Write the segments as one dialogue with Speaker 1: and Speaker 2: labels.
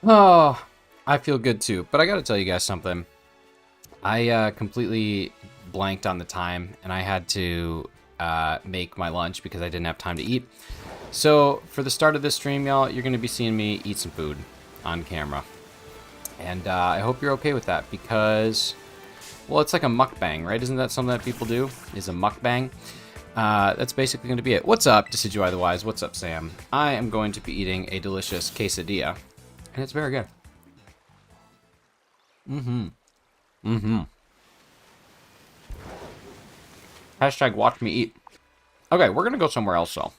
Speaker 1: Oh, I feel good too. But I gotta tell you guys something. I completely blanked on the time, and I had to make my lunch because I didn't have time to eat. So for the start of this stream, y'all, you're going to be seeing me eat some food on camera. And I hope you're okay with that because, well, it's like a mukbang, right? Isn't that something that people do? Is a mukbang? That's basically going to be it. What's up, Decidueye Otherwise? What's up, Sam? I am going to be eating a delicious quesadilla, and it's very good. Hashtag watch me eat. Okay, we're going to go somewhere else, though.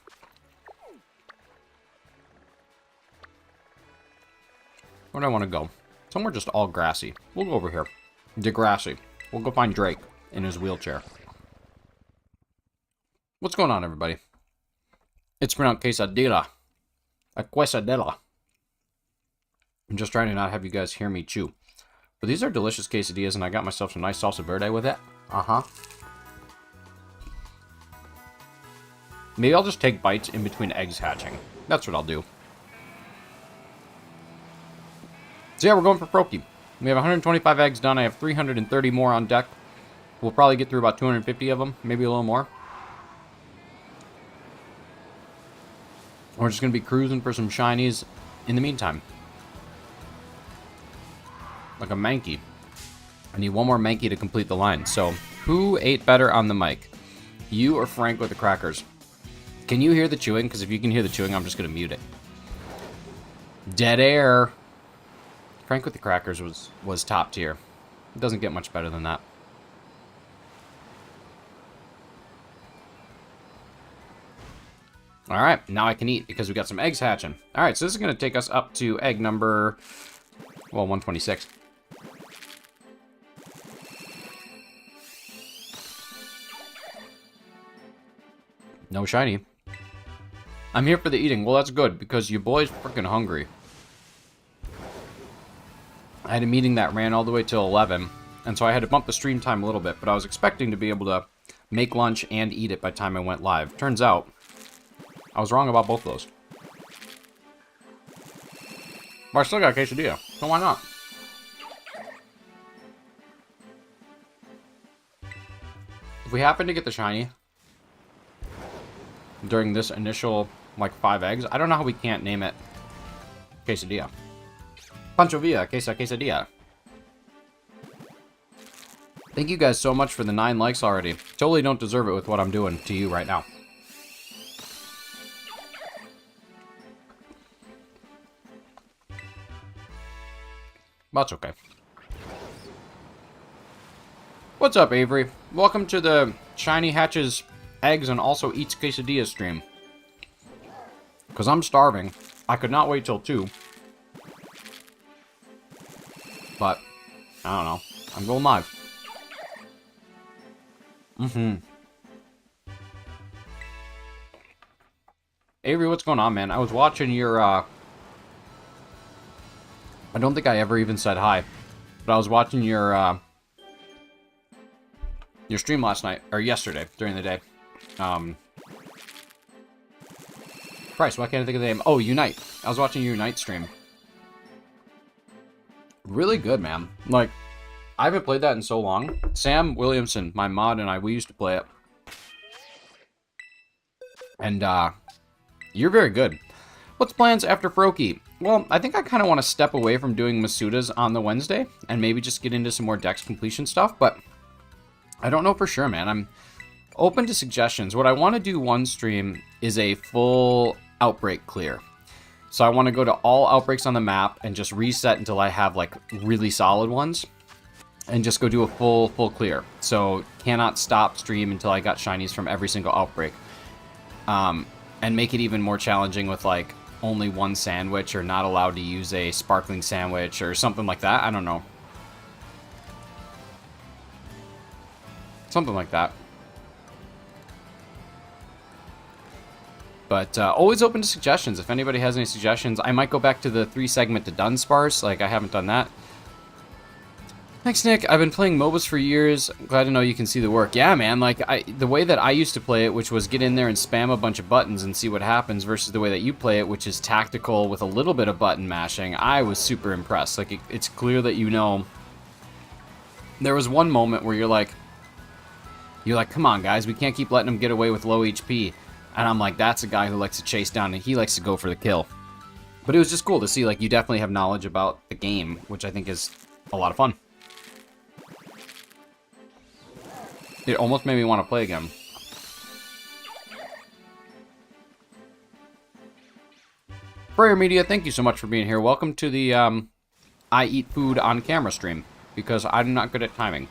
Speaker 1: Where do I want to go? Somewhere just all grassy. We'll go over here. Degrassi. We'll go find Drake in his wheelchair. What's going on, everybody? It's pronounced quesadilla. A quesadilla. I'm just trying to not have you guys hear me chew. But these are delicious quesadillas, and I got myself some nice salsa verde with it. Maybe I'll just take bites in between eggs hatching. That's what I'll do. So yeah, we're going for Froakie. We have 125 eggs done. I have 330 more on deck. We'll probably get through about 250 of them, maybe a little more. We're just going to be cruising for some shinies in the meantime. Like a Mankey. I need one more Mankey to complete the line. So, who ate better on the mic? You or Frank with the crackers? Can you hear the chewing? Because if you can hear the chewing, I'm just going to mute it. Dead air. Frank with the crackers was top tier. It doesn't get much better than that. Alright, now I can eat because we got some eggs hatching. Alright, so this is going to take us up to egg number, well, 126. No shiny. I'm here for the eating. Well, that's good because you boys freaking hungry. I had a meeting that ran all the way till 11, and so I had to bump the stream time a little bit, but I was expecting to be able to make lunch and eat it by the time I went live. Turns out, I was wrong about both of those. But I still got a quesadilla, so why not? If we happen to get the shiny during this initial, like, 5 eggs, I don't know how we can't name it quesadilla. Pancho Villa, quesadilla. Thank you guys so much for the 9 likes already. Totally don't deserve it with what I'm doing to you right now. That's okay. What's up, Avery? Welcome to the Shiny Hatches Eggs and also Eats Quesadilla stream. Because I'm starving. I could not wait till 2. But, I don't know. I'm going live. Avery, what's going on, man? I was watching your, I don't think I ever even said hi. But I was watching your stream last night, or yesterday, during the day. Christ, why can't I think of the name? Oh, Unite. I was watching your Unite stream. Really good, man. Like, I haven't played that in so long. Sam Williamson, my mod, and I, we used to play it. And, you're very good. What's plans after Froakie? Well, I think I kind of want to step away from doing Masudas on the Wednesday, and maybe just get into some more Dex completion stuff, but I don't know for sure, man. I'm open to suggestions. What I want to do one stream is a full outbreak clear. So I want to go to all outbreaks on the map and just reset until I have like really solid ones. And just go do a full clear. So cannot stop stream until I got shinies from every single outbreak. And make it even more challenging with like only one sandwich or not allowed to use a sparkling sandwich or something like that. I don't know. Something like that. But always open to suggestions. If anybody has any suggestions, I might go back to the 3-segment to Dunsparce. Like, I haven't done that. Thanks, Nick. I've been playing MOBAs for years. Glad to know you can see the work. Yeah, man. Like, the way that I used to play it, which was get in there and spam a bunch of buttons and see what happens, versus the way that you play it, which is tactical with a little bit of button mashing, I was super impressed. Like, it's clear that you know. There was one moment where you're like, come on, guys. We can't keep letting them get away with low HP. And I'm like, that's a guy who likes to chase down, and he likes to go for the kill. But it was just cool to see, like, you definitely have knowledge about the game, which I think is a lot of fun. It almost made me want to play again. Prayer Media, thank you so much for being here. Welcome to the I Eat Food on Camera stream, because I'm not good at timing.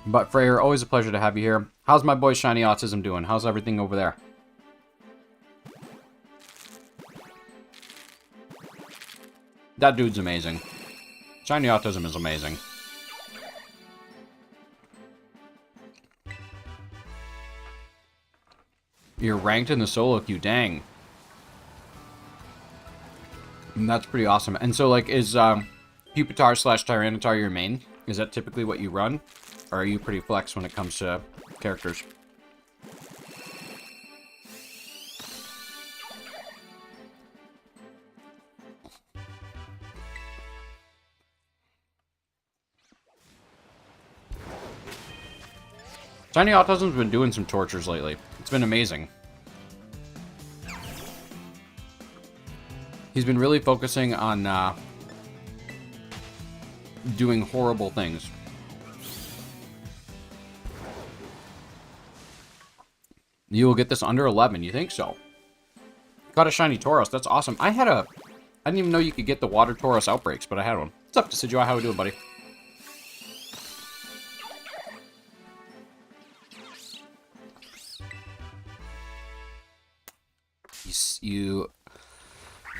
Speaker 1: But Freyer, always a pleasure to have you here. How's my boy Shiny Autism doing? How's everything over there? That dude's amazing. Shiny Autism is amazing. You're ranked in the solo queue, dang. And that's pretty awesome. And so, like, is Pupitar / Tyranitar your main? Is that typically what you run? Or are you pretty flex when it comes to characters? Shiny Autism's been doing some tortures lately. It's been amazing. He's been really focusing on doing horrible things. You will get this under 11, you think so? Got a shiny Tauros, that's awesome. I didn't even know you could get the water Tauros outbreaks, but I had one. What's up, Decidueye? How we doing, buddy? You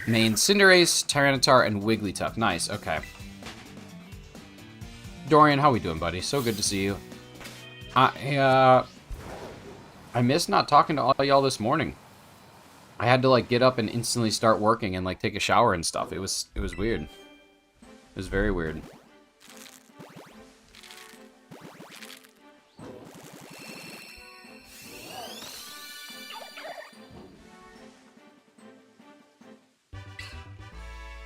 Speaker 1: main Cinderace, Tyranitar, and Wigglytuff. Nice, okay. Dorian, how we doing, buddy? So good to see you. I missed not talking to all y'all this morning. I had to, like, get up and instantly start working and, like, take a shower and stuff. It was weird. It was very weird.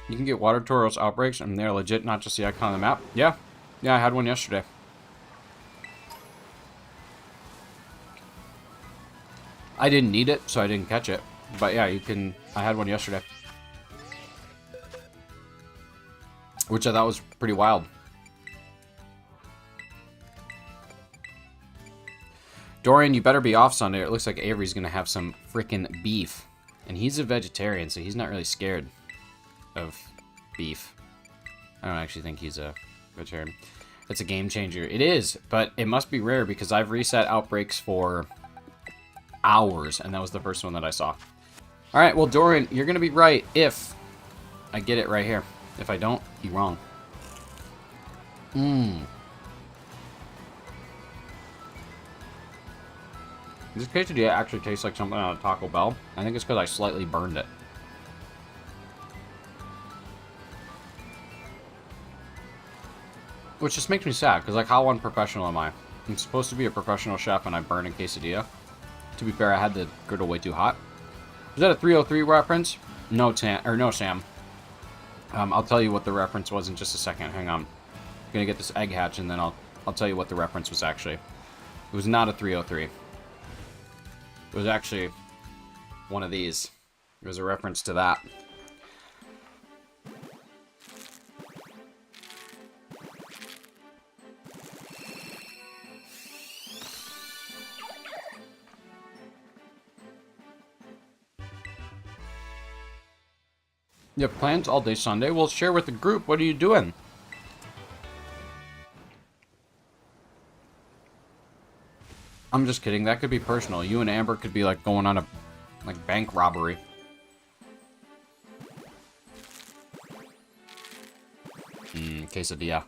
Speaker 1: You can get water Tauros outbreaks, and they're legit, not just the icon on the map. Yeah. Yeah, I had one yesterday. I didn't need it, so I didn't catch it. But yeah, you can... I had one yesterday. Which I thought was pretty wild. Dorian, you better be off Sunday. It looks like Avery's going to have some frickin' beef. And he's a vegetarian, so he's not really scared of beef. I don't actually think he's a vegetarian. It's a game changer. It is, but it must be rare because I've reset outbreaks for hours, and that was the first one that I saw. All right, well, Dorian, you're going to be right if I get it right here. If I don't, you're wrong. This quesadilla actually tastes like something out of Taco Bell. I think it's because I slightly burned it. Which just makes me sad, because like how unprofessional am I? I'm supposed to be a professional chef and I burn a quesadilla. To be fair, I had the griddle way too hot. Was that a 303 reference? No, Sam. I'll tell you what the reference was in just a second. Hang on. I'm gonna get this egg hatch and then I'll tell you what the reference was actually. It was not a 303. It was actually one of these. It was a reference to that. You have plans all day Sunday? Well, share with the group. What are you doing? I'm just kidding. That could be personal. You and Amber could be like going on a bank robbery. Quesadilla.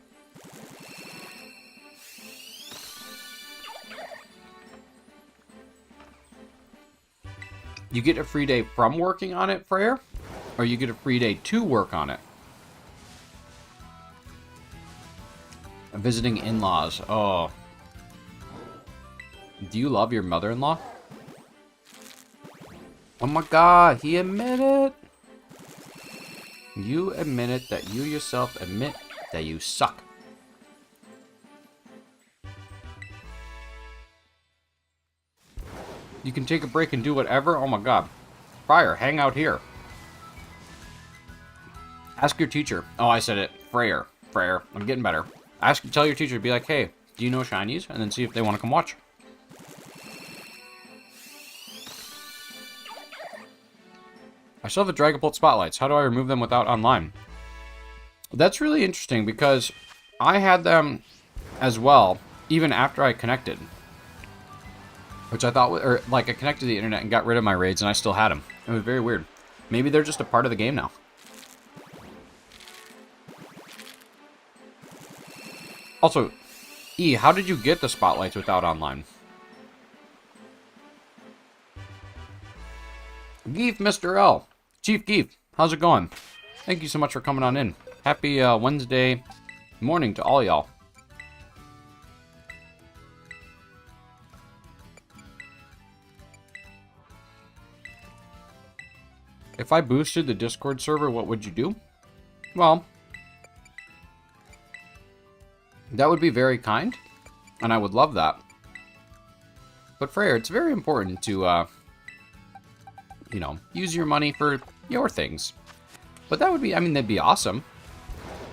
Speaker 1: You get a free day from working on it, Freya? Or you get a free day to work on it? Visiting in-laws. Oh. Do you love your mother-in-law? Oh my god, he admitted. You admitted that you yourself admit that you suck. You can take a break and do whatever? Oh my god. Fryer, hang out here. Ask your teacher. Oh, I said it. Fryer. I'm getting better. Tell your teacher, be like, hey, do you know shinies? And then see if they want to come watch. I still have the Dragon Bolt spotlights. How do I remove them without online? That's really interesting because I had them as well, even after I connected. Which I thought, or like I connected to the internet and got rid of my raids and I still had them. It was very weird. Maybe they're just a part of the game now. Also, E, how did you get the spotlights without online? Geef, Mr. L. Chief Geef, how's it going? Thank you so much for coming on in. Happy Wednesday morning to all y'all. If I boosted the Discord server, what would you do? Well, that would be very kind, and I would love that. But Freya, it's very important to, you know, use your money for your things. But that would be, I mean, that'd be awesome.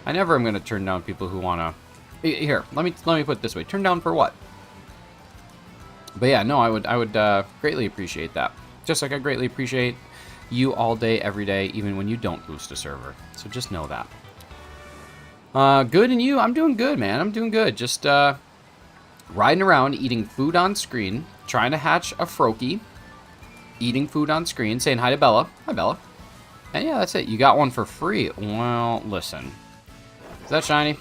Speaker 1: I never am going to turn down people who want to... Here, let me put it this way. Turn down for what? But yeah, no, I would greatly appreciate that. Just like I greatly appreciate you all day, every day, even when you don't boost a server. So just know that. Good, and you? I'm doing good, man. I'm doing good. Just riding around, eating food on screen, trying to hatch a Froakie, eating food on screen, saying hi to Bella. Hi, Bella. And yeah, that's it. You got one for free. Well, listen. Is that shiny?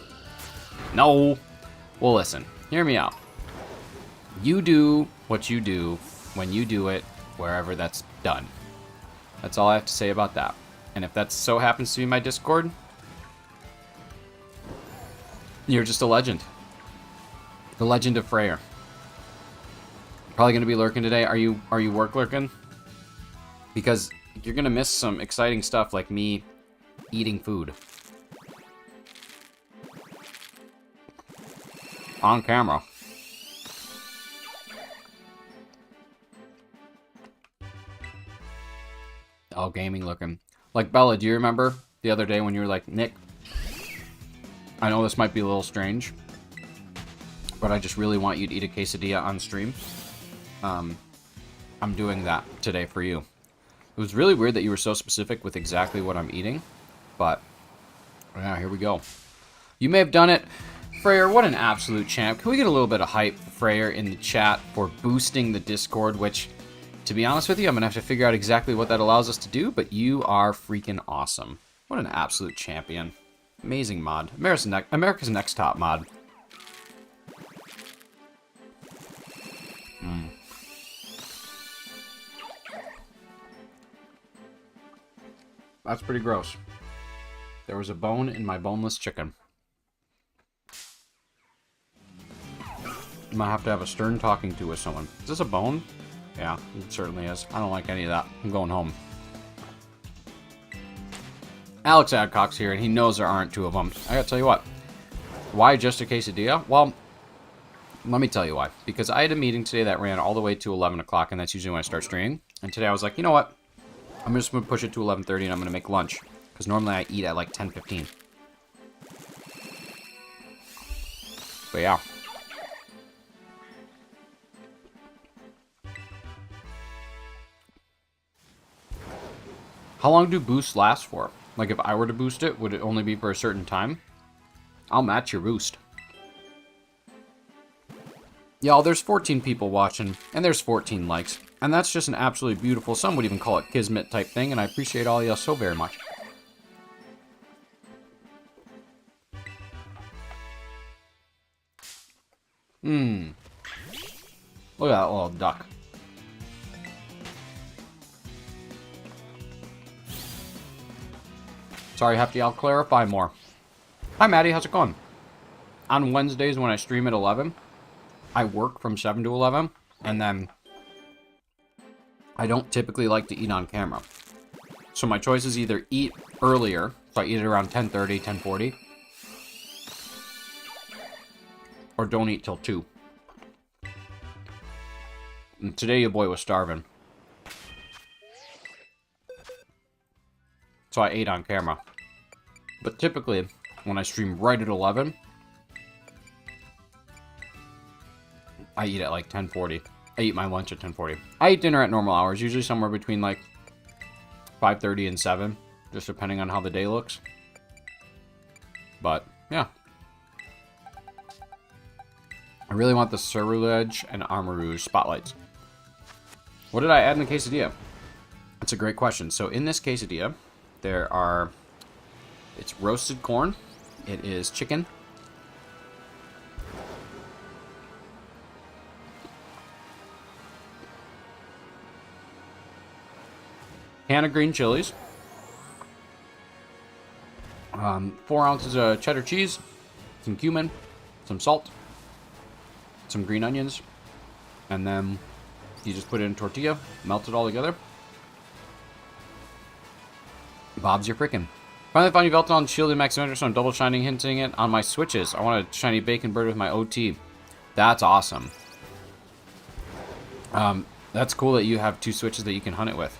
Speaker 1: No. Well, listen. Hear me out. You do what you do when you do it wherever that's done. That's all I have to say about that. And if that so happens to be my Discord, you're just a legend. The legend of Freyr. Probably going to be lurking today. Are you work lurking? Because you're going to miss some exciting stuff like me eating food. On camera. Oh, gaming looking. Like, Bella, do you remember the other day when you were like, Nick, I know this might be a little strange, but I just really want you to eat a quesadilla on stream. I'm doing that today for you. It was really weird that you were so specific with exactly what I'm eating, but yeah, here we go. You may have done it. Freyr, what an absolute champ. Can we get a little bit of hype, Freyr, in the chat for boosting the Discord, which To be honest with you, I'm going to have to figure out exactly what that allows us to do, but you are freaking awesome. What an absolute champion. Amazing mod. America's Next Top mod. That's pretty gross. There was a bone in my boneless chicken. I might have to have a stern talking to with someone. Is this a bone? Yeah, it certainly is. I don't like any of that. I'm going home. Alex Adcock's here, and he knows there aren't two of them. I gotta tell you what. Why just a quesadilla? Well, let me tell you why. Because I had a meeting today that ran all the way to 11 o'clock, and that's usually when I start streaming. And today I was like, you know what? I'm just going to push it to 11:30, and I'm going to make lunch. Because normally I eat at like 10:15. But yeah. How long do boosts last for? Like, if I were to boost it, would it only be for a certain time? I'll match your boost. Y'all, there's 14 people watching, and there's 14 likes. And that's just an absolutely beautiful, some would even call it kismet type thing, and I appreciate all y'all so very much. Look at that little duck. Sorry, Hefty, I'll clarify more. Hi, Maddie, how's it going? On Wednesdays when I stream at 11, I work from 7 to 11, and then I don't typically like to eat on camera. So my choice is either eat earlier, so I eat at around 10:30, 10:40, or don't eat till 2. And today your boy was starving. So I ate on camera. But typically, when I stream right at 11, I eat at like 10:40. I eat my lunch at 10:40. I eat dinner at normal hours, usually somewhere between like 5:30 and 7, just depending on how the day looks. But, yeah. I really want the Cerulege and Armor Rouge spotlights. What did I add in the quesadilla? That's a great question. So in this quesadilla, it's roasted corn, it is chicken, can of green chilies, 4 ounces of cheddar cheese, some cumin, some salt, some green onions, and then you just put it in a tortilla, melt it all together. Bob's your frickin'. Finally found you belted on shielded Max Avenger, so I'm double shining hinting it on my switches. I want a shiny bacon bird with my OT. That's awesome. That's cool that you have 2 switches that you can hunt it with.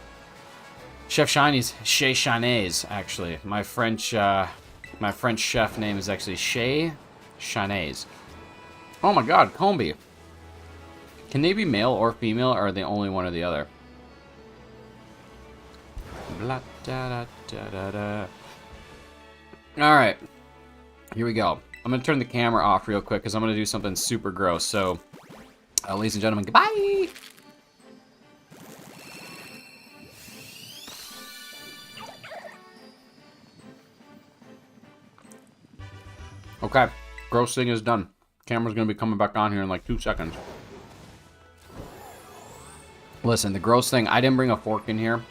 Speaker 1: Chef Shiny's Chez Chanaise, actually. My French chef name is actually Chez Chanaise. Oh my god, Combi. Can they be male or female, or are they only one or the other? Blah, da, da, da, da, da. Alright, here we go. I'm going to turn the camera off real quick because I'm going to do something super gross. So, ladies and gentlemen, goodbye! Okay, gross thing is done. Camera's going to be coming back on here in like 2 seconds. Listen, the gross thing, I didn't bring a fork in here,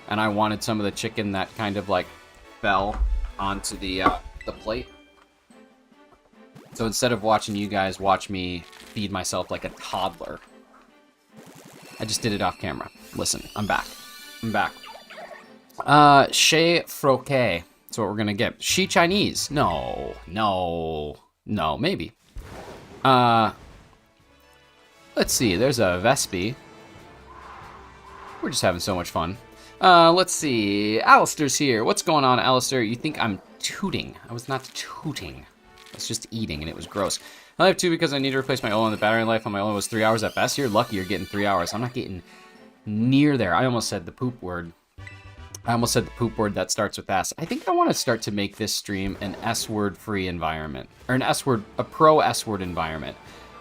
Speaker 1: and I wanted some of the chicken that kind of like fell onto the plate. So instead of watching you guys watch me feed myself like a toddler, I just did it off camera. Listen, I'm back. I'm back. Chez Froakie. That's what we're gonna get. She Chinese? No, maybe. Let's see. There's a Vespi. We're just having so much fun. Let's see. Alistair's here. What's going on, Alistair? You think I'm tooting? I was not tooting. I was just eating, and it was gross. I have 2 because I need to replace my OLED, and the battery life on my OLED was 3 hours at best. You're lucky you're getting 3 hours. I'm not getting near there. I almost said the poop word. That starts with S. I think I want to start to make this stream an S-word free environment. Or a pro S-word environment.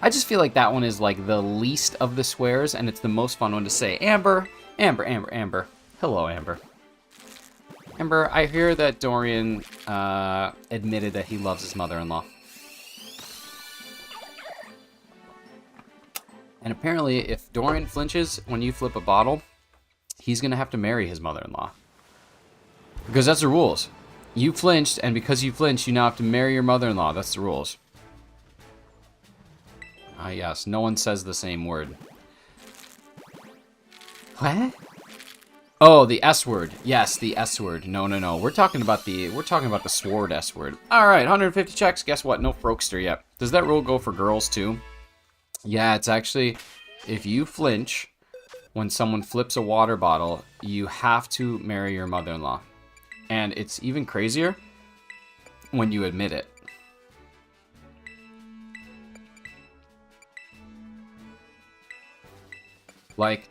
Speaker 1: I just feel like that one is like the least of the swears, and it's the most fun one to say. Amber, Amber, Amber, Amber. Hello, Amber. Amber, I hear that Dorian admitted that he loves his mother-in-law. And apparently, if Dorian flinches when you flip a bottle, he's going to have to marry his mother-in-law. Because that's the rules. You flinched, and because you flinched, you now have to marry your mother-in-law. That's the rules. Ah, yes. No one says the same word. What? Oh, the S word. Yes, the S word. No, no, no. We're talking about the sword S word. All right, 150 checks. Guess what? No Froakster yet. Does that rule go for girls too? Yeah, it's actually, if you flinch when someone flips a water bottle, you have to marry your mother-in-law. And it's even crazier when you admit it. Like,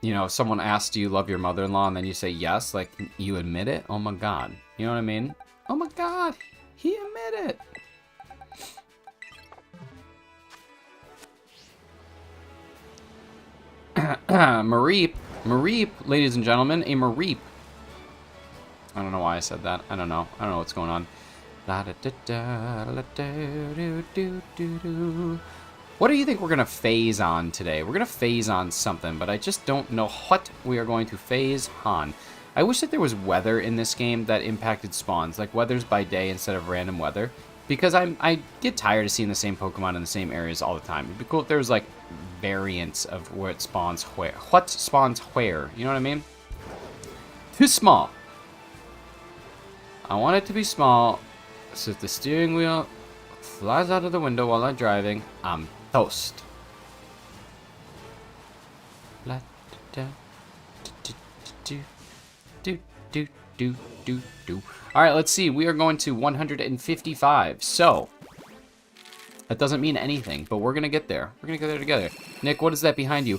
Speaker 1: you know, someone asks, do you love your mother-in-law? And then you say yes, like, you admit it? Oh my god. You know what I mean? Oh my god, he admitted it. Mareep, ladies and gentlemen, a Mareep. I don't know why I said that. I don't know what's going on. What do you think we're going to phase on today? We're going to phase on something, but I just don't know what we are going to phase on. I wish that there was weather in this game that impacted spawns, like weathers by day instead of random weather, because I get tired of seeing the same Pokemon in the same areas all the time. It'd be cool if there was like variants of where it spawns where. What spawns where? You know what I mean? Too small. I want it to be small, so if the steering wheel flies out of the window while I'm driving, I'm toast. Alright, let's see. We are going to 155. So, that doesn't mean anything, but we're going to get there. We're going to get there together. Nick, what is that behind you?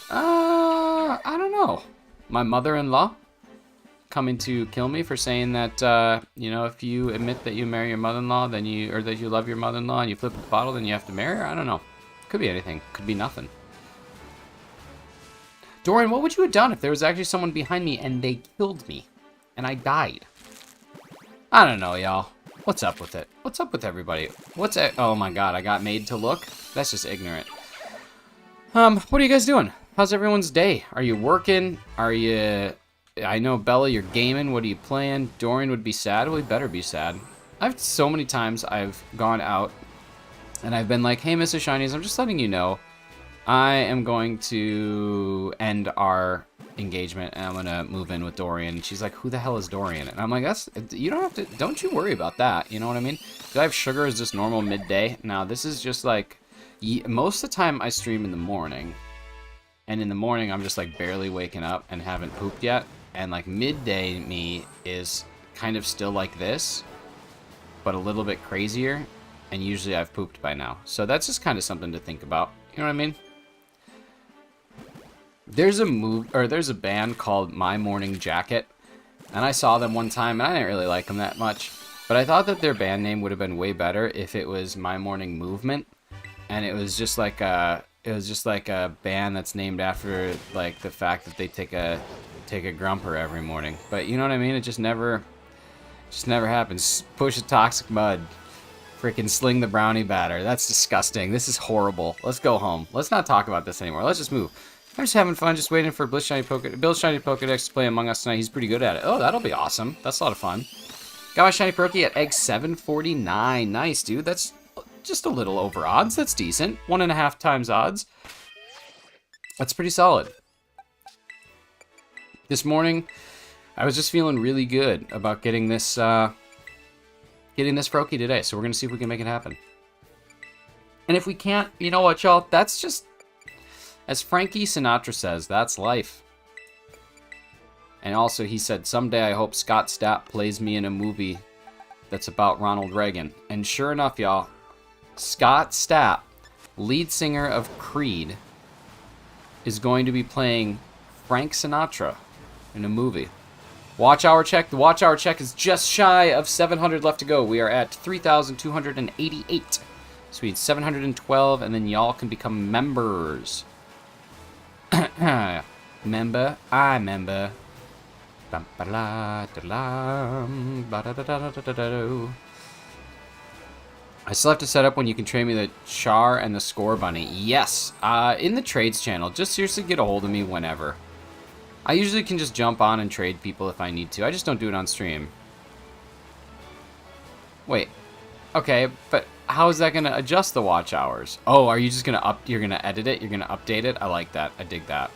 Speaker 1: I don't know. My mother-in-law coming to kill me for saying that, you know, if you admit that you marry your mother-in-law, then or that you love your mother-in-law and you flip the bottle, then you have to marry her? I don't know. Could be anything. Could be nothing. Dorian, what would you have done if there was actually someone behind me and they killed me and I died? I don't know, y'all. What's up with it? What's up with everybody? Oh my god, I got made to look? That's just ignorant. What are you guys doing? How's everyone's day? Are you working? Are you... I know, Bella, you're gaming. What are you playing? Dorian would be sad. Well, he better be sad. So many times I've gone out and I've been like, hey, Mrs. Shinies, I'm just letting you know I am going to end our engagement and I'm going to move in with Dorian. And she's like, who the hell is Dorian? And I'm like, you don't have to, don't you worry about that. You know what I mean? Because I have sugar as just normal midday. Now, this is just like, most of the time I stream in the morning. And in the morning, I'm just like barely waking up and haven't pooped yet. And like midday me is kind of still like this, but a little bit crazier. And usually I've pooped by now. So that's just kind of something to think about. You know what I mean? There's a band called My Morning Jacket. And I saw them one time and I didn't really like them that much. But I thought that their band name would have been way better if it was My Morning Movement. And it was just like a band that's named after like the fact that they take a grumper every morning. But you know what I mean? It just never happens. Push a toxic mud. Freaking sling the brownie batter. That's disgusting. This is horrible. Let's go home. Let's not talk about this anymore. Let's just move. I'm just having fun, just waiting for Bill's Shiny Pokédex to play Among Us tonight. He's pretty good at it. Oh, that'll be awesome. That's a lot of fun. Got my Shiny Froakie at egg 749. Nice, dude. That's just a little over odds. That's decent. 1.5 times odds. That's pretty solid. This morning, I was just feeling really good about getting this Froakie today. So we're going to see if we can make it happen. And if we can't, you know what, y'all? That's just, as Frankie Sinatra says, that's life. And also, he said, someday I hope Scott Stapp plays me in a movie that's about Ronald Reagan. And sure enough, y'all, Scott Stapp, lead singer of Creed, is going to be playing Frank Sinatra in a movie. Watch hour check. The watch hour check is just shy of 700 left to go. We are at 3,288. Sweet, 712, and then y'all can become members. Member, I member. I still have to set up when you can trade me the Char and the Score Bunny. Yes, in the trades channel. Just seriously get a hold of me whenever. I usually can just jump on and trade people if I need to. I just don't do it on stream. Wait. Okay, but how is that going to adjust the watch hours? Oh, are you just going to you're going to edit it? You're going to update it? I like that. I dig that.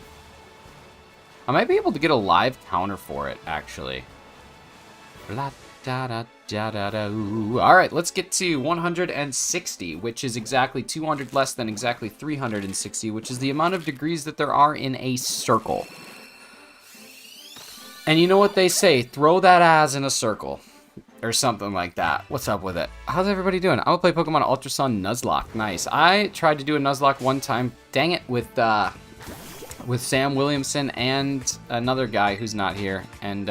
Speaker 1: I might be able to get a live counter for it, actually. Alright, let's get to 160, which is exactly 200 less than exactly 360, which is the amount of degrees that there are in a circle. And you know what they say, throw that ass in a circle. Or something like that. What's up with it? How's everybody doing? I will play Pokemon Ultra Sun Nuzlocke. Nice. I tried to do a Nuzlocke one time. Dang it, with Sam Williamson and another guy who's not here. And,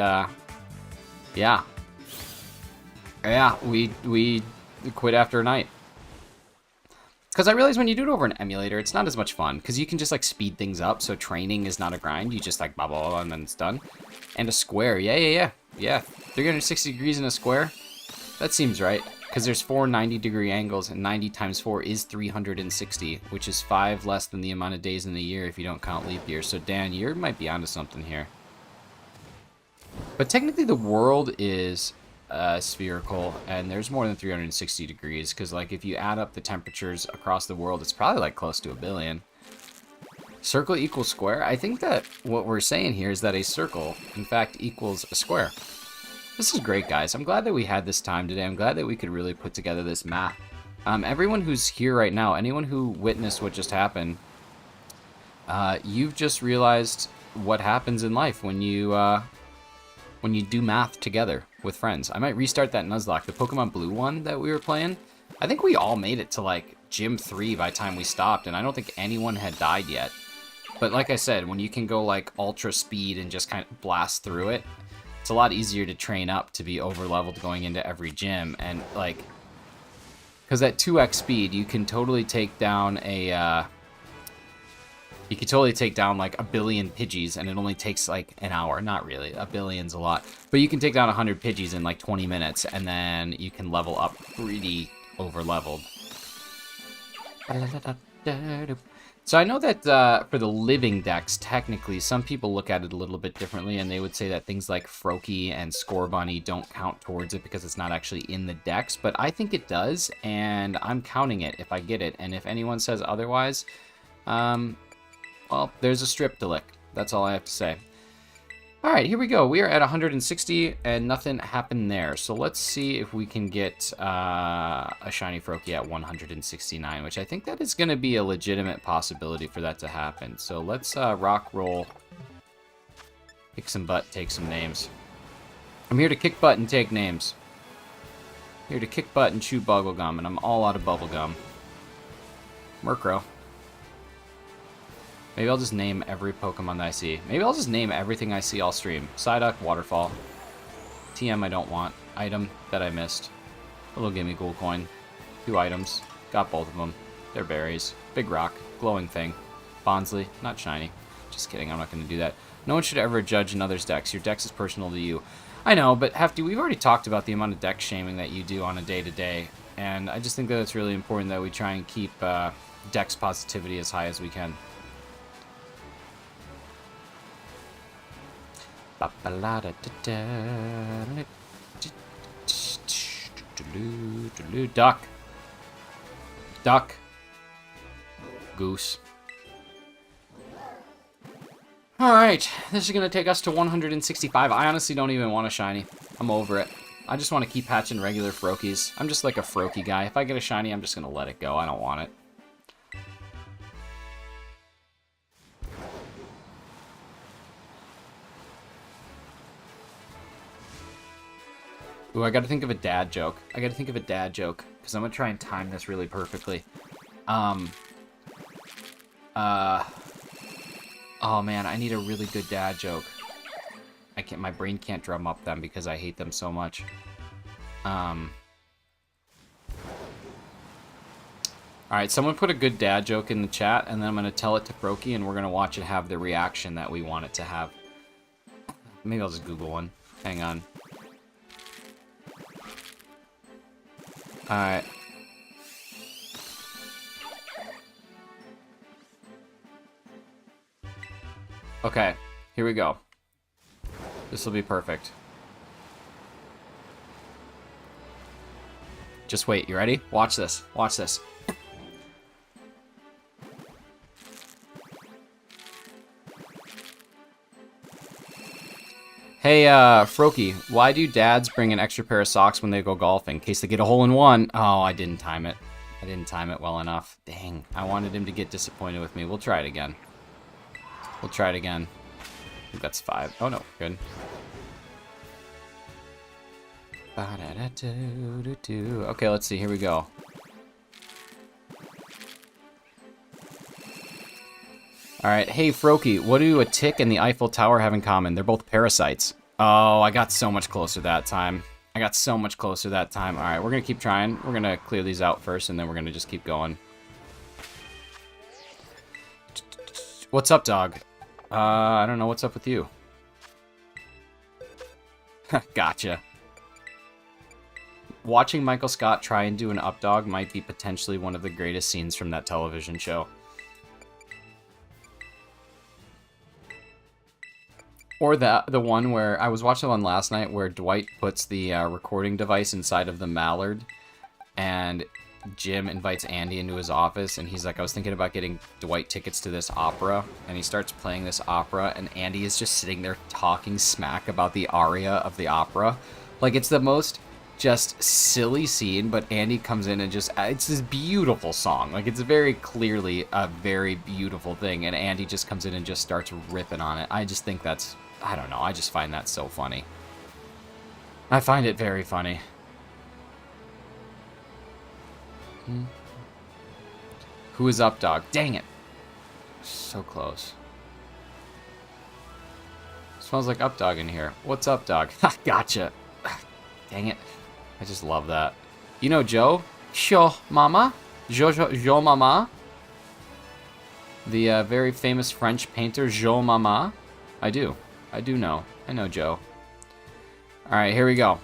Speaker 1: yeah. Yeah, we quit after a night. Because I realized when you do it over an emulator, it's not as much fun. Because you can just, like, speed things up, so training is not a grind. You just, like, blah, blah, blah, and then it's done. And a square. Yeah. 360 degrees in a square? That seems right. Because there's 4 90-degree angles, and 90 times 4 is 360, which is 5 less than the amount of days in the year if you don't count leap year. So, Dan, you might be onto something here. But technically, the world is spherical, and there's more than 360 degrees, because, like, if you add up the temperatures across the world, it's probably, like, close to a billion. Circle equals square? I think that what we're saying here is that a circle, in fact, equals a square. This is great, guys. I'm glad that we had this time today. I'm glad that we could really put together this map. Everyone who's here right now, anyone who witnessed what just happened, you've just realized what happens in life when you do math together with friends. I might restart that Nuzlocke, the Pokemon Blue one that we were playing. I think we all made it to, like, Gym 3 by the time we stopped, and I don't think anyone had died yet. But like I said, when you can go, like, ultra speed and just kind of blast through it, it's a lot easier to train up to be over-leveled going into every gym. And, like, because at 2x speed, you can totally take down a, you could totally take down, like, a billion Pidgeys, and it only takes, like, an hour. Not really. A billion's a lot. But you can take down 100 Pidgeys in, like, 20 minutes, and then you can level up pretty over-leveled. So I know that for the living decks, technically, some people look at it a little bit differently, and they would say that things like Froakie and Score Bunny don't count towards it because it's not actually in the decks, but I think it does, and I'm counting it if I get it, and if anyone says otherwise, well, there's a strip to lick. That's all I have to say. Alright, here we go. We are at 160, and nothing happened there. So let's see if we can get a shiny Froakie at 169, which I think that is going to be a legitimate possibility for that to happen. So let's rock roll, kick some butt, take some names. I'm here to kick butt and take names. Here to kick butt and chew bubblegum, and I'm all out of bubblegum. Murkrow. Maybe I'll just name every Pokemon that I see. Maybe I'll just name everything I see all stream. Psyduck, Waterfall. TM I don't want. Item that I missed. A little gimme Ghoul Coin. 2 items. Got both of them. They're berries. Big Rock. Glowing Thing. Bonsly. Not shiny. Just kidding, I'm not going to do that. No one should ever judge another's decks. Your decks is personal to you. I know, but Hefty, we've already talked about the amount of deck shaming that you do on a day-to-day. And I just think that it's really important that we try and keep dex positivity as high as we can. Duck. Duck. Goose. Alright, this is going to take us to 165. I honestly don't even want a shiny. I'm over it. I just want to keep hatching regular Froakies. I'm just like a Froakie guy. If I get a shiny, I'm just going to let it go. I don't want it. Ooh, I gotta think of a dad joke. Because I'm gonna try and time this really perfectly. Oh man, I need a really good dad joke. My brain can't drum up them because I hate them so much. Alright, someone put a good dad joke in the chat, and then I'm going to tell it to Froakie, and we're going to watch it have the reaction that we want it to have. Maybe I'll just Google one. Hang on. Alright. Okay, here we go. This will be perfect. Just wait, you ready? Watch this. Watch this. Hey, Froakie, why do dads bring an extra pair of socks when they go golfing? In case they get a hole in one. Oh, I didn't time it. I didn't time it well enough. Dang, I wanted him to get disappointed with me. We'll try it again. We'll try it again. I think that's 5. Oh, no, good. Okay, let's see. Here we go. Alright, hey Froakie, what do a tick and the Eiffel Tower have in common? They're both parasites. Oh, I got so much closer that time. I got so much closer that time. Alright, we're gonna keep trying. We're gonna clear these out first, and then we're gonna just keep going. What's up, dog? I don't know what's up with you. Gotcha. Watching Michael Scott try and do an up dog might be potentially one of the greatest scenes from that television show. Or the one where, I was watching one last night where Dwight puts the recording device inside of the Mallard, and Jim invites Andy into his office, and he's like, I was thinking about getting Dwight tickets to this opera, and he starts playing this opera, and Andy is just sitting there talking smack about the aria of the opera. Like, it's the most just silly scene, but Andy comes in and just, it's this beautiful song. Like, it's very clearly a very beautiful thing, and Andy just comes in and just starts ripping on it. I just think that's, I don't know, I just find that so funny. I find it very funny. Who is up, dog? Dang it. So close. Smells like up dog in here. What's up, dog? Gotcha. Dang it. I just love that. You know Joe? Sure, mama. Jo mama. The very famous French painter, Jo Mama. I do know. I know Joe. Alright, here we go.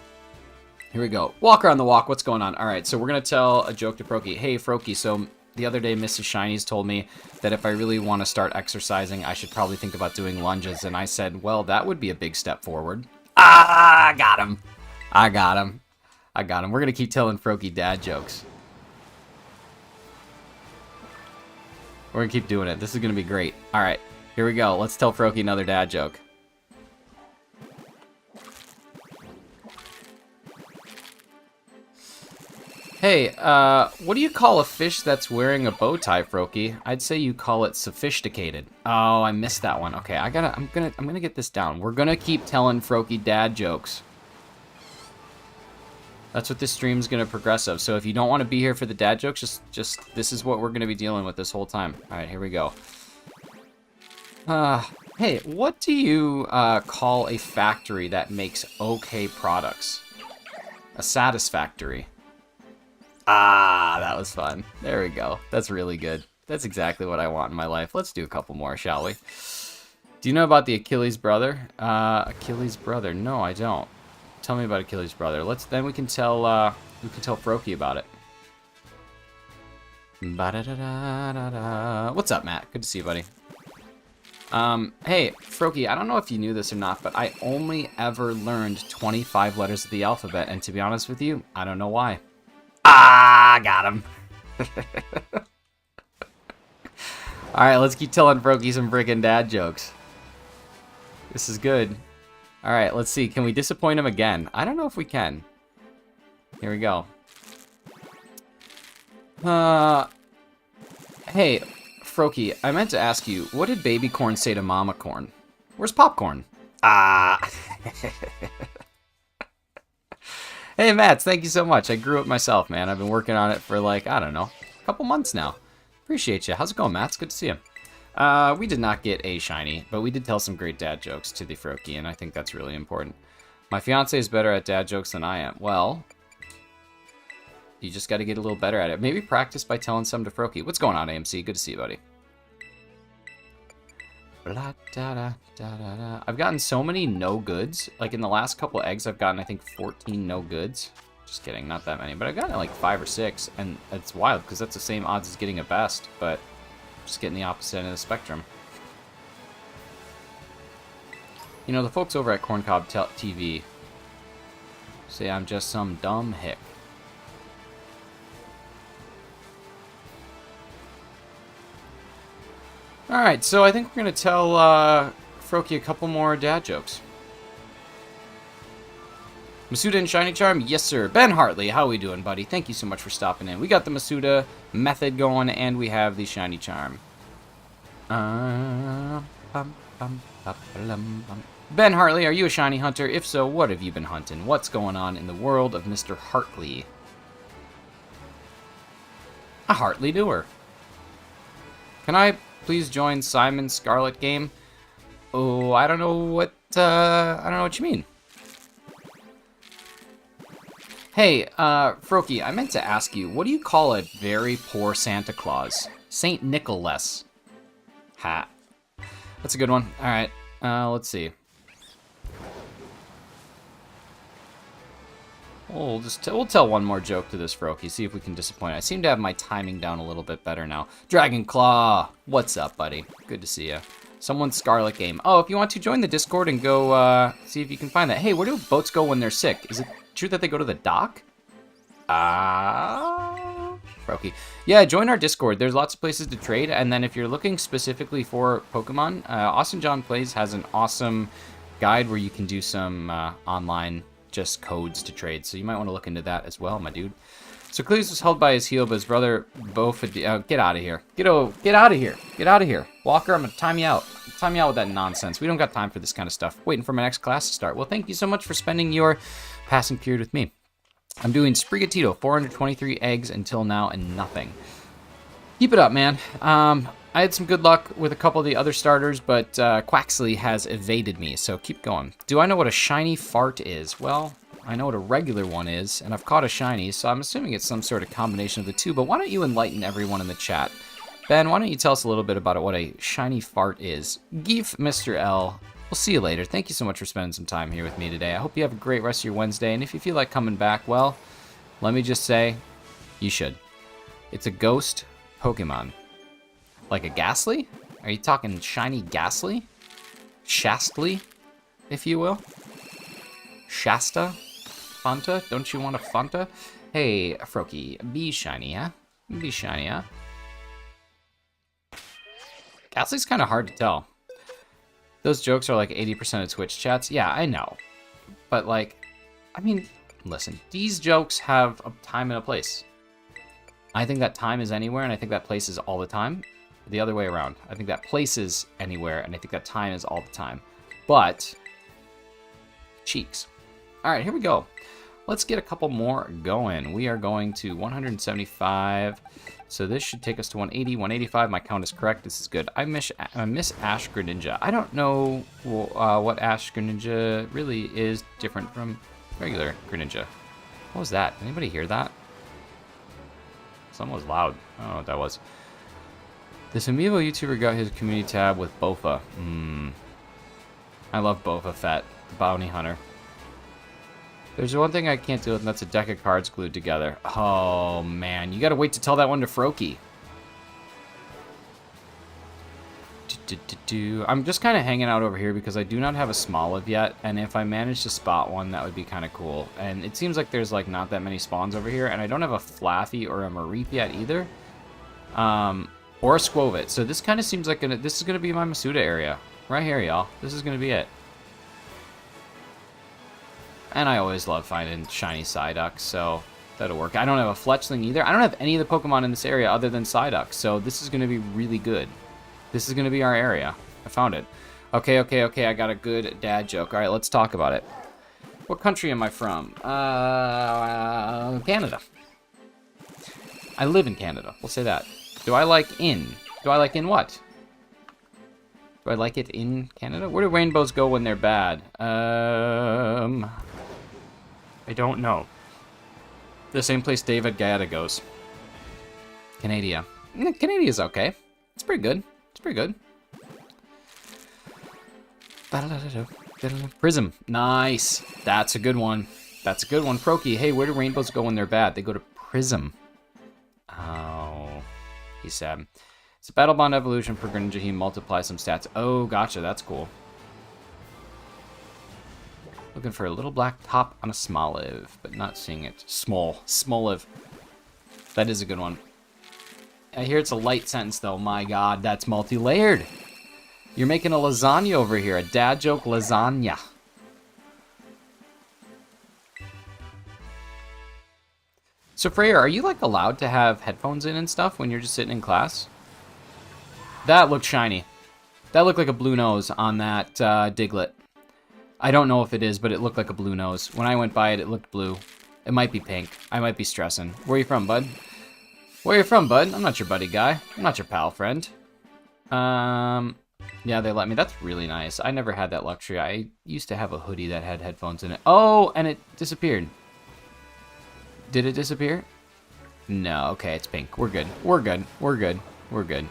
Speaker 1: Here we go. Walk around the walk. What's going on? Alright, so we're going to tell a joke to Froakie. Hey, Froakie, so the other day Mrs. Shinies told me that if I really want to start exercising, I should probably think about doing lunges. And I said, well, that would be a big step forward. Ah, I got him. I got him. I got him. We're going to keep telling Froakie dad jokes. We're going to keep doing it. This is going to be great. Alright, here we go. Let's tell Froakie another dad joke. Hey, what do you call a fish that's wearing a bow tie, Froakie? I'd say you call it sophisticated. Oh, I missed that one. Okay, I'm gonna get this down. We're gonna keep telling Froakie dad jokes. That's what this stream's gonna progress of. So if you don't want to be here for the dad jokes, just this is what we're gonna be dealing with this whole time. All right, here we go. Hey, what do you call a factory that makes okay products? A satisfactory. Ah, that was fun. There we go. That's really good. That's exactly what I want in my life. Let's do a couple more, shall we? Do you know about the Achilles brother? Achilles brother? No, I don't. Tell me about Achilles brother. Then we can tell Froakie about it. Ba-da-da-da-da-da. What's up, Matt? Good to see you, buddy. Hey, Froakie, I don't know if you knew this or not, but I only ever learned 25 letters of the alphabet, and to be honest with you, I don't know why. Ah, got him. Alright, let's keep telling Froakie some freaking dad jokes. This is good. Alright, let's see. Can we disappoint him again? I don't know if we can. Here we go. Hey, Froakie, I meant to ask you, what did baby corn say to mama corn? Where's popcorn? Ah. Hey, Mats, thank you so much. I grew it myself, man. I've been working on it for, like, I don't know, a couple months now. Appreciate you. How's it going, Mats? Good to see you. We did not get a shiny, but we did tell some great dad jokes to the Froakie, and I think that's really important. My fiance is better at dad jokes than I am. Well, You just got to get a little better at it. Maybe practice by telling some to Froakie. What's going on, AMC? Good to see you, buddy. Blah, da, da, da, da, da. I've gotten so many no goods. Like in the last couple eggs, I've gotten, I think, 14 no goods. Just kidding, not that many. But I've gotten like 5 or 6. And it's wild because that's the same odds as getting a best. But just getting the opposite end of the spectrum. You know, the folks over at Corncob TV say I'm just some dumb hick. Alright, so I think we're going to tell Froakie a couple more dad jokes. Masuda and Shiny Charm? Yes, sir. Ben Hartley, how we doing, buddy? Thank you so much for stopping in. We got the Masuda method going, and we have the Shiny Charm. Ben Hartley, are you a shiny hunter? If so, what have you been hunting? What's going on in the world of Mr. Hartley? A Hartley doer. Can I please join Simon's Scarlet game? Oh, I don't know what you mean. Hey, Froakie, I meant to ask you, what do you call a very poor Santa Claus? Saint Nicholas. Ha. That's a good one. All right, let's see. We'll tell one more joke to this Froakie, see if we can disappoint. I seem to have my timing down a little bit better now. Dragon Claw, what's up, buddy? Good to see you. Someone's Scarlet game. Oh, if you want to join the Discord and go see if you can find that. Hey, where do boats go when they're sick? Is it true that they go to the dock? Froakie. Yeah, join our Discord. There's lots of places to trade, and then if you're looking specifically for Pokemon, Austin John Plays has an awesome guide where you can do some online just codes to trade, so you might want to look into that as well, my dude. So Cleves was held by his heel, but his brother Bofa... get out of here. Get out of here. Get out of here. Walker, I'm going to time you out. Time you out with that nonsense. We don't got time for this kind of stuff. Waiting for my next class to start. Well, thank you so much for spending your passing period with me. I'm doing Sprigatito, 423 eggs until now and nothing. Keep it up, man. I had some good luck with a couple of the other starters, but Quaxley has evaded me, so keep going. Do I know what a shiny fart is? Well, I know what a regular one is, and I've caught a shiny, so I'm assuming it's some sort of combination of the two, but why don't you enlighten everyone in the chat? Ben, why don't you tell us a little bit about what a shiny fart is? Geef, Mr. L. We'll see you later. Thank you so much for spending some time here with me today. I hope you have a great rest of your Wednesday, and if you feel like coming back, well, let me just say, you should. It's a ghost Pokemon. Like a Ghastly? Are you talking shiny Ghastly? Shastly, if you will? Shasta? Fanta? Don't you want a Fanta? Hey, Froakie, be shiny, huh? Be shiny, huh? Ghastly's kind of hard to tell. Those jokes are like 80% of Twitch chats. Yeah, I know. But like, I mean, listen, these jokes have a time and a place. I think that time is anywhere, and I think that place is all the time. The other way around. I think that place is anywhere, and I think that time is all the time. But, cheeks. All right, here we go. Let's get a couple more going. We are going to 175. So this should take us to 180, 185. My count is correct. This is good. I miss Ash Greninja. I don't know what Ash Greninja really is different from regular Greninja. What was that? Anybody hear that? Something was loud. I don't know what that was. This Amiibo YouTuber got his community tab with Bofa. I love Bofa Fett, the bounty hunter. There's one thing I can't deal with, and that's a deck of cards glued together. Oh, man. You gotta wait to tell that one to Froakie. I'm just kind of hanging out over here because I do not have a Smoliv yet, and if I manage to spot one, that would be kind of cool. And it seems like there's like not that many spawns over here, and I don't have a Flaffy or a Mareep yet either. Or a Squovit. So this kind of seems like this is gonna be my Masuda area. Right here, y'all. This is gonna be it. And I always love finding shiny Psyduck, so that'll work. I don't have a Fletchling either. I don't have any of the Pokemon in this area other than Psyduck, so this is gonna be really good. This is gonna be our area. I found it. Okay, I got a good dad joke. All right, let's talk about it. What country am I from? Canada. I live in Canada. We'll say that. Do I like in? Do I like in what? Do I like it in Canada? Where do rainbows go when they're bad? I don't know. The same place David Guetta goes. Canada. Canada's okay. It's pretty good. It's pretty good. Prism. Nice. That's a good one. That's a good one. Froakie. Hey, where do rainbows go when they're bad? They go to Prism. Oh. He's sad. It's a battle bond evolution for Greninja. He multiplies some stats. Oh, gotcha. That's cool. Looking for a little black top on a Smoliv, but not seeing it. Smoliv. That is a good one. I hear it's a light sentence, though. My god, that's multi-layered. You're making a lasagna over here. A dad joke lasagna. So, Freya, are you, like, allowed to have headphones in and stuff when you're just sitting in class? That looked shiny. That looked like a blue nose on that Diglett. I don't know if it is, but it looked like a blue nose. When I went by it, it looked blue. It might be pink. I might be stressing. Where you from, bud? Where you from, bud? I'm not your buddy guy. I'm not your pal friend. Yeah, they let me. That's really nice. I never had that luxury. I used to have a hoodie that had headphones in it. Oh, and it disappeared. Did it disappear? No, okay, it's pink. We're good. We're good. We're good. We're good.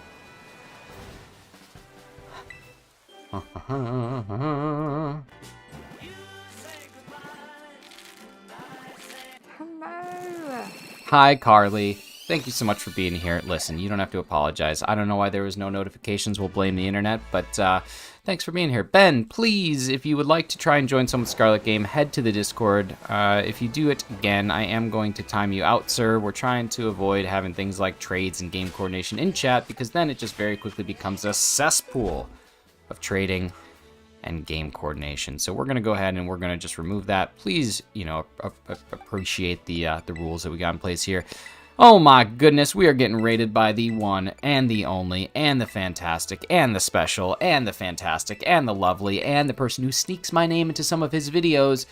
Speaker 1: Hi, Carly. Thank you so much for being here. Listen, you don't have to apologize. I don't know why there was no notifications. We'll blame the internet, but thanks for being here. Ben, please, if you would like to try and join some with Scarlet Game, head to the Discord. If you do it again, I am going to time you out, sir. We're trying to avoid having things like trades and game coordination in chat, because then it just very quickly becomes a cesspool of trading and game coordination. So we're going to go ahead and we're going to just remove that. Please, you know, appreciate the rules that we got in place here. Oh my goodness, we are getting rated by the one and the only and the fantastic and the special and the fantastic and the lovely and the person who sneaks my name into some of his videos,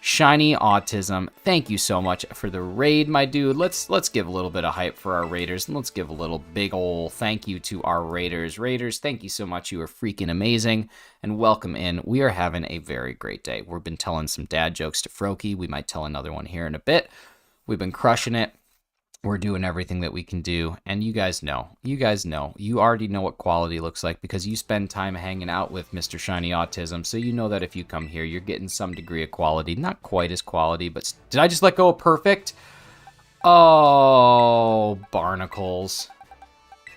Speaker 1: Shiny Autism. Thank you so much for the raid, my dude. Let's give a little bit of hype for our raiders, and let's give a little big ol' thank you to our raiders. Raiders, thank you so much. You are freaking amazing, and welcome in. We are having a very great day. We've been telling some dad jokes to Froakie. We might tell another one here in a bit. We've been crushing it. We're doing everything that we can do, and you guys know. You already know what quality looks like because you spend time hanging out with Mr. Shiny Autism, so you know that if you come here, you're getting some degree of quality. Not quite as quality, but did I just let go of perfect? Oh, barnacles.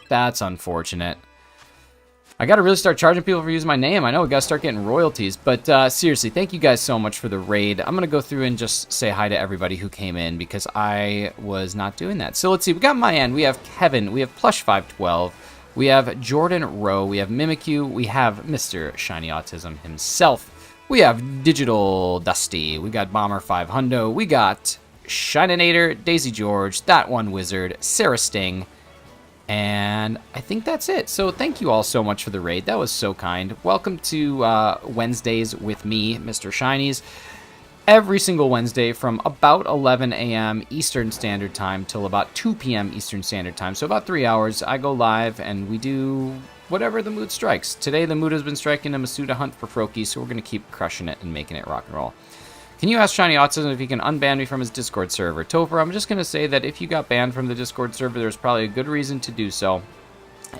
Speaker 1: That's unfortunate. I gotta really start charging people for using my name. I know we gotta start getting royalties, but seriously, thank you guys so much for the raid. I'm gonna go through and just say hi to everybody who came in because I was not doing that. So let's see, we got my end. We have Kevin, we have Plush512, we have Jordan Rowe, we have Mimikyu, we have Mr. Shiny Autism himself, we have Digital Dusty, we got Bomber500, we got Shininator, Daisy George, That One Wizard, Sarah Sting, and I think that's it. So thank you all so much for the raid. That was so kind. Welcome to Wednesdays with me, Mr. Shinies. Every single Wednesday from about 11 a.m. Eastern Standard Time till about 2 p.m. Eastern Standard Time. So about 3 hours, I go live and we do whatever the mood strikes. Today the mood has been striking a Masuda hunt for Froakie, so we're going to keep crushing it and making it rock and roll. Can you ask Shiny Autism if he can unban me from his Discord server? Topher, I'm just going to say that if you got banned from the Discord server, there's probably a good reason to do so.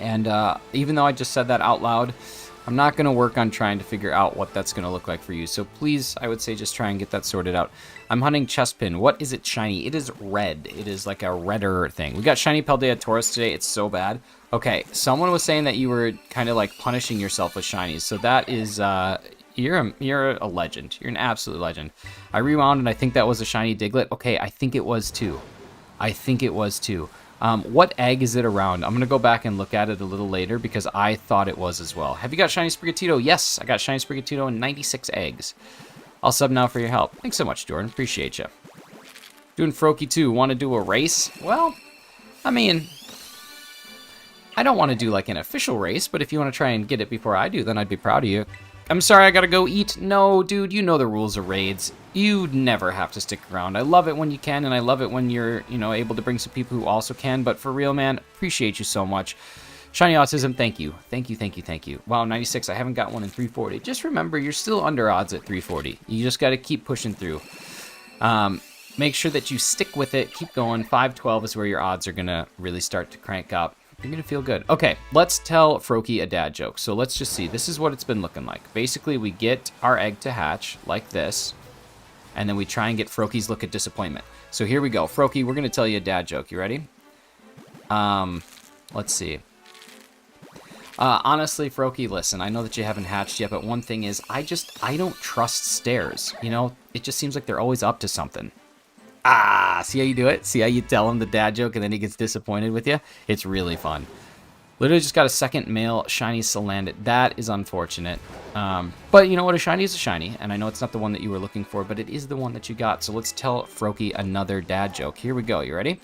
Speaker 1: And even though I just said that out loud, I'm not going to work on trying to figure out what that's going to look like for you. So please, I would say just try and get that sorted out. I'm hunting Chespin. What is it shiny? It is red. It is like a redder thing. We got Shiny Paldea Taurus today. It's so bad. Okay, someone was saying that you were kind of like punishing yourself with shinies. So that is... You're a legend. You're an absolute legend. I rewound and I think that was a shiny Diglett. Okay, I think it was too. What egg is it around? I'm going to go back and look at it a little later because I thought it was as well. Have you got shiny Sprigatito? Yes, I got shiny Sprigatito and 96 eggs. I'll sub now for your help. Thanks so much, Jordan. Appreciate you. Doing Froakie too. Want to do a race? Well, I mean... I don't want to do like an official race, but if you want to try and get it before I do, then I'd be proud of you. I'm sorry, I gotta go eat. No, dude, you know the rules of raids. You never have to stick around. I love it when you can, and I love it when you're, you know, able to bring some people who also can. But for real, man, appreciate you so much. Shiny Autism, thank you. Thank you. Wow, 96, I haven't got one in 340. Just remember, you're still under odds at 340. You just gotta keep pushing through. make sure that you stick with it. Keep going. 512 is where your odds are going to really start to crank up. You're going to feel good. Okay, let's tell Froakie a dad joke. So let's just see. This is what it's been looking like. Basically, we get our egg to hatch like this, and then we try and get Froakie's look of disappointment. So here we go. Froakie, we're going to tell you a dad joke. You ready? Let's see. Honestly, Froakie, listen, I know that you haven't hatched yet, but one thing is, I don't trust stairs. You know, it just seems like they're always up to something. Ah, see how you do it? See how you tell him the dad joke and then he gets disappointed with you? It's really fun. Literally just got a second male shiny Salandit. That is unfortunate. But you know what? A shiny is a shiny. And I know it's not the one that you were looking for, but it is the one that you got. So let's tell Froakie another dad joke. Here we go. You ready?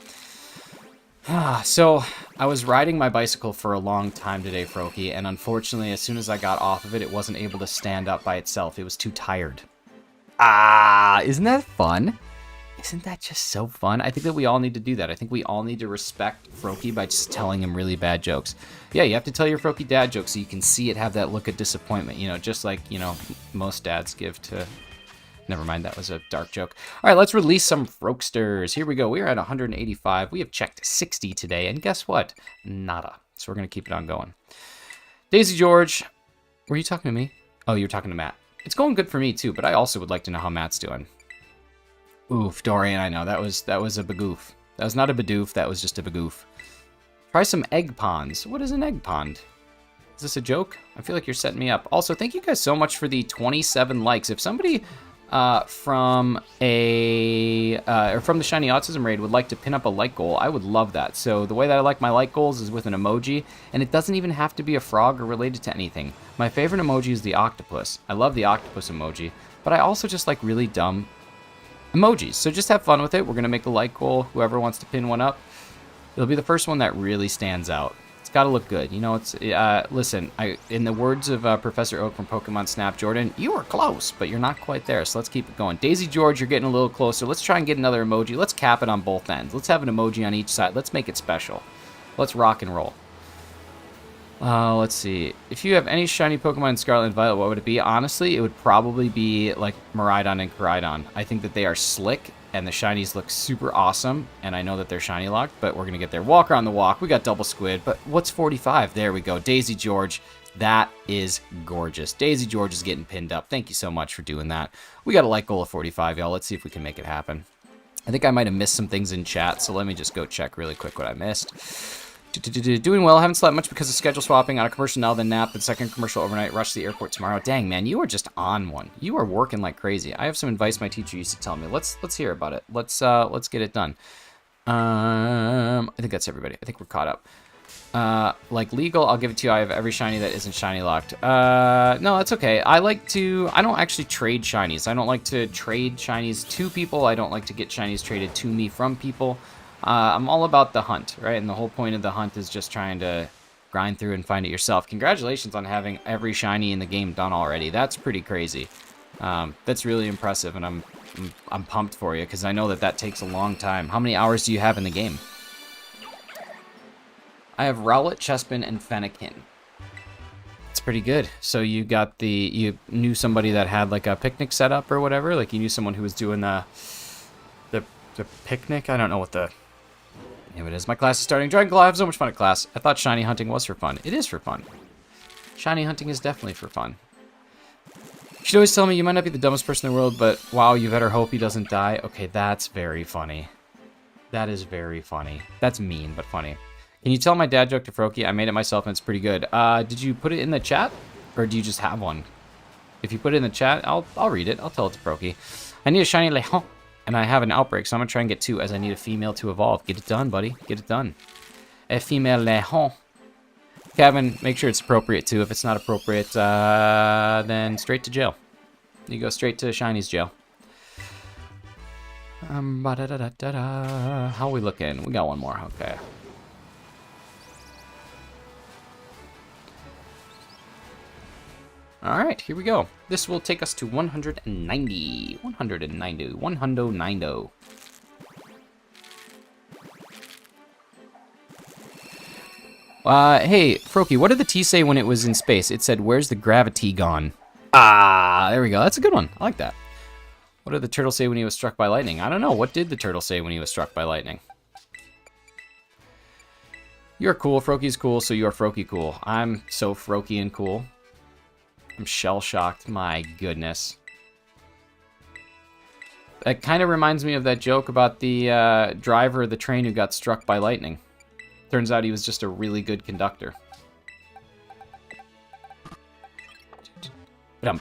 Speaker 1: So I was riding my bicycle for a long time today, Froakie. And unfortunately, as soon as I got off of it, it wasn't able to stand up by itself. It was too tired. Ah, isn't that fun? Isn't that just so fun? I think that we all need to do that. I think we all need to respect Froakie by just telling him really bad jokes. Yeah, you have to tell your Froakie dad jokes so you can see it have that look of disappointment, you know, just like, you know, most dads give to... Never mind, that was a dark joke. All right, let's release some Frokesters. Here we go. We're at 185. We have checked 60 today, and guess what? Nada. So we're going to keep it on going. Daisy George, were you talking to me? Oh, you were talking to Matt. It's going good for me, too, but I also would like to know how Matt's doing. Oof, Dorian, I know. That was a bagoof. That was not a badoof. That was just a bagoof. Try some egg ponds. What is an egg pond? Is this a joke? I feel like you're setting me up. Also, thank you guys so much for the 27 likes. If somebody from the Shiny Autism Raid would like to pin up a like goal, I would love that. So the way that I like my like goals is with an emoji, and it doesn't even have to be a frog or related to anything. My favorite emoji is the octopus. I love the octopus emoji, but I also just like really dumb emojis. So just have fun with it. We're going to make a like goal. Whoever wants to pin one up, it'll be the first one that really stands out. It's got to look good. You know, it's listen, in the words of Professor Oak from Pokemon Snap, Jordan, you were close, but you're not quite there. So let's keep it going. Daisy George, you're getting a little closer. Let's try and get another emoji. Let's cap it on both ends. Let's have an emoji on each side. Let's make it special. Let's rock and roll. Let's see. If you have any shiny Pokemon in Scarlet and Violet, what would it be? Honestly, it would probably be like Miraidon and Koraidon. I think that they are slick, and the shinies look super awesome, and I know that they're shiny locked, but we're going to get there. Walker on the walk. We got double squid, but what's 45? There we go. Daisy George. That is gorgeous. Daisy George is getting pinned up. Thank you so much for doing that. We got a like goal of 45, y'all. Let's see if we can make it happen. I think I might have missed some things in chat, so let me just go check really quick what I missed. Doing well. Haven't slept much because of schedule swapping. On a commercial now, then nap, then second commercial overnight. Rush to the airport tomorrow. Dang, man, you are just on one. You are working like crazy. I have some advice my teacher used to tell me. Let's hear about it. Let's get it done. I think that's everybody. I think we're caught up. Like legal, I'll give it to you. I have every shiny that isn't shiny locked. No, that's okay. I don't actually trade shinies. I don't like to trade shinies to people. I don't like to get shinies traded to me from people. I'm all about the hunt, right? And the whole point of the hunt is just trying to grind through and find it yourself. Congratulations on having every shiny in the game done already. That's pretty crazy. That's really impressive, and I'm pumped for you because I know that takes a long time. How many hours do you have in the game? I have Rowlet, Chespin, and Fennekin. It's pretty good. So you knew somebody that had like a picnic set up or whatever? Like you knew someone who was doing the picnic? I don't know what the name it is. My class is starting. Dragon Claw, I have so much fun at class. I thought shiny hunting was for fun. It is for fun. Shiny hunting is definitely for fun. You should always tell me you might not be the dumbest person in the world, but wow, you better hope he doesn't die. Okay, that's very funny. That is very funny. That's mean, but funny. Can you tell my dad joke to Froakie? I made it myself and it's pretty good. Did you put it in the chat? Or do you just have one? If you put it in the chat, I'll read it. I'll tell it to Froakie. I need a shiny Lehon. And I have an outbreak, so I'm going to try and get 2 as I need a female to evolve. Get it done, buddy. Get it done. A female Lehon. Kevin, make sure it's appropriate, too. If it's not appropriate, then straight to jail. You go straight to Shiny's jail. How are we looking? We got one more. Okay. Alright, here we go. This will take us to 190. 190. 190. Hey, Froakie, what did the T say when it was in space? It said, where's the gravity gone? Ah, there we go. That's a good one. I like that. What did the turtle say when he was struck by lightning? I don't know. What did the turtle say when he was struck by lightning? You're cool. Froakie's cool, so you're Froakie cool. I'm so Froakie and cool. I'm shell-shocked. My goodness. That kind of reminds me of that joke about the driver of the train who got struck by lightning. Turns out he was just a really good conductor. Love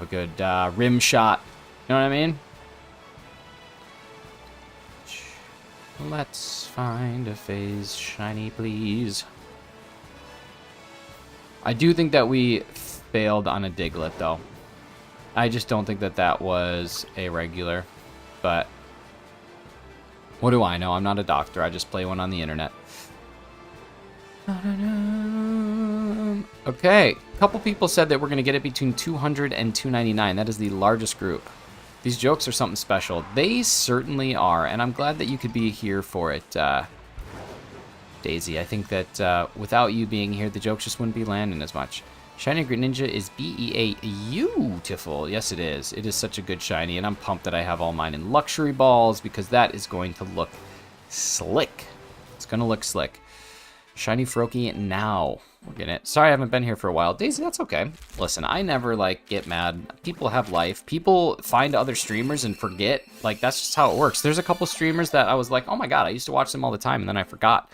Speaker 1: a good rim shot. You know what I mean? Let's find a phase. Shiny, please. I do think that we failed on a Diglett, though. I just don't think that that was a regular. But what do I know? I'm not a doctor. I just play one on the internet. Okay. A couple people said that we're going to get it between 200 and 299. That is the largest group. These jokes are something special. They certainly are, and I'm glad that you could be here for it, Daisy. I think that without you being here, the jokes just wouldn't be landing as much. Shiny Greninja is BEA beautiful. Yes, it is. It is such a good shiny, and I'm pumped that I have all mine in luxury balls because that is going to look slick. It's going to look slick. Shiny Froakie now. We're getting it. Sorry I haven't been here for a while. Daisy, that's okay. Listen, I never, get mad. People have life. People find other streamers and forget. That's just how it works. There's a couple streamers that I was like, oh my god, I used to watch them all the time, and then I forgot.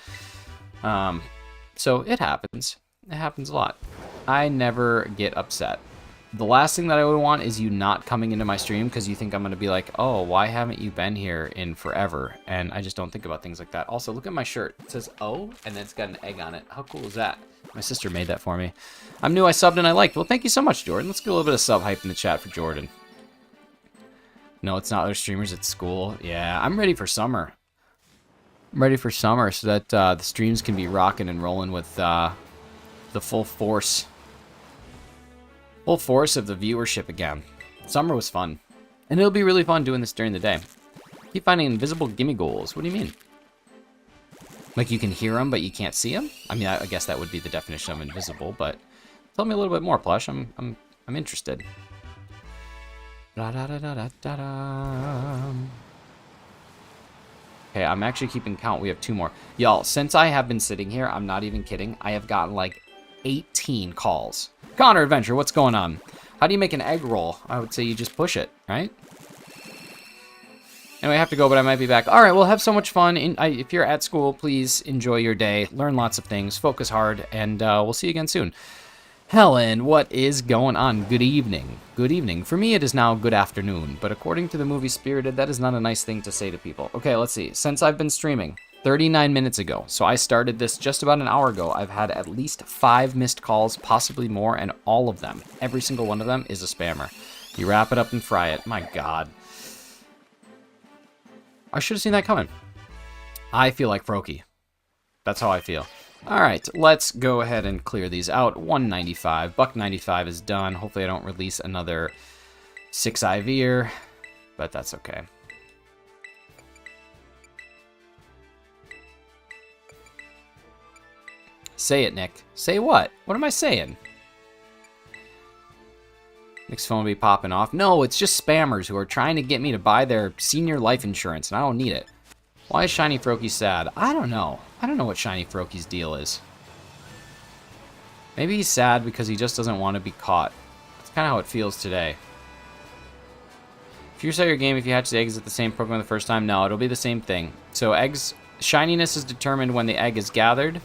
Speaker 1: So it happens. It happens a lot. I never get upset. The last thing that I would want is you not coming into my stream because you think I'm going to be like, oh, why haven't you been here in forever? And I just don't think about things like that. Also, look at my shirt. It says O, and then it's got an egg on it. How cool is that? My sister made that for me. I'm new, I subbed, and I liked. Well, thank you so much, Jordan. Let's get a little bit of sub hype in the chat for Jordan. No, it's not other streamers at school. Yeah, I'm ready for summer. I'm ready for summer so that the streams can be rocking and rolling with the full force. Full force of the viewership again. Summer was fun. And it'll be really fun doing this during the day. Keep finding invisible gimme goals. What do you mean? Like you can hear them, but you can't see them? I mean, I guess that would be the definition of invisible, but tell me a little bit more, Plush. I'm interested. Okay, I'm actually keeping count. We have 2 more. Y'all, since I have been sitting here, I'm not even kidding, I have gotten 18 calls. Connor Adventure, what's going on? How do you make an egg roll? I would say you just push it, right? Anyway, I have to go, but I might be back. All right, well, have so much fun. If you're at school, please enjoy your day. Learn lots of things. Focus hard, and we'll see you again soon. Helen, what is going on? Good evening. Good evening. For me, it is now good afternoon, but according to the movie Spirited, that is not a nice thing to say to people. Okay, let's see. Since I've been streaming, 39 minutes ago, so I started this just about an hour ago, I've had at least 5 missed calls, possibly more, and all of them, every single one of them, is a spammer. You wrap it up and fry it. My god. I should have seen that coming. I feel like Froakie. That's how I feel. Alright, let's go ahead and clear these out. 195. Buck 95 is done. Hopefully I don't release another 6 IV'er, but that's okay. Say it, Nick. Say what? What am I saying? Nick's phone will be popping off. No, it's just spammers who are trying to get me to buy their senior life insurance, and I don't need it. Why is Shiny Froakie sad? I don't know. I don't know what Shiny Froakie's deal is. Maybe he's sad because he just doesn't want to be caught. That's kind of how it feels today. If you restart your game, if you hatch the eggs at the same Pokemon the first time, no, it'll be the same thing. So eggs, shininess is determined when the egg is gathered.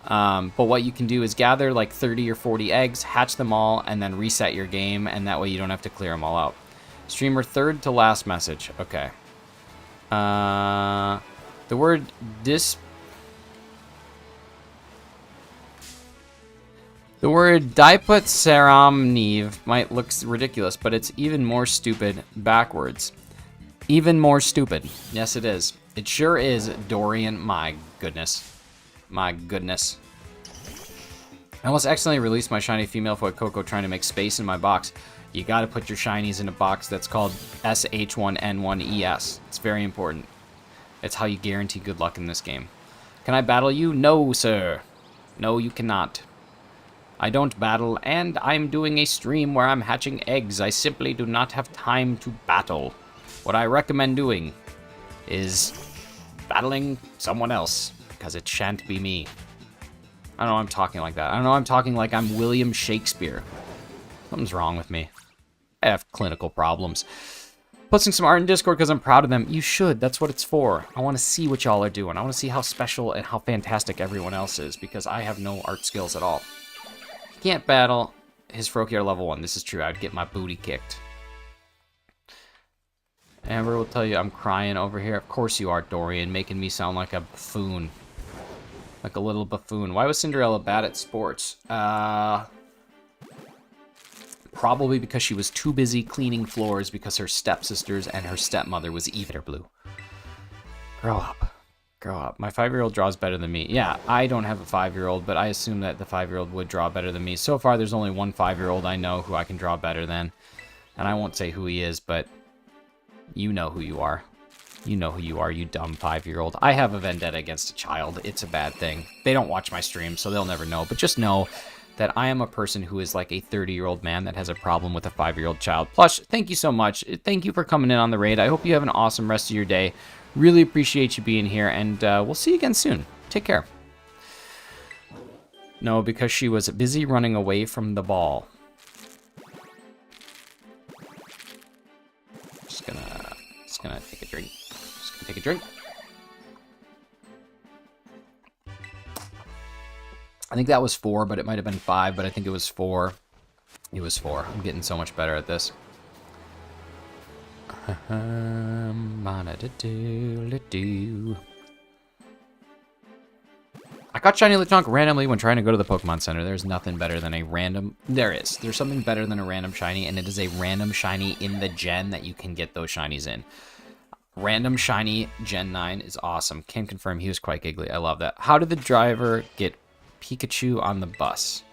Speaker 1: But what you can do is gather 30 or 40 eggs, hatch them all, and then reset your game, and that way you don't have to clear them all out. Streamer third to last message. Okay. The word Diputsaramnev might look ridiculous, but it's even more stupid backwards. Even more stupid. Yes, it is. It sure is, Dorian. My goodness. My goodness. I almost accidentally released my shiny female Foot Coco trying to make space in my box. You gotta put your shinies in a box that's called SH1N1ES. It's very important. It's how you guarantee good luck in this game. Can I battle you? No, sir. No, you cannot. I don't battle, and I'm doing a stream where I'm hatching eggs. I simply do not have time to battle. What I recommend doing is battling someone else, because it shan't be me. I don't know why I'm talking like that. I don't know why I'm talking like I'm William Shakespeare. Something's wrong with me. I have clinical problems. Posting some art in Discord because I'm proud of them. You should. That's what it's for. I want to see what y'all are doing. I want to see how special and how fantastic everyone else is, because I have no art skills at all. He can't battle. His Froakie are level 1. This is true. I'd get my booty kicked. Amber will tell you I'm crying over here. Of course you are, Dorian, making me sound like a buffoon. Like a little buffoon. Why was Cinderella bad at sports? Probably because she was too busy cleaning floors because her stepsisters and her stepmother was either blue. Grow up. Grow up. My 5-year-old draws better than me. Yeah, I don't have a 5-year-old, but I assume that the 5-year-old would draw better than me. So far, there's only one 5-year-old I know who I can draw better than. And I won't say who he is, but you know who you are. You know who you are, you dumb 5-year-old. I have a vendetta against a child. It's a bad thing. They don't watch my stream, so they'll never know. But just know that I am a person who is like a 30-year-old man that has a problem with a 5-year-old child. Plush, thank you so much. Thank you for coming in on the raid. I hope you have an awesome rest of your day. Really appreciate you being here, and we'll see you again soon. Take care. No, because she was busy running away from the ball. Just gonna take a drink. Just gonna take a drink. I think that was 4, but it might have been 5, but I think it was 4. It was 4. I'm getting so much better at this. I caught Shiny Lechonk randomly when trying to go to the Pokemon Center. There's nothing better than a random... There is. There's something better than a random Shiny, and it is a random Shiny in the Gen that you can get those Shinies in. Random Shiny Gen 9 is awesome. Can confirm he was quite giggly. I love that. How did the driver get Pikachu on the bus?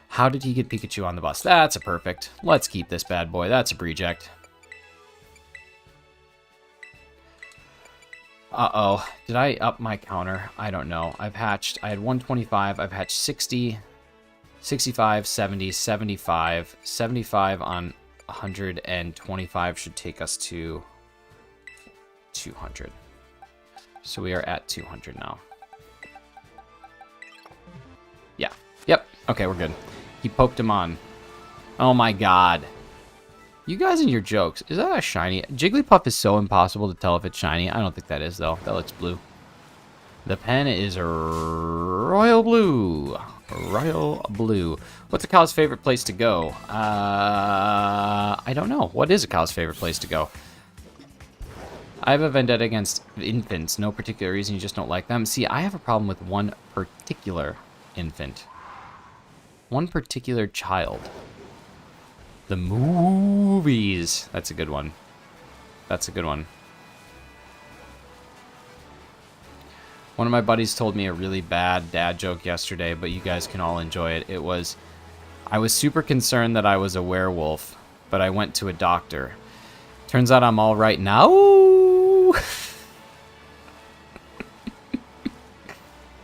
Speaker 1: How did he get Pikachu on the bus? That's a perfect. Let's keep this bad boy. That's a reject. Uh-oh. Did I up my counter? I don't know. I've hatched... I had 125. I've hatched 60, 65, 70, 75. 75 on 125 should take us to 200. So we are at 200 now. Yeah. Yep. Okay, we're good. He poked him on. Oh my god. You guys and your jokes. Is that a shiny? Jigglypuff is so impossible to tell if it's shiny. I don't think that is, though. That looks blue. The pen is royal blue. Royal blue. What's a cow's favorite place to go? I don't know. What is a cow's favorite place to go? I have a vendetta against infants. No particular reason, you just don't like them. See, I have a problem with one particular infant. One particular child. The movies. That's a good one. That's a good one. One of my buddies told me a really bad dad joke yesterday, but you guys can all enjoy it. It was, I was super concerned that I was a werewolf, but I went to a doctor. Turns out I'm all right now.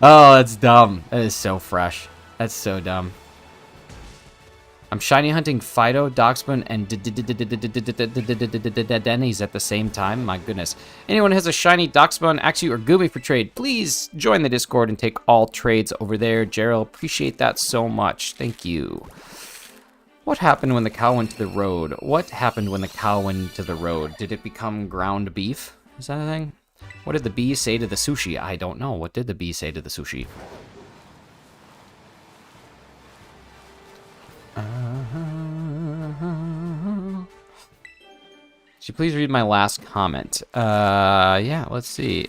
Speaker 1: Oh, that's dumb. That is so fresh. That's so dumb. I'm shiny hunting Fido, Darkspoon, and Denny's at the same time. My goodness. Anyone who has a shiny Darkspoon, Axew, or Goomy for trade, please join the Discord and take all trades over there. Gerald, appreciate that so much. Thank you. What happened when the cow went to the road? What happened when the cow went to the road? Did it become ground beef? Is that a thing? What did the bee say to the sushi? I don't know. What did the bee say to the sushi? Could you please read my last comment? Yeah, let's see.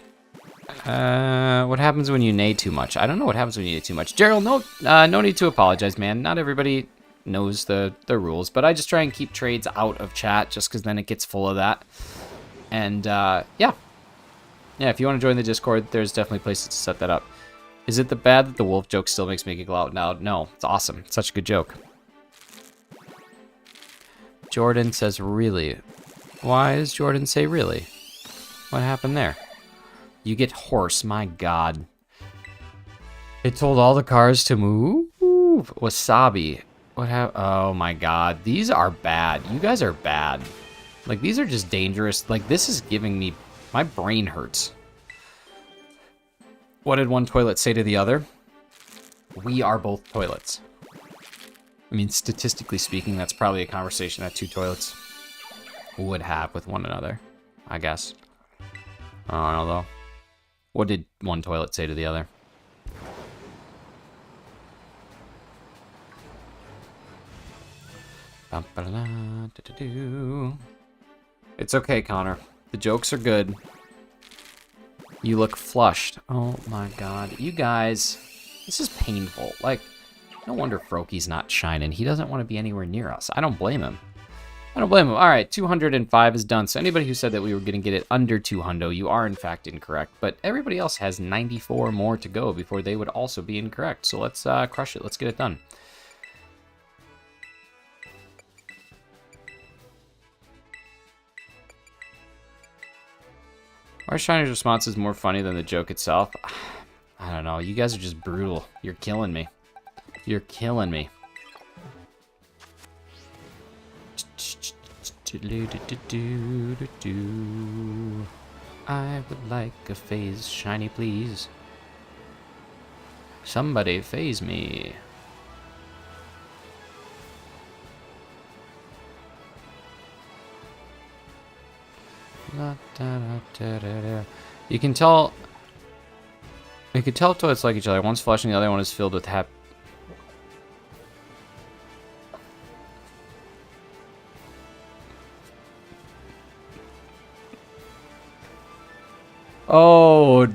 Speaker 1: What happens when you neigh too much? I don't know what happens when you neigh too much. Gerald, no need to apologize, man. Not everybody knows the rules, but I just try and keep trades out of chat just because then it gets full of that. And, yeah. Yeah, if you want to join the Discord, there's definitely places to set that up. Is it the bad that the wolf joke still makes me giggle out loud? No, it's awesome. It's such a good joke. Jordan says, really? Why does Jordan say really? What happened there? You get horse, my god. It told all the cars to move? Move. Wasabi. What have? Oh my god. These are bad. You guys are bad. Like, these are just dangerous. Like, this is giving me... My brain hurts. What did one toilet say to the other? We are both toilets. I mean, statistically speaking, that's probably a conversation that two toilets would have with one another, I guess. I don't know, though. What did one toilet say to the other? It's okay, Connor. The jokes are good. You look flushed. Oh my god. You guys, this is painful. Like, no wonder Froakie's not shining. He doesn't want to be anywhere near us. I don't blame him. I don't blame him. All right, 205 is done. So anybody who said that we were going to get it under 200, you are in fact incorrect. But everybody else has 94 more to go before they would also be incorrect. So let's crush it. Let's get it done. Our Shiner's response is more funny than the joke itself. I don't know. You guys are just brutal. You're killing me. You're killing me. I would like a phase, shiny please. Somebody phase me. You can tell. You can tell toilets like each other. One's flushing, the other one is filled with Oh,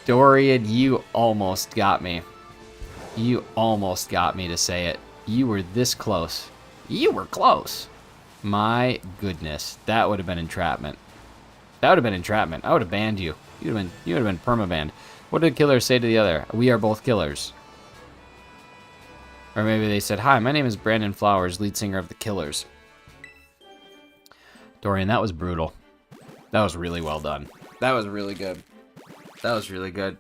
Speaker 1: Dorian, you almost got me. You almost got me to say it. You were this close. You were close. My goodness, that would have been entrapment. That would have been entrapment. I would have banned you. You would have been permabanned. What did killer say to the other? We are both killers. Or maybe they said, "Hi, my name is Brandon Flowers, lead singer of the Killers." Dorian, that was brutal. That was really well done. That was really good. That was really good.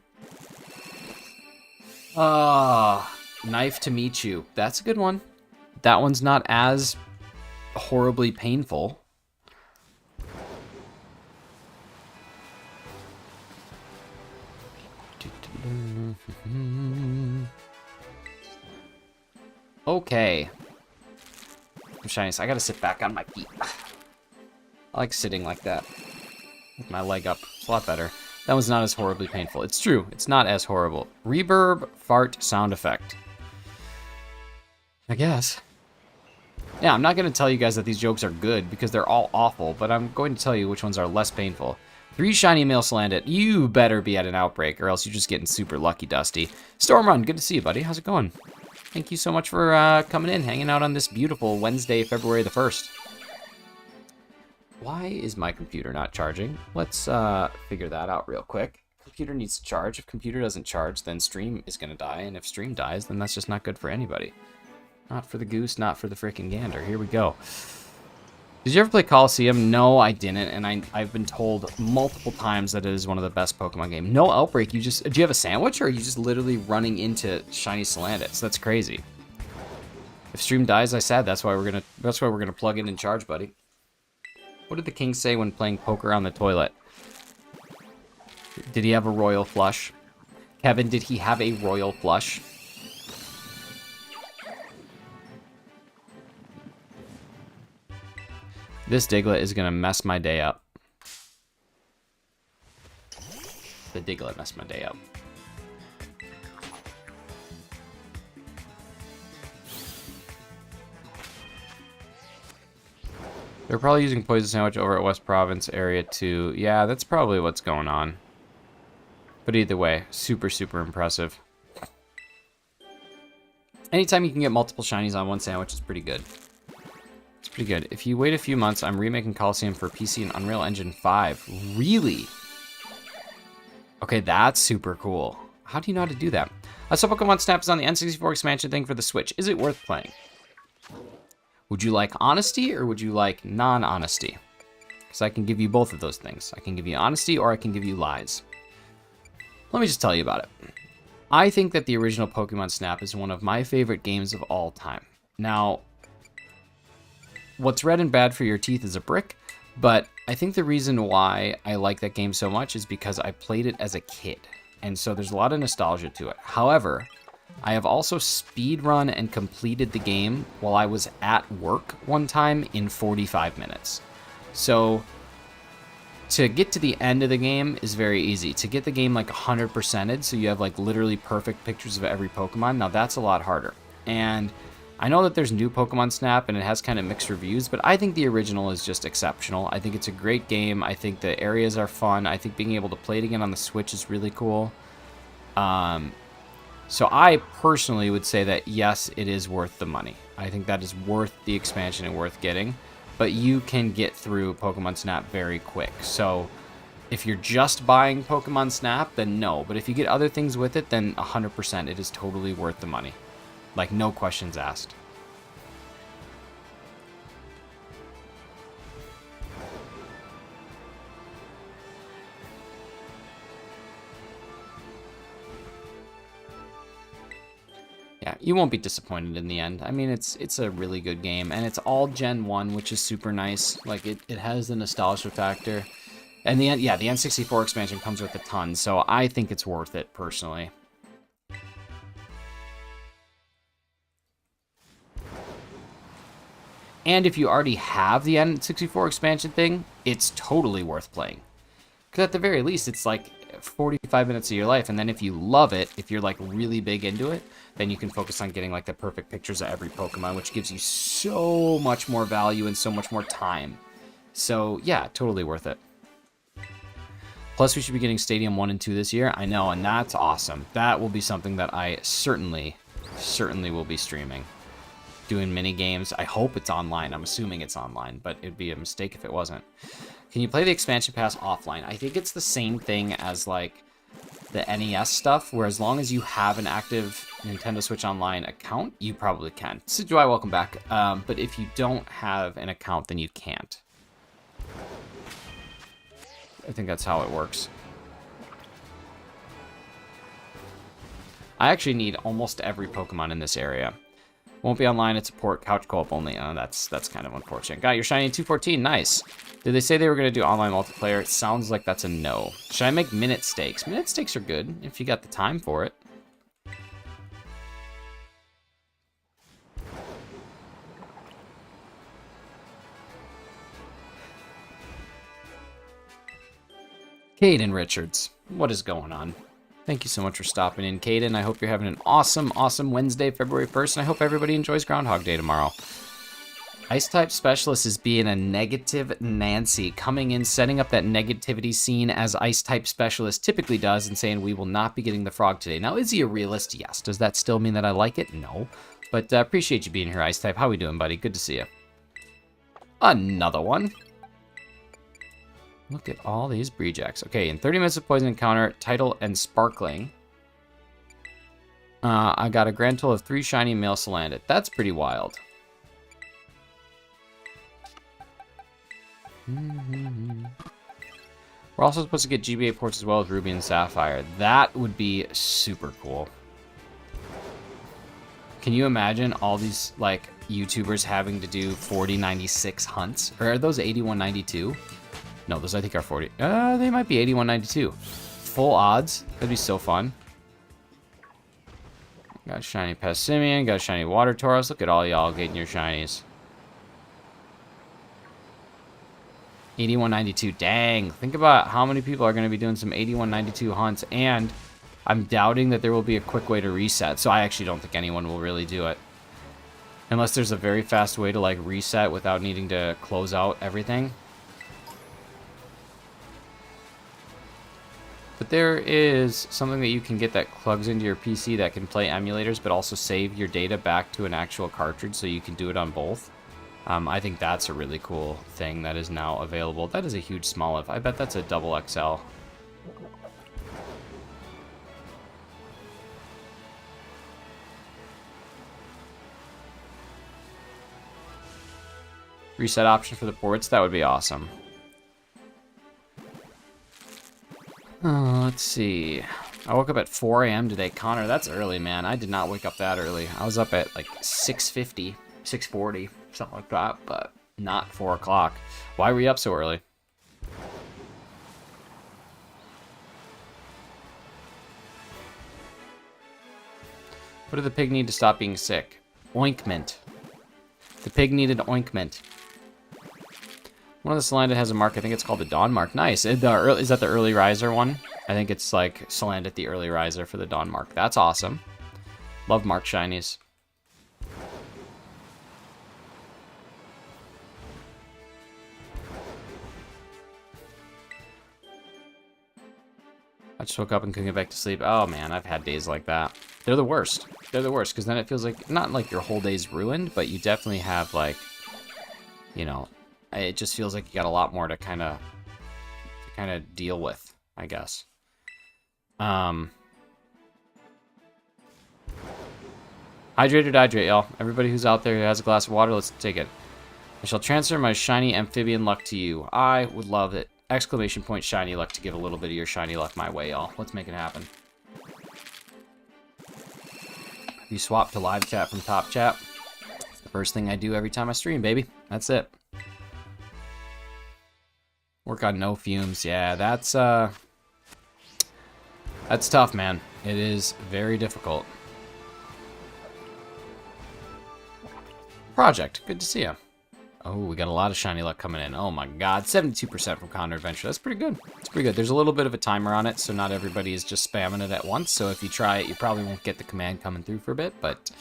Speaker 1: Knife to meet you. That's a good one. That one's not as horribly painful. Okay. I'm shiny, so I gotta sit back on my feet. I like sitting like that. With my leg up. It's a lot better. That was not as horribly painful. It's true. It's not as horrible. Reverb fart sound effect. I guess. Yeah, I'm not going to tell you guys that these jokes are good because they're all awful, but I'm going to tell you which ones are less painful. 3 shiny male Salandit. You better be at an outbreak or else you're just getting super lucky, Dusty. Stormrun, good to see you, buddy. How's it going? Thank you so much for coming in, hanging out on this beautiful Wednesday, February the 1st. Why is my computer not charging? Let's figure that out real quick. Computer needs to charge. If computer doesn't charge, then stream is going to die. And if stream dies, then that's just not good for anybody. Not for the goose, not for the freaking gander. Here we go. Did you ever play Coliseum? No, I didn't. And I've been told multiple times that it is one of the best Pokemon games. No Outbreak. Do you have a sandwich or are you just literally running into shiny Salandits? That's crazy. If stream dies, I said that's why we're gonna plug in and charge, buddy. What did the king say when playing poker on the toilet? Did he have a royal flush? Kevin, did he have a royal flush? This Diglett is going to mess my day up. The Diglett messed my day up. They're probably using Poison Sandwich over at West Province area too. Yeah, that's probably what's going on. But either way, super, super impressive. Anytime you can get multiple shinies on one sandwich is pretty good. It's pretty good. If you wait a few months, I'm remaking Coliseum for PC and Unreal Engine 5. Really? Okay, that's super cool. How do you know how to do that? I saw Pokemon Snap is on the N64 expansion thing for the Switch. Is it worth playing? Would you like honesty or would you like non-honesty? Because I can give you both of those things. I can give you honesty or I can give you lies. Let me just tell you about it. I think that the original Pokemon Snap is one of my favorite games of all time. Now, what's red and bad for your teeth is a brick, but I think the reason why I like that game so much is because I played it as a kid, and so there's a lot of nostalgia to it. However, I have also speedrun and completed the game while I was at work one time in 45 minutes. So to get to the end of the game is very easy. To get the game like 100%ed, so you have like literally perfect pictures of every Pokemon, now that's a lot harder. And I know that there's new Pokemon Snap and it has kind of mixed reviews, but I think the original is just exceptional. I think it's a great game. I think the areas are fun. I think being able to play it again on the Switch is really cool. So I personally would say that yes, it is worth the money. I think that is worth the expansion and worth getting. But you can get through Pokemon Snap very quick. So if you're just buying Pokemon Snap, then no. But if you get other things with it, then 100% it is totally worth the money. Like, no questions asked. Yeah, you won't be disappointed in the end. I mean, it's a really good game, and it's all Gen 1, which is super nice. Like, it has the nostalgia factor. And the N64 expansion comes with a ton, so I think it's worth it, personally. And if you already have the N64 expansion thing, it's totally worth playing. Because at the very least, it's like 45 minutes of your life, and then if you love it, if you're like really big into it, then you can focus on getting like the perfect pictures of every Pokemon, which gives you so much more value and so much more time. So yeah, totally worth it. Plus, we should be getting Stadium 1 and 2 this year. I know, and that's awesome. That will be something that I certainly will be streaming. Doing mini games. I hope it's online. I'm assuming it's online, but it'd be a mistake if it wasn't. Can you play the expansion pass offline? I think it's the same thing as like the NES stuff, where as long as you have an active Nintendo Switch Online account, you probably can. So Joy, welcome back. But if you don't have an account, then you can't. I think that's how it works. I actually need almost every Pokemon in this area. Won't be online, it's a port, couch co-op only. Oh, that's kind of unfortunate. Got your shiny 214, nice. Did they say they were going to do online multiplayer? It sounds like that's a no. Should I make minute stakes? Minute stakes are good, if you got the time for it. Caden Richards, what is going on? Thank you so much for stopping in, Caden. I hope you're having an awesome, awesome Wednesday, February 1st, and I hope everybody enjoys Groundhog Day tomorrow. Ice-type Specialist is being a negative Nancy, coming in, setting up that negativity scene as Ice-type Specialist typically does, and saying we will not be getting the frog today. Now, is he a realist? Yes. Does that still mean that I like it? No. But appreciate you being here, Ice-type. How we doing, buddy? Good to see you. Another one. Look at all these Breejacks. Okay, in 30 minutes of poison encounter, title and sparkling. I got a grand total of 3 shiny male Salandit. That's pretty wild. We're also supposed to get GBA ports as well as Ruby and Sapphire. That would be super cool. Can you imagine all these like YouTubers having to do 4096 hunts? Or are those 8192? No, those I think are 40. They might be 8192. Full odds. That'd be so fun. Got a shiny Passimian, got a shiny Water Tauros. Look at all y'all getting your shinies. 8192. Dang. Think about how many people are going to be doing some 8192 hunts, and I'm doubting that there will be a quick way to reset, so I actually don't think anyone will really do it. Unless there's a very fast way to like reset without needing to close out everything. But there is something that you can get that plugs into your PC that can play emulators, but also save your data back to an actual cartridge, so you can do it on both. I think that's a really cool thing that is now available. That is a huge small if. I bet that's a double XL. Reset option for the ports, that would be awesome. Let's see. I woke up at 4 a.m. today. Connor, that's early, man. I did not wake up that early. I was up at like 6:50, 6:40, something like that, but not 4 o'clock. Why were you up so early? What did the pig need to stop being sick? Ointment. The pig needed ointment. One of the Solanda has a mark. I think it's called the Dawn Mark. Nice. Is that the early riser one? I think it's like Solanda the early riser for the Dawn Mark. That's awesome. Love Mark shinies. I just woke up and couldn't get back to sleep. Oh man, I've had days like that. They're the worst. They're the worst because then it feels like, not like your whole day's ruined, but you definitely have like, you know, it just feels like you got a lot more to kind of deal with, I guess. Hydrate, y'all. Everybody who's out there who has a glass of water, let's take it. I shall transfer my shiny amphibian luck to you. I would love it. Exclamation point shiny luck to give a little bit of your shiny luck my way, y'all. Let's make it happen. You swap to live chat from top chat. The first thing I do every time I stream, baby. That's it. Work on no fumes. Yeah, that's tough, man. It is very difficult. Project, good to see you. Oh, we got a lot of shiny luck coming in. Oh my god, 72% from Condor Adventure. That's pretty good. It's pretty good. There's a little bit of a timer on it, so not everybody is just spamming it at once. So if you try it, you probably won't get the command coming through for a bit, but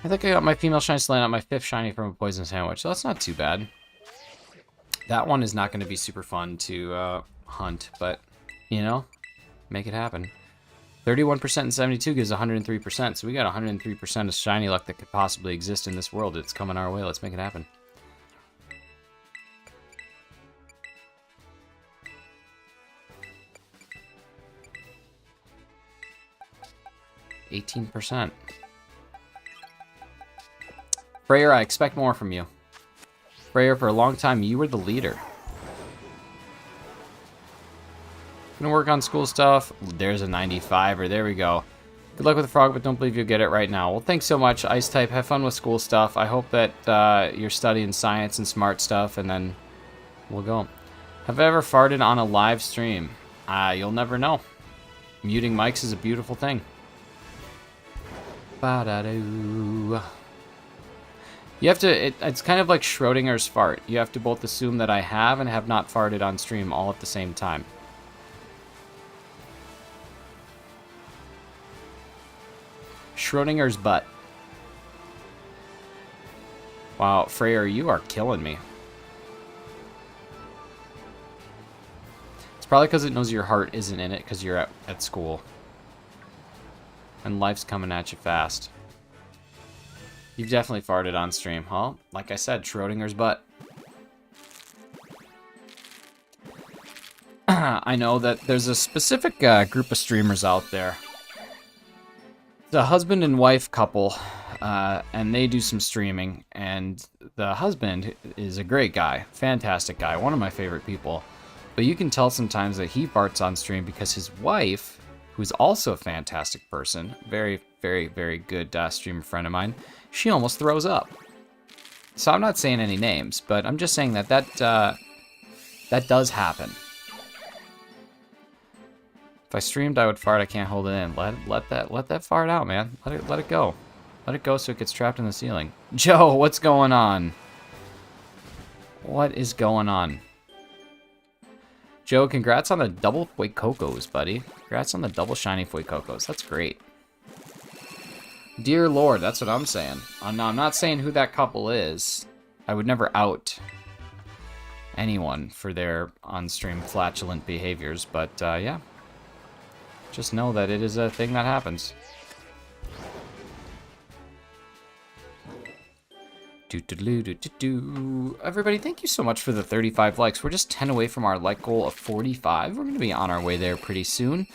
Speaker 1: I think I got my female shiny Solana, my 5th shiny from a poison sandwich, so that's not too bad. That one is not going to be super fun to hunt, but, you know, make it happen. 31% and 72 gives 103%, so we got 103% of shiny luck that could possibly exist in this world. It's coming our way. Let's make it happen. %. Freyer, I expect more from you. Freyer, for a long time, you were the leader. Gonna work on school stuff. There's a 95er. There we go. Good luck with the frog, but don't believe you'll get it right now. Well, thanks so much, Ice Type. Have fun with school stuff. I hope that you're studying science and smart stuff, and then we'll go. Have I ever farted on a live stream? You'll never know. Muting mics is a beautiful thing. Ba-da-doo. You have to, it's kind of like Schrodinger's fart. You have to both assume that I have and have not farted on stream all at the same time. Schrodinger's butt. Wow, Freyer, you are killing me. It's probably because it knows your heart isn't in it because you're at school. And life's coming at you fast. You've definitely farted on stream, huh? Like I said, Schrodinger's butt. I know that there's a specific group of streamers out there. The husband and wife couple, and they do some streaming, and the husband is a great guy, fantastic guy, one of my favorite people, but you can tell sometimes that he farts on stream because his wife, who's also a fantastic person, very, very, very good streamer friend of mine, she almost throws up. So I'm not saying any names, but I'm just saying that that does happen. If I streamed, I would fart. I can't hold it in. Let that fart out, man. Let it go. Let it go so it gets trapped in the ceiling. Joe, what's going on? What is going on? Joe, congrats on the double Fuecocos, buddy. Congrats on the double shiny Fuecocos. That's great. Dear Lord, that's what I'm saying. No, I'm not saying who that couple is. I would never out anyone for their on-stream flatulent behaviors, but yeah. Just know that it is a thing that happens. Everybody, thank you so much for the 35 likes. We're just 10 away from our like goal of 45. We're going to be on our way there pretty soon.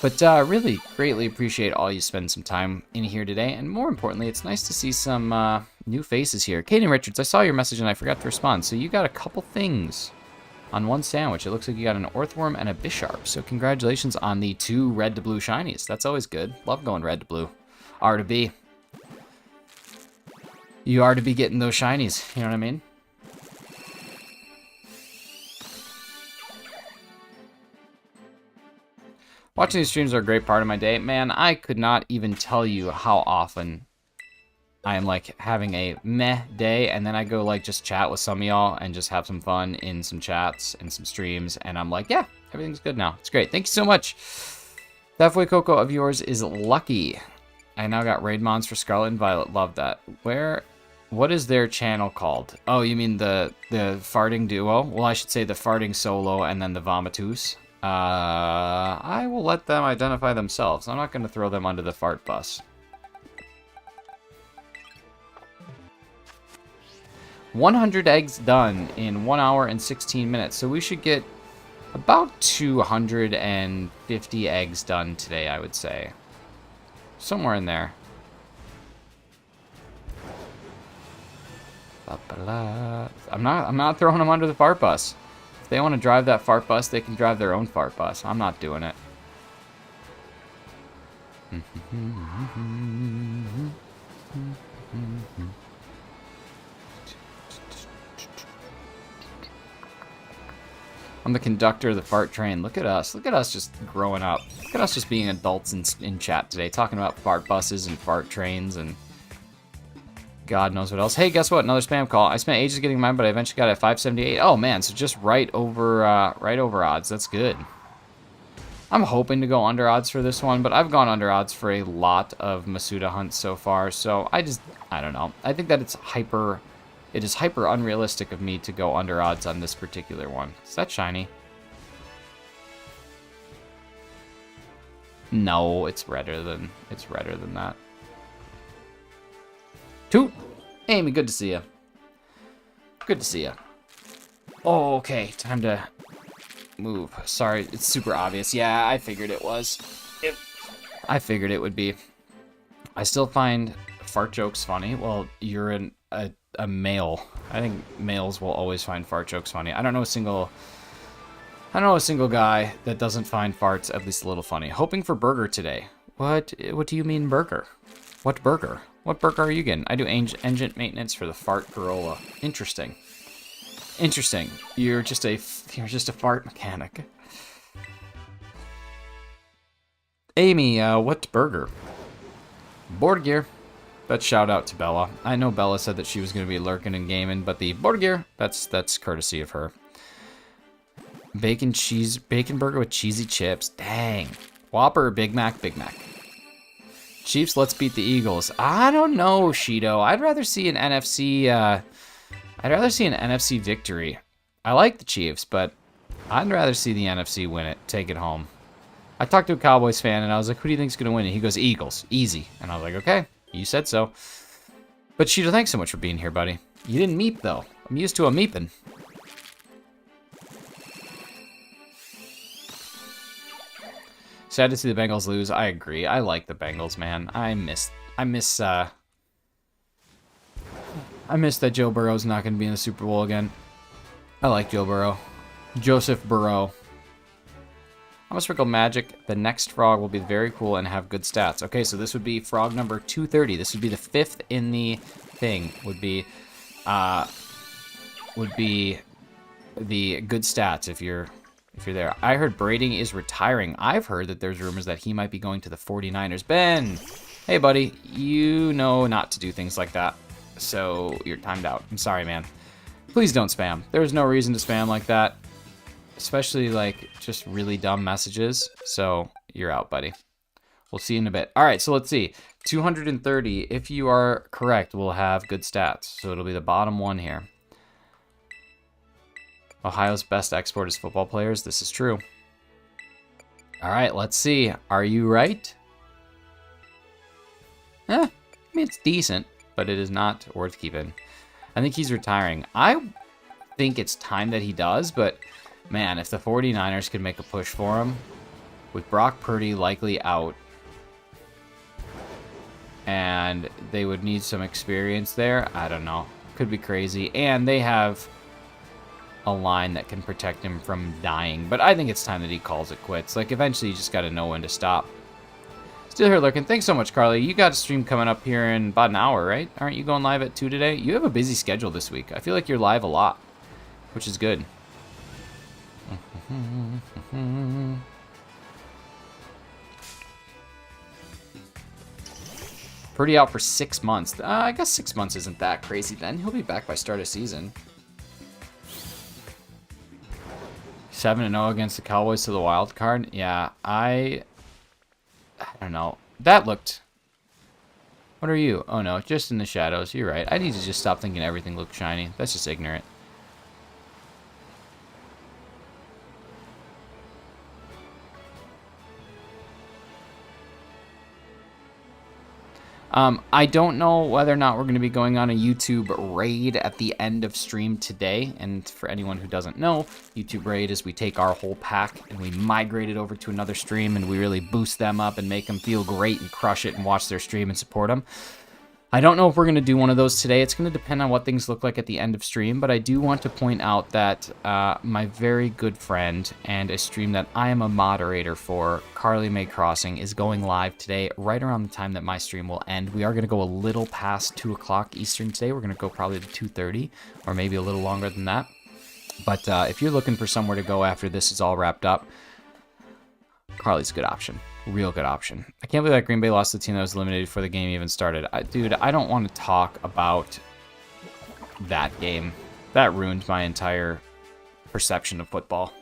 Speaker 1: But really, greatly appreciate all you spend some time in here today. And more importantly, it's nice to see some new faces here. Kaden Richards, I saw your message and I forgot to respond. So you got a couple things on one sandwich. It looks like you got an Orthworm and a Bisharp. So congratulations on the 2 red to blue shinies. That's always good. Love going red to blue. R to B. You are to be getting those shinies. You know what I mean? Watching these streams are a great part of my day. Man, I could not even tell you how often I am like having a meh day, and then I go like just chat with some of y'all and just have some fun in some chats and some streams, and I'm like, yeah, everything's good now. It's great. Thank you so much. That Boy Coco of yours is lucky. I now got raid mons for Scarlet and Violet. Love that. What is their channel called? Oh, you mean the farting duo? Well, I should say the farting solo and then the vomitus. I will let them identify themselves. I'm not going to throw them under the fart bus. 100 eggs done in 1 hour and 16 minutes. So we should get about 250 eggs done today, I would say. Somewhere in there. I'm not throwing them under the fart bus. If they want to drive that fart bus, they can drive their own fart bus. I'm not doing it. I'm the conductor of the fart train. Look at us. Look at us just growing up. Look at us just being adults in chat today, talking about fart buses and fart trains and God knows what else. Hey, guess what? Another spam call. I spent ages getting mine, but I eventually got it at 578. Oh man, so just right over odds. That's good. I'm hoping to go under odds for this one, but I've gone under odds for a lot of Masuda hunts so far, so I don't know. I think that it is hyper unrealistic of me to go under odds on this particular one. Is that shiny? No, it's redder than that. Toot! Amy, good to see you. Good to see you. Oh, okay, time to move. Sorry, it's super obvious. Yeah, I figured it was. I figured it would be. I still find fart jokes funny. Well, you're a male. I think males will always find fart jokes funny. I don't know a single guy that doesn't find farts at least a little funny. Hoping for burger today. What do you mean burger? What burger? What burger are you getting? I do engine maintenance for the fart Corolla. Interesting. Interesting. You're just a fart mechanic. Amy, what burger? Board gear. But shout out to Bella. I know Bella said that she was going to be lurking and gaming, but the board gear, that's courtesy of her. Bacon burger with cheesy chips. Dang. Whopper or Big Mac? Big Mac. Chiefs, let's beat the Eagles. I don't know, Shido. I'd rather see an NFC victory. I like the Chiefs, but I'd rather see the NFC win it, take it home. I talked to a Cowboys fan, and I was like, who do you think's going to win? And he goes, Eagles. Easy. And I was like, okay, you said so. But Shido, thanks so much for being here, buddy. You didn't meep, though. I'm used to a meeping. Sad to see the Bengals lose. I agree. I like the Bengals, man. I miss that Joe Burrow's not going to be in the Super Bowl again. I like Joe Burrow. Joseph Burrow. I'm gonna sprinkle magic. The next frog will be very cool and have good stats. Okay, so this would be frog number 230. This would be the 5th in the thing. Would be the good stats if you're there. I heard Brading is retiring. I've heard that there's rumors that he might be going to the 49ers. Ben! Hey, buddy. You know not to do things like that. So, you're timed out. I'm sorry, man. Please don't spam. There's no reason to spam like that. Especially, like, just really dumb messages. So, you're out, buddy. We'll see you in a bit. Alright, so let's see. 230. If you are correct, we'll have good stats. So, it'll be the bottom one here. Ohio's best export is football players. This is true. All right, let's see. Are you right? I mean, it's decent, but it is not worth keeping. I think he's retiring. I think it's time that he does, but man, if the 49ers could make a push for him, with Brock Purdy likely out, and they would need some experience there, I don't know. Could be crazy. And they have a line that can protect him from dying. But I think it's time that he calls it quits. Like, eventually you just got to know when to stop. Still here lurking. Thanks so much, Carly. You got a stream coming up here in about an hour, right? Aren't you going live at 2 today? You have a busy schedule this week. I feel like you're live a lot, which is good. Purdy out for 6 months. I guess 6 months isn't that crazy then. He'll be back by start of season. 7-0 against the Cowboys to the wild card. Yeah, I don't know. That looked... What are you? Oh no, just in the shadows. You're right. I need to just stop thinking everything looks shiny. That's just ignorant. I don't know whether or not we're going to be going on a YouTube raid at the end of stream today. And for anyone who doesn't know, YouTube raid is we take our whole pack and we migrate it over to another stream and we really boost them up and make them feel great and crush it and watch their stream and support them. I don't know if we're going to do one of those today. It's going to depend on what things look like at the end of stream, but I do want to point out that my very good friend and a stream that I am a moderator for, Carly May Crossing, is going live today right around the time that my stream will end. We are going to go a little past 2 o'clock Eastern today. We're going to go probably to 2:30 or maybe a little longer than that. But if you're looking for somewhere to go after this is all wrapped up, Carly's a good option. Real good option. I can't believe that Green Bay lost the team that was eliminated before the game even started. Dude, I don't want to talk about that game. That ruined my entire perception of football.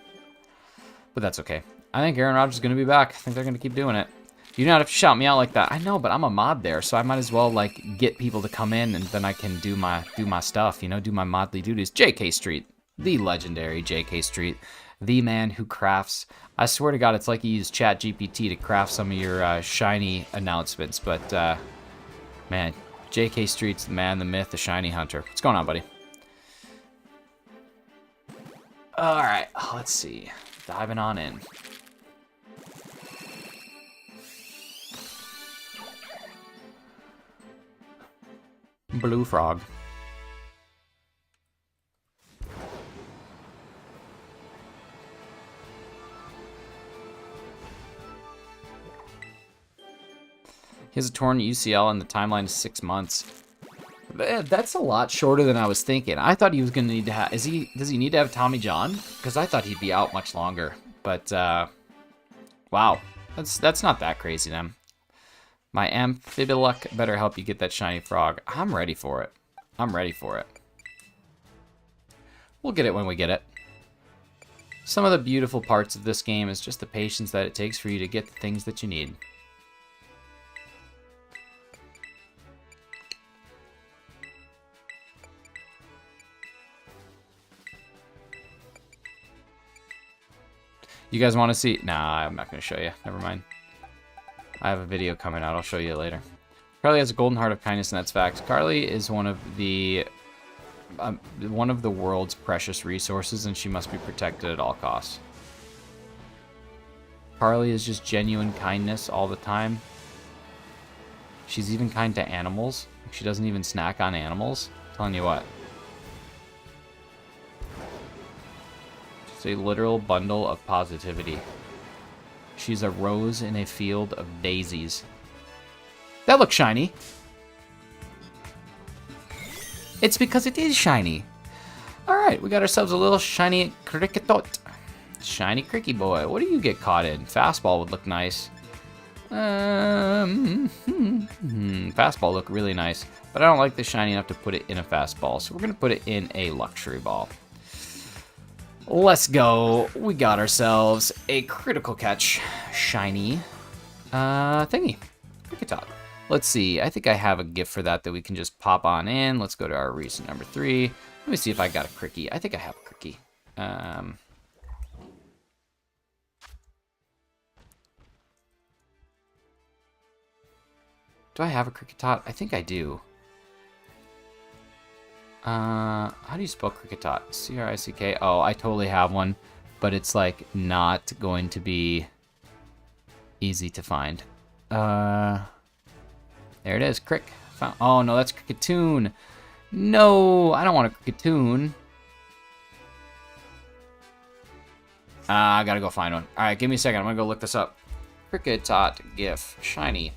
Speaker 1: But that's okay. I think Aaron Rodgers is going to be back. I think they're going to keep doing it. You don't have to shout me out like that. I know, but I'm a mod there, so I might as well like get people to come in and then I can do my stuff, you know, do my modly duties. JK Street, the legendary JK Street. The man who crafts. I swear to God, it's like you use ChatGPT to craft some of your shiny announcements. But, man, J.K. Street's the man, the myth, the shiny hunter. What's going on, buddy? All right, let's see. Diving on in. Blue frog. He has a torn UCL and the timeline is 6 months. That's a lot shorter than I was thinking. I thought he was going to need to have... Does he need to have Tommy John? Because I thought he'd be out much longer. But, wow. That's not that crazy, then. My Amphibiluck better help you get that shiny frog. I'm ready for it. I'm ready for it. We'll get it when we get it. Some of the beautiful parts of this game is just the patience that it takes for you to get the things that you need. You guys want to see? Nah, I'm not going to show you. Never mind. I have a video coming out. I'll show you later. Carly has a golden heart of kindness, and that's facts. Carly is one of the world's precious resources, and she must be protected at all costs. Carly is just genuine kindness all the time. She's even kind to animals. She doesn't even snack on animals. I'm telling you what. It's a literal bundle of positivity. She's a rose in a field of daisies. That looks shiny. It's because it is shiny. Alright, we got ourselves a little shiny cricketot. Shiny cricky boy. What do you get caught in? Fastball would look nice. Fastball look really nice. But I don't like the shiny enough to put it in a fastball. So we're going to put it in a luxury ball. Let's go. We got ourselves a critical catch shiny thingy. Cricketot. Let's see. I think I have a gift for that we can just pop on in. Let's go to our recent number 3. Let me see if I got a cricky. I think I have a cricky. Do I have a cricketot? I think I do. How do you spell cricketot? C-R-I-C-K. Oh, I totally have one, but it's like not going to be easy to find. There it is. Crick. Oh no, that's Cricketoon. No, I don't want a Cricketoon. I gotta go find one. Alright, give me a second. I'm gonna go look this up. Kricketot GIF. Shiny.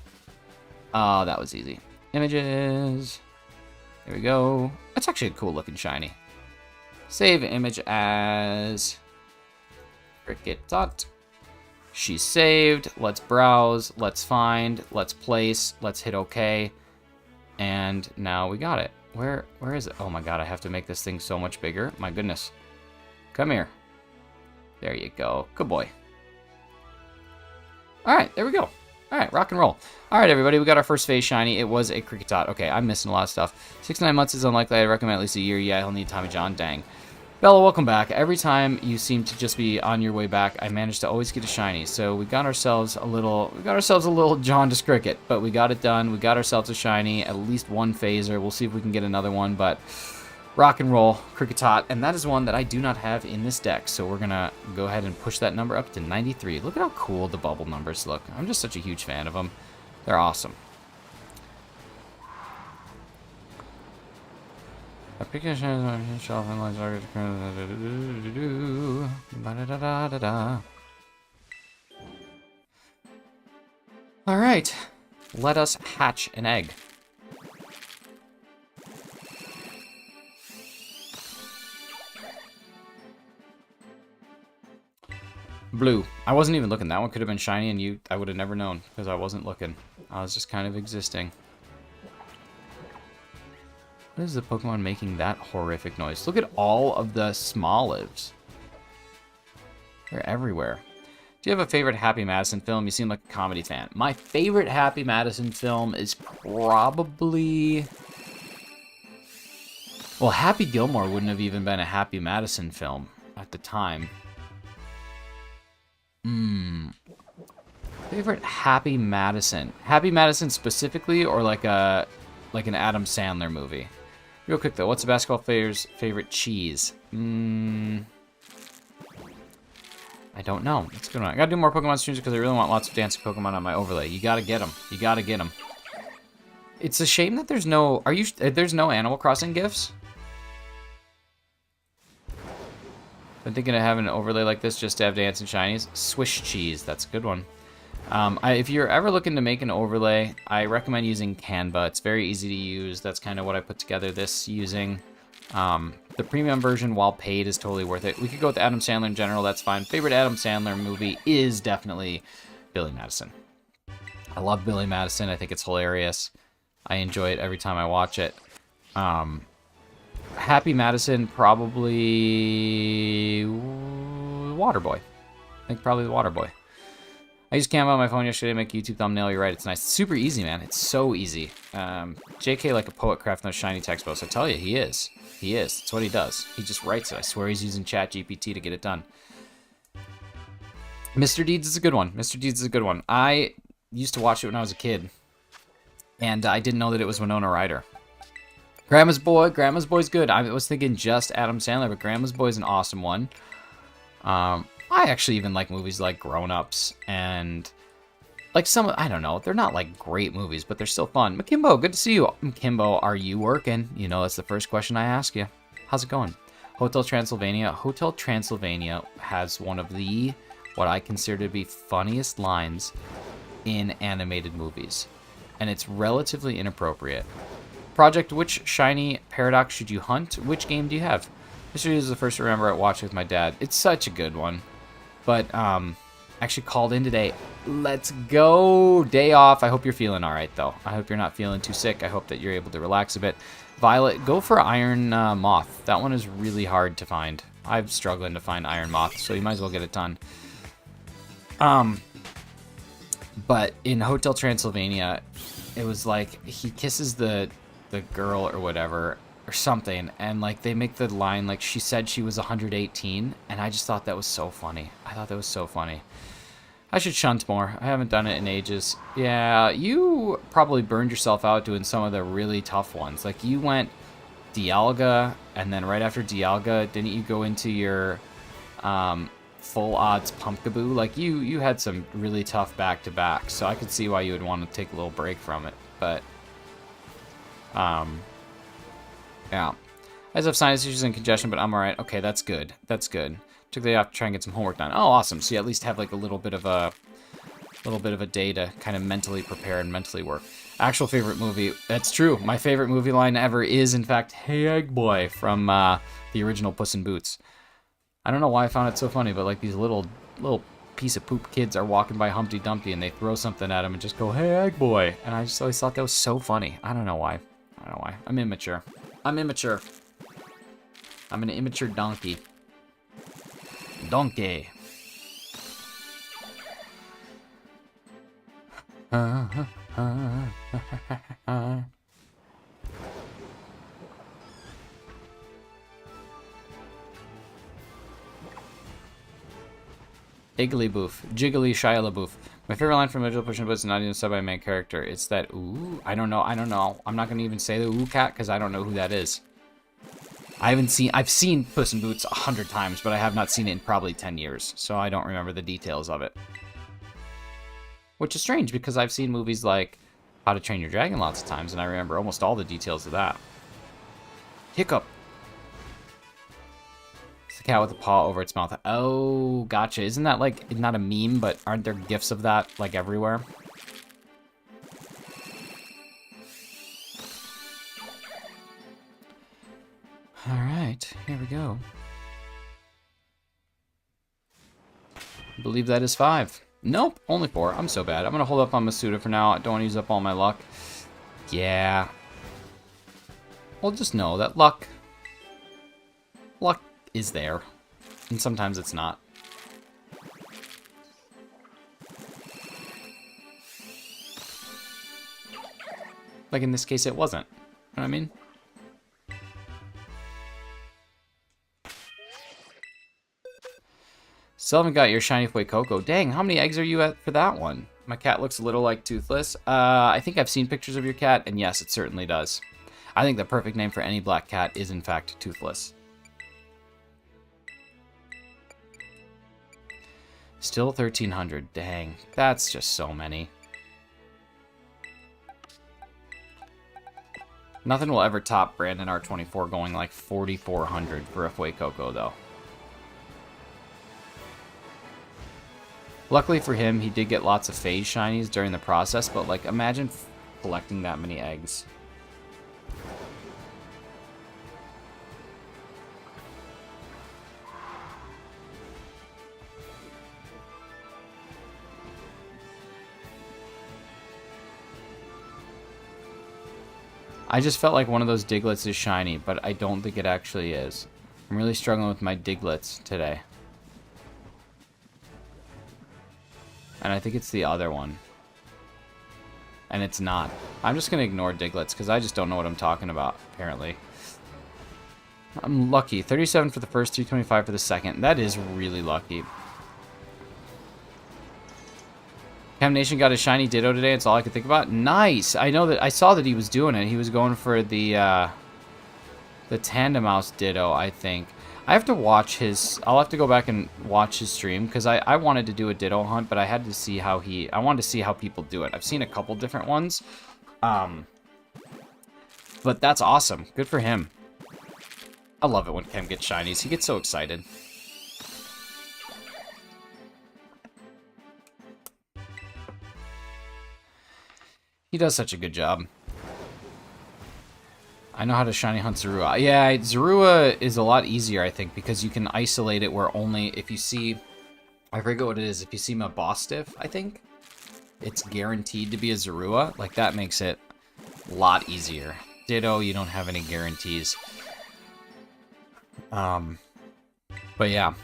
Speaker 1: Oh, that was easy. Images. There we go. That's actually a cool looking shiny. Save image as Kricketot. She's saved. Let's browse. Let's find. Let's place. Let's hit OK. And now we got it. Where is it? Oh my god, I have to make this thing so much bigger. My goodness. Come here. There you go. Good boy. Alright, there we go. Alright, rock and roll. Alright, everybody, we got our first phase shiny. It was a Kricketot. Okay, I'm missing a lot of stuff. 6 to 9 months is unlikely. I'd recommend at least a year. Yeah, he'll need Tommy John. Dang. Bella, welcome back. Every time you seem to just be on your way back, I manage to always get a shiny. So we got ourselves a little jaundiced cricket, but we got it done. We got ourselves a shiny, at least one phaser. We'll see if we can get another one, but rock and roll, Kricketot, and that is one that I do not have in this deck. So we're gonna go ahead and push that number up to 93. Look at how cool the bubble numbers look. I'm just such a huge fan of them. They're awesome. All right, let us hatch an egg. Blue. I wasn't even looking. That one could have been shiny, and I would have never known because I wasn't looking. I was just kind of existing. What is the Pokemon making that horrific noise? Look at all of the Smolives. They're everywhere. Do you have a favorite Happy Madison film? You seem like a comedy fan. My favorite Happy Madison film is probably... Well, Happy Gilmore wouldn't have even been a Happy Madison film at the time. Favorite Happy Madison. Happy Madison specifically, or like an Adam Sandler movie? Real quick though, what's the basketball player's favorite cheese? I don't know. That's a good one. I gotta do more Pokemon streams because I really want lots of dancing Pokemon on my overlay. You gotta get them. You gotta get them. It's a shame that there's no... There's no Animal Crossing gifts? I'm thinking of having an overlay like this just to have dancing shinies. Swish cheese. That's a good one. If you're ever looking to make an overlay, I recommend using Canva. It's very easy to use. That's kind of what I put together this using. The premium version, while paid, is totally worth it. We could go with Adam Sandler in general. That's fine. Favorite Adam Sandler movie is definitely Billy Madison. I love Billy Madison. I think it's hilarious. I enjoy it every time I watch it. Happy Madison, probably Waterboy. I think probably the Waterboy. I used Canva on my phone yesterday to make a YouTube thumbnail. You're right, it's nice. It's super easy, man. It's so easy. JK like a poet craft no shiny text posts. I tell you, he is. He is. That's what he does. He just writes it. I swear he's using ChatGPT to get it done. Mr. Deeds is a good one. Mr. Deeds is a good one. I used to watch it when I was a kid, and I didn't know that it was Winona Ryder. Grandma's Boy. Grandma's Boy's good. I was thinking just Adam Sandler, but Grandma's Boy's an awesome one. I actually even like movies like Grown Ups and like some, I don't know, they're not like great movies, but they're still fun. Makimbo, good to see you. Makimbo, are you working? You know, that's the first question I ask you. How's it going? Hotel Transylvania. Hotel Transylvania has one of the, what I consider to be funniest lines in animated movies. And it's relatively inappropriate. Project, which shiny paradox should you hunt? Which game do you have? This is the first to remember I watched with my dad. It's such a good one. But, actually called in today. Let's go. Day off. I hope you're feeling all right, though. I hope you're not feeling too sick. I hope that you're able to relax a bit. Violet, go for Iron Moth. That one is really hard to find. I'm struggling to find Iron Moth, so you might as well get it done. But in Hotel Transylvania, it was like he kisses the girl or whatever, or something, and like they make the line like she said she was 118, and I just thought that was so funny. I thought that was so funny. I should shunt more. I haven't done it in ages. Yeah, you probably burned yourself out doing some of the really tough ones. Like you went Dialga, and then right after Dialga, didn't you go into your full odds Pumpkaboo? Like you had some really tough back-to-back, so I could see why you would want to take a little break from it. But yeah. I just have sinus issues and congestion, but I'm alright. Okay, that's good. That's good. Took the day off to try and get some homework done. Oh, awesome. So you at least have like a little bit of a day to kind of mentally prepare and mentally work. Actual favorite movie. That's true. My favorite movie line ever is, in fact, "Hey, Egg Boy" from the original Puss in Boots. I don't know why I found it so funny, but like these little piece of poop kids are walking by Humpty Dumpty and they throw something at him and just go, "Hey, Egg Boy." And I just always thought that was so funny. I don't know why. I'm immature. I'm an immature donkey. Donkey. Iggly Boof. Jiggly Shia LaBeouf. My favorite line from Visual Push and Boots is not even said by a main character. It's that ooh. I don't know. I'm not going to even say the ooh cat because I don't know who that is. I've seen Puss in Boots 100 times, but I have not seen it in probably 10 years, so I don't remember the details of it. Which is strange, because I've seen movies like How to Train Your Dragon lots of times, and I remember almost all the details of that. Hiccup. It's the cat with the paw over its mouth. Oh, gotcha. Isn't that like, not a meme, but aren't there gifs of that, like, everywhere? Alright, here we go. I believe that is 5. Nope, only 4. I'm so bad. I'm going to hold up on Masuda for now. I don't want to use up all my luck. Yeah. Well, just know that luck is there. And sometimes it's not. Like in this case, it wasn't. You know what I mean? Still haven't got your shiny Froakie. Dang, how many eggs are you at for that one? My cat looks a little like Toothless. I think I've seen pictures of your cat, and yes, it certainly does. I think the perfect name for any black cat is, in fact, Toothless. Still 1,300. Dang, that's just so many. Nothing will ever top Brandon R24 going like 4,400 for a Froakie, though. Luckily for him, he did get lots of phase shinies during the process, but like, imagine collecting that many eggs. I just felt like one of those Diglets is shiny, but I don't think it actually is. I'm really struggling with my Diglets today. And I think it's the other one. And it's not. I'm just going to ignore Diglets because I just don't know what I'm talking about, apparently. I'm lucky. 37 for the first, 325 for the second. That is really lucky. Cam Nation got a shiny Ditto today. That's all I could think about. Nice! I know that I saw that he was doing it. He was going for the Tandem Mouse Ditto, I think. I have to watch his... I'll have to go back and watch his stream, because I wanted to do a Ditto hunt, but I had to see how he... I wanted to see how people do it. I've seen a couple different ones. But that's awesome. Good for him. I love it when Cam gets shinies. He gets so excited. He does such a good job. I know how to shiny hunt Zorua. Yeah, Zorua is a lot easier, I think, because you can isolate it where only if you see... I forget what it is. If you see Mabostiff, I think, it's guaranteed to be a Zorua. Like, that makes it a lot easier. Ditto, you don't have any guarantees. But yeah.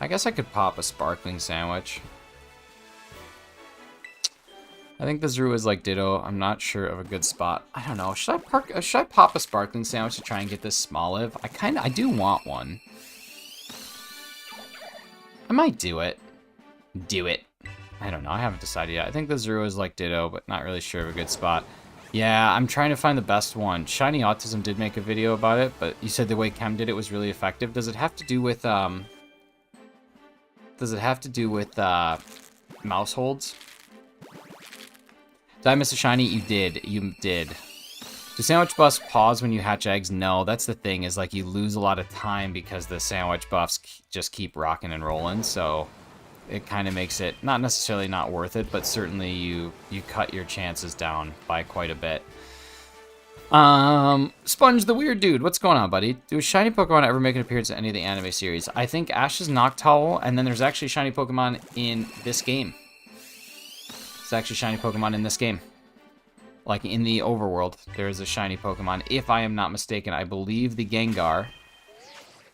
Speaker 1: I guess I could pop a sparkling sandwich. I think the Zorua is like Ditto. I'm not sure of a good spot. I don't know. Should I pop a sparkling sandwich to try and get this Smoliv? I do want one. I might do it. Do it. I don't know. I haven't decided yet. I think the Zorua is like Ditto, but not really sure of a good spot. Yeah, I'm trying to find the best one. Shiny Autism did make a video about it, but you said the way Chem did it was really effective. Does it have to do with mouse holds? Did I miss a shiny? You did. You did. Do sandwich buffs pause when you hatch eggs? No, that's the thing, is like you lose a lot of time because the sandwich buffs just keep rocking and rolling, so it kind of makes it not necessarily not worth it, but certainly you cut your chances down by quite a bit. Sponge the Weird Dude, what's going on, buddy? Do a shiny Pokemon ever make an appearance in any of the anime series? I think Ash's Noctowl, and then there's actually shiny Pokemon in this game. It's actually shiny Pokemon in this game. Like in the overworld, there is a shiny Pokemon. If I am not mistaken, I believe the Gengar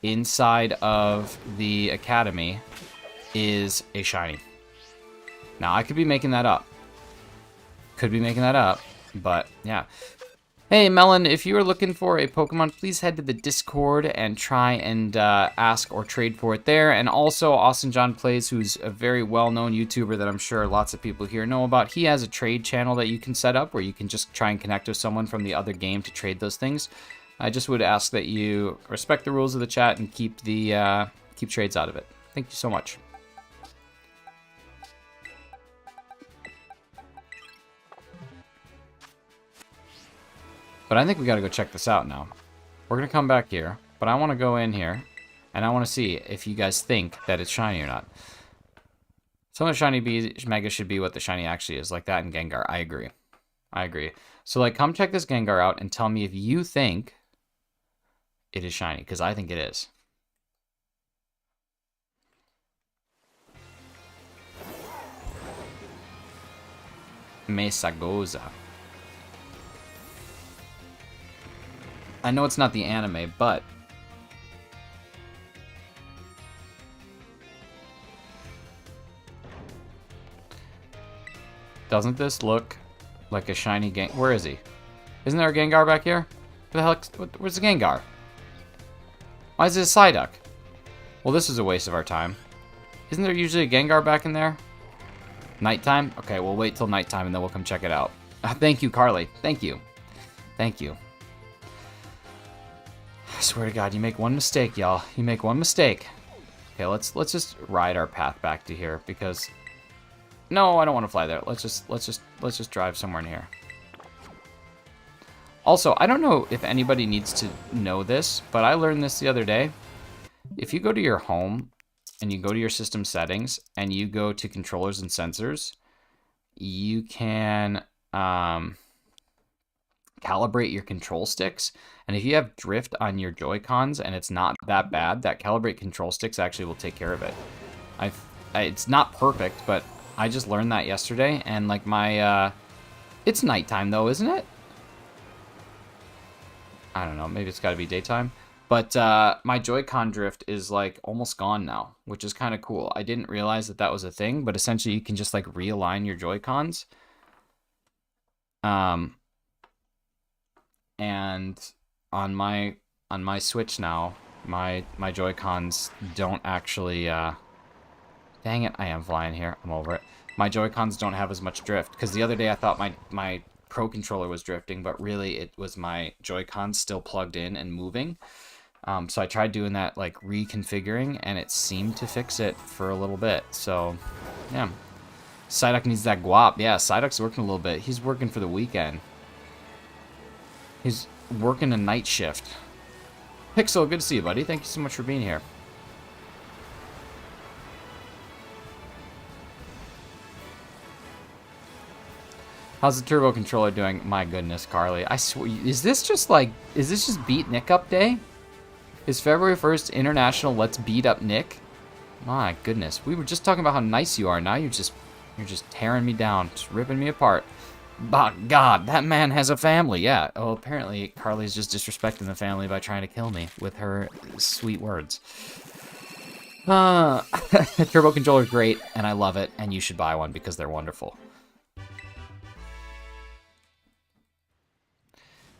Speaker 1: inside of the Academy is a shiny. Now, I could be making that up. But yeah. Hey, Melon, if you are looking for a Pokemon, please head to the Discord and try and ask or trade for it there. And also, Austin John Plays, who's a very well-known YouTuber that I'm sure lots of people here know about, he has a trade channel that you can set up where you can just try and connect with someone from the other game to trade those things. I just would ask that you respect the rules of the chat and keep the keep trades out of it. Thank you so much. But I think we got to go check this out now. We're going to come back here, but I want to go in here, and I want to see if you guys think that it's shiny or not. Some of the shiny Mega should be what the shiny actually is, like that in Gengar. I agree. So, like, come check this Gengar out and tell me if you think it is shiny, because I think it is. Mesagoza. I know it's not the anime, but doesn't this look like a shiny Gengar? Where is he? Isn't there a Gengar back here? Where the hell? Where's the Gengar? Why is it a Psyduck? Well, this is a waste of our time. Isn't there usually a Gengar back in there? Nighttime? Okay, we'll wait till nighttime and then we'll come check it out. Thank you, Carly. Thank you. Thank you. I swear to God, you make one mistake, y'all. You make one mistake. Okay, let's just ride our path back to here because no, I don't want to fly there. Let's just drive somewhere in here. Also, I don't know if anybody needs to know this, but I learned this the other day. If you go to your home and you go to your system settings and you go to controllers and sensors, you can calibrate your control sticks. And if you have drift on your Joy-Cons and it's not that bad, that calibrate control sticks actually will take care of it. It's not perfect, but I just learned that yesterday, and like my it's nighttime though, isn't it? I don't know, maybe it's got to be daytime. But my Joy-Con drift is like almost gone now, which is kind of cool. I didn't realize that that was a thing, but essentially you can just like realign your Joy-Cons. And on my Switch now, my Joy-Cons don't actually dang it, I am flying here. I'm over it. My Joy-Cons don't have as much drift because the other day I thought my Pro controller was drifting, but really it was my Joy-Cons still plugged in and moving. So I tried doing that, like reconfiguring, and it seemed to fix it for a little bit. So, yeah. Psyduck needs that guap. Yeah, Psyduck's working a little bit. He's working for the weekend. He's working a night shift. Pixel, good to see you, buddy. Thank you so much for being here. How's the turbo controller doing? My goodness, Carly. I swear, is this just beat Nick up day? Is February 1st International Let's Beat Up Nick? My goodness. We were just talking about how nice you are. Now you're just tearing me down, just ripping me apart. By God, that man has a family. Yeah. Oh, apparently Carly's just disrespecting the family by trying to kill me with her sweet words. Turbo controller's great, and I love it, and you should buy one because they're wonderful.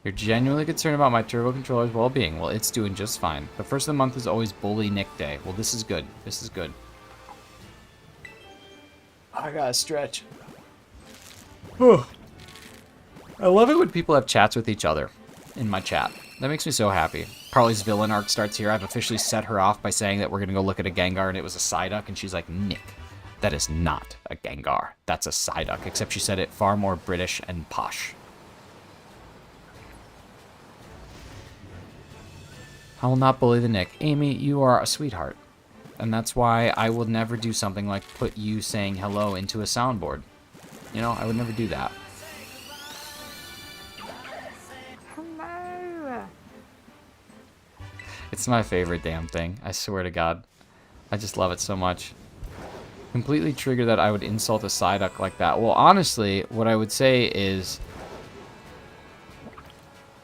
Speaker 1: You're genuinely concerned about my turbo controller's well-being. Well, it's doing just fine. The first of the month is always Bully Nick Day. Well, this is good. This is good. I gotta stretch. I love it when people have chats with each other in my chat. That makes me so happy. Carly's villain arc starts here. I've officially set her off by saying that we're going to go look at a Gengar, and it was a Psyduck, and she's like, Nick, that is not a Gengar. That's a Psyduck, except she said it far more British and posh. I will not bully the Nick. Amy, you are a sweetheart. And that's why I will never do something like put you saying hello into a soundboard. You know, I would never do that.
Speaker 2: Hello.
Speaker 1: It's my favorite damn thing. I swear to God. I just love it so much. Completely triggered that I would insult a Psyduck like that. Well, honestly, what I would say is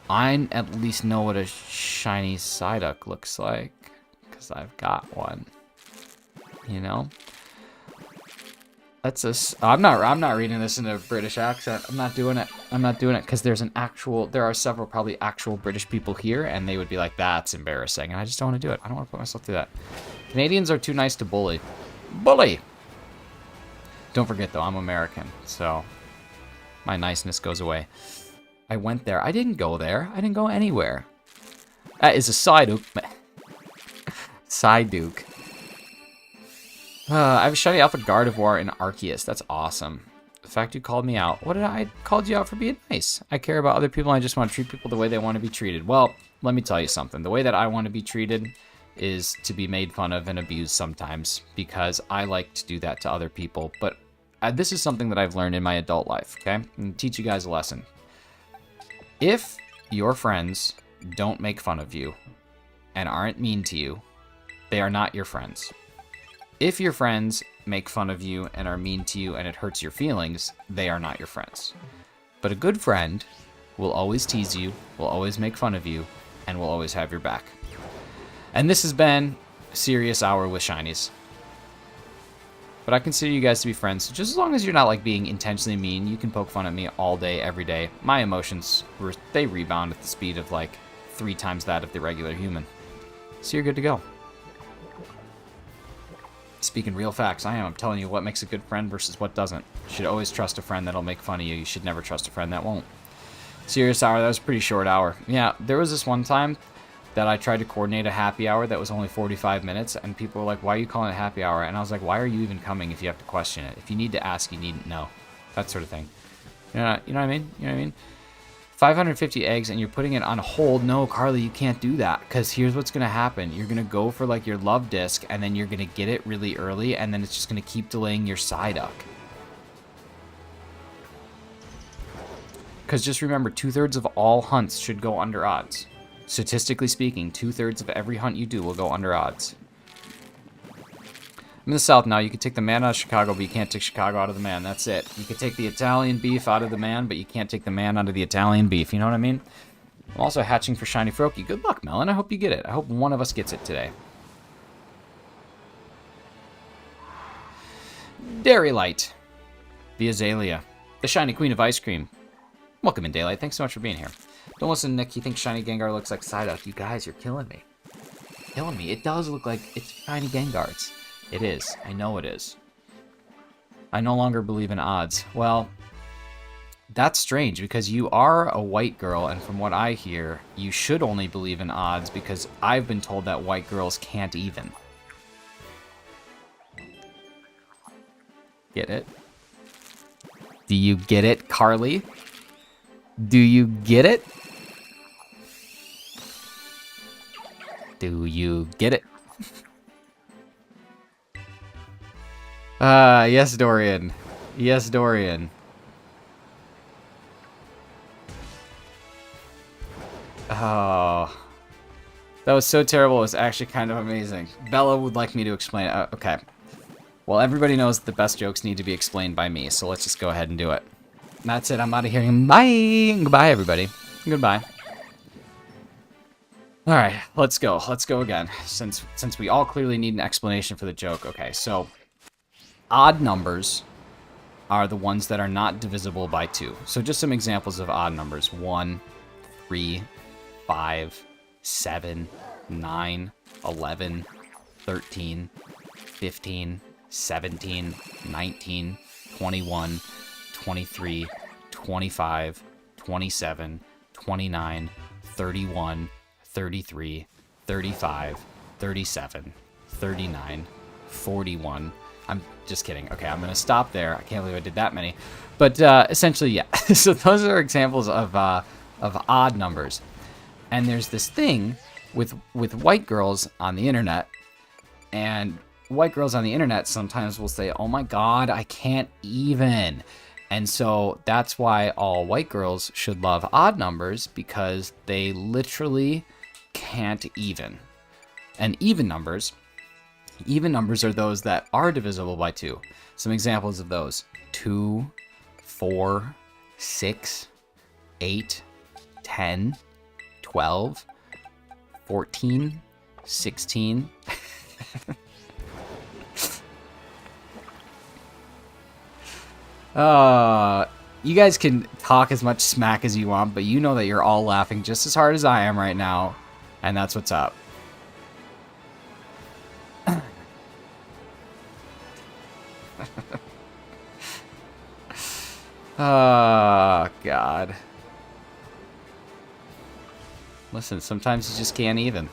Speaker 1: I at least know what a shiny Psyduck looks like because I've got one. You know? That's I'm not reading this in a British accent. I'm not doing it. I'm not doing it because there are several probably actual British people here and they would be like, that's embarrassing. And I just don't want to do it. I don't want to put myself through that. Canadians are too nice to bully. Bully! Don't forget though, I'm American, so my niceness goes away. I went there. I didn't go there. I didn't go anywhere. That is a Psyduck. Psyduck. I have a shiny Alpha Gardevoir and Arceus. That's awesome. The fact you called me out. What did I called you out for being nice? I care about other people and I just want to treat people the way they want to be treated. Well, let me tell you something. The way that I want to be treated is to be made fun of and abused sometimes because I like to do that to other people. But this is something that I've learned in my adult life, okay? I'm going to teach you guys a lesson. If your friends don't make fun of you and aren't mean to you, they are not your friends. If your friends make fun of you and are mean to you and it hurts your feelings, they are not your friends. But a good friend will always tease you, will always make fun of you, and will always have your back. And this has been a serious hour with shinies. But I consider you guys to be friends, so just as long as you're not like being intentionally mean, you can poke fun at me all day, every day. My emotions, they rebound at the speed of like 3 times that of the regular human. So you're good to go. Speaking real facts, I'm telling you what makes a good friend versus what doesn't. You should always trust a friend that'll make fun of you. You should never trust a friend that won't. Serious hour, that was a pretty short hour. Yeah, there was this one time that I tried to coordinate a happy hour that was only 45 minutes, and people were like, why are you calling it a happy hour? And I was like, why are you even coming if you have to question it? If you need to ask, you needn't know. That sort of thing. You know what I mean? You know what I mean? 550 eggs and you're putting it on hold. No, Carly, you can't do that because here's what's going to happen. You're going to go for like your love disc and then you're going to get it really early and then it's just going to keep delaying your Psyduck. Because just remember, 2/3 of all hunts should go under odds. Statistically speaking, 2/3 of every hunt you do will go under odds. I'm in the South now. You can take the man out of Chicago, but you can't take Chicago out of the man. That's it. You can take the Italian beef out of the man, but you can't take the man out of the Italian beef. You know what I mean? I'm also hatching for Shiny Froakie. Good luck, Melon. I hope you get it. I hope one of us gets it today. Dairy Light. The Azalea. The Shiny Queen of Ice Cream. Welcome in, Daylight. Thanks so much for being here. Don't listen, Nick. You think Shiny Gengar looks like Psyduck. You guys, you're killing me. Killing me. It does look like it's Shiny Gengar's. It is. I know it is. I no longer believe in odds. Well, that's strange because you are a white girl, and from what I hear, you should only believe in odds because I've been told that white girls can't even. Get it? Do you get it, Carly? Do you get it? Do you get it? Yes, Dorian. Yes, Dorian. Oh. That was so terrible, it was actually kind of amazing. Bella would like me to explain it. Okay. Well, everybody knows that the best jokes need to be explained by me, so let's just go ahead and do it. That's it, I'm out of here. Bye! Goodbye, everybody. Goodbye. Alright, let's go. Let's go again, since we all clearly need an explanation for the joke. Okay, so odd numbers are the ones that are not divisible by 2. So just some examples of odd numbers. 1, 3, 5, 7, 9, 11, 13, 15, 17, 19, 21, 23, 25, 27, 29, 31, 33, 35, 37, 39, 41. I'm just kidding. Okay, I'm going to stop there. I can't believe I did that many. But essentially, yeah. So those are examples of odd numbers. And there's this thing with white girls on the internet, and white girls on the internet sometimes will say, "Oh my God, I can't even." And so that's why all white girls should love odd numbers, because they literally can't even. And even numbers are those that are divisible by 2. Some examples of those: 2, 4, 6, 8, 10, 12, 14, 16. You guys can talk as much smack as you want, but you know that you're all laughing just as hard as I am right now, and that's what's up. Oh, God. Listen, sometimes you just can't even.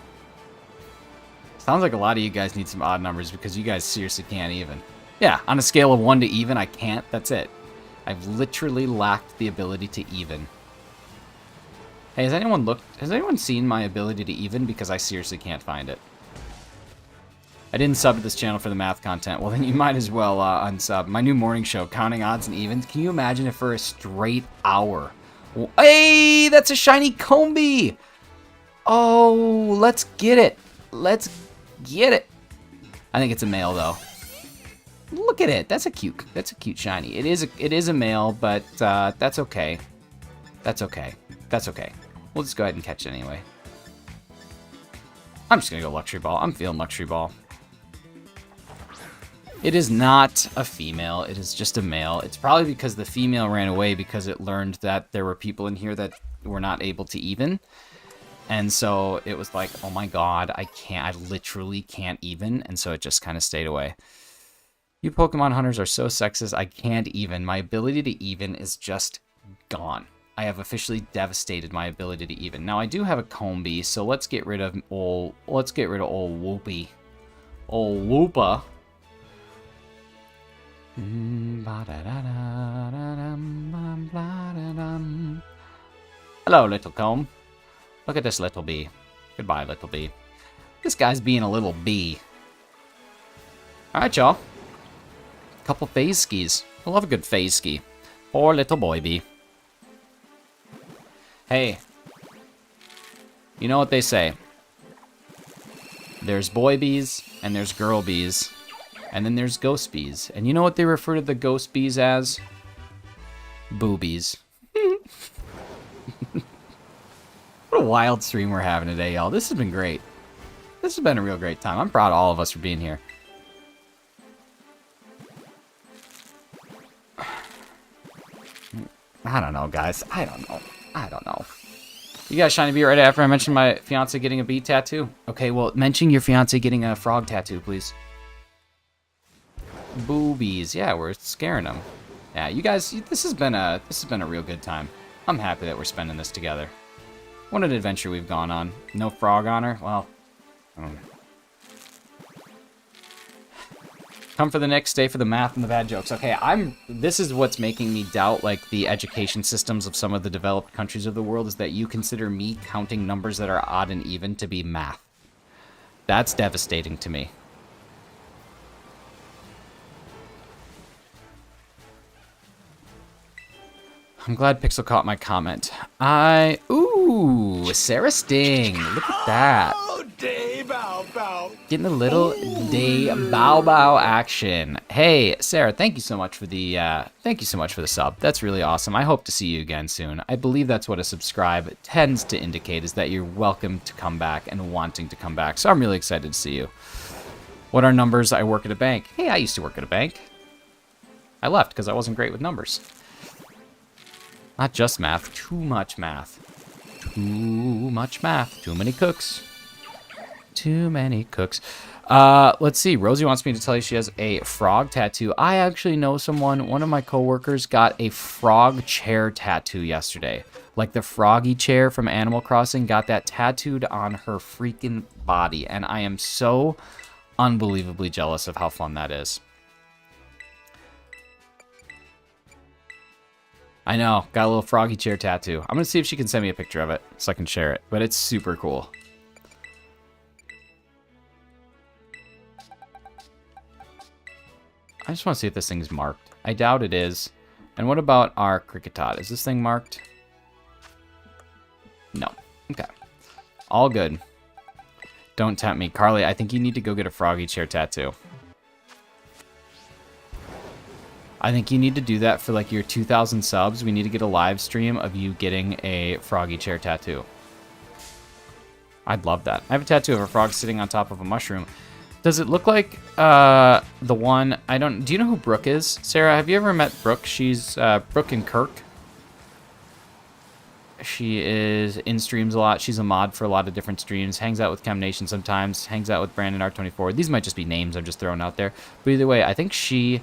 Speaker 1: Sounds like a lot of you guys need some odd numbers because you guys seriously can't even. Yeah, on a scale of 1 to even, I can't. That's it. I've literally lacked the ability to even. Hey, has anyone seen my ability to even? Because I seriously can't find it. I didn't sub to this channel for the math content. Well, then you might as well unsub. My new morning show, Counting Odds and Evens. Can you imagine if for a straight hour? Hey, that's a shiny Combi! Oh, let's get it. Let's get it. I think it's a male, though. Look at it. That's a cute shiny. It is a male, but that's okay. That's okay. That's okay. We'll just go ahead and catch it anyway. I'm just gonna go Luxury Ball. I'm feeling Luxury Ball. It is not a female. It is just a male. It's probably because the female ran away because it learned that there were people in here that were not able to even. And so it was like, oh my God, I literally can't even. And so it just kind of stayed away. You Pokemon hunters are so sexist. I can't even. My ability to even is just gone. I have officially devastated my ability to even. Now I do have a Combi, so let's get rid of old Whoopie. Old Whoopa. Hello, little comb. Look at this little bee. Goodbye, little bee. This guy's being a little bee. Alright, y'all. Couple phase skis. I love a good phase ski. Poor little boy bee. Hey. You know what they say. There's boy bees, and there's girl bees. And then there's ghost bees. And you know what they refer to the ghost bees as? Boobies. What a wild stream we're having today, y'all. This has been great. This has been a real great time. I'm proud of all of us for being here. I don't know, guys. I don't know. You guys shiny bee right after I mentioned my fiance getting a bee tattoo? Okay, well, mention your fiance getting a frog tattoo, please. Boobies. Yeah, we're scaring them. Yeah, you guys, this has been a real good time. I'm happy that we're spending this together. What an adventure we've gone on. No frog on her? Well, come for the Knicks, stay for the math and the bad jokes. Okay, this is what's making me doubt, like, the education systems of some of the developed countries of the world, is that you consider me counting numbers that are odd and even to be math. That's devastating to me. I'm glad Pixel caught my comment. Ooh, Sarah Sting. Look at that.
Speaker 2: Oh, day bow bow.
Speaker 1: Getting a little day bow bow action. Hey, Sarah, thank you so much for the sub. That's really awesome. I hope to see you again soon. I believe that's what a subscribe tends to indicate, is that you're welcome to come back and wanting to come back. So I'm really excited to see you. What are numbers? I work at a bank. Hey, I used to work at a bank. I left because I wasn't great with numbers. Not just math, too much math. Too much math. Too many cooks. Too many cooks. Let's see. Rosie wants me to tell you she has a frog tattoo. I actually know someone, one of my coworkers got a frog chair tattoo yesterday. Like the Froakie chair from Animal Crossing, got that tattooed on her freaking body. And I am so unbelievably jealous of how fun that is. I know, got a little Froakie chair tattoo. I'm gonna see if she can send me a picture of it so I can share it, but it's super cool. I just want to see if this thing's marked. I doubt it is. And what about our Cricketot? Is this thing marked? No. Okay. All good. Don't tempt me. Carly, I think you need to go get a Froakie chair tattoo. I think you need to do that for like your 2,000 subs. We need to get a live stream of you getting a Froakie chair tattoo. I'd love that. I have a tattoo of a frog sitting on top of a mushroom. Does it look like the one... Do you know who Brooke is? Sarah, have you ever met Brooke? She's Brooke and Kirk. She is in streams a lot. She's a mod for a lot of different streams. Hangs out with Chem Nation sometimes. Hangs out with Brandon R24. These might just be names I'm just throwing out there. But either way, I think she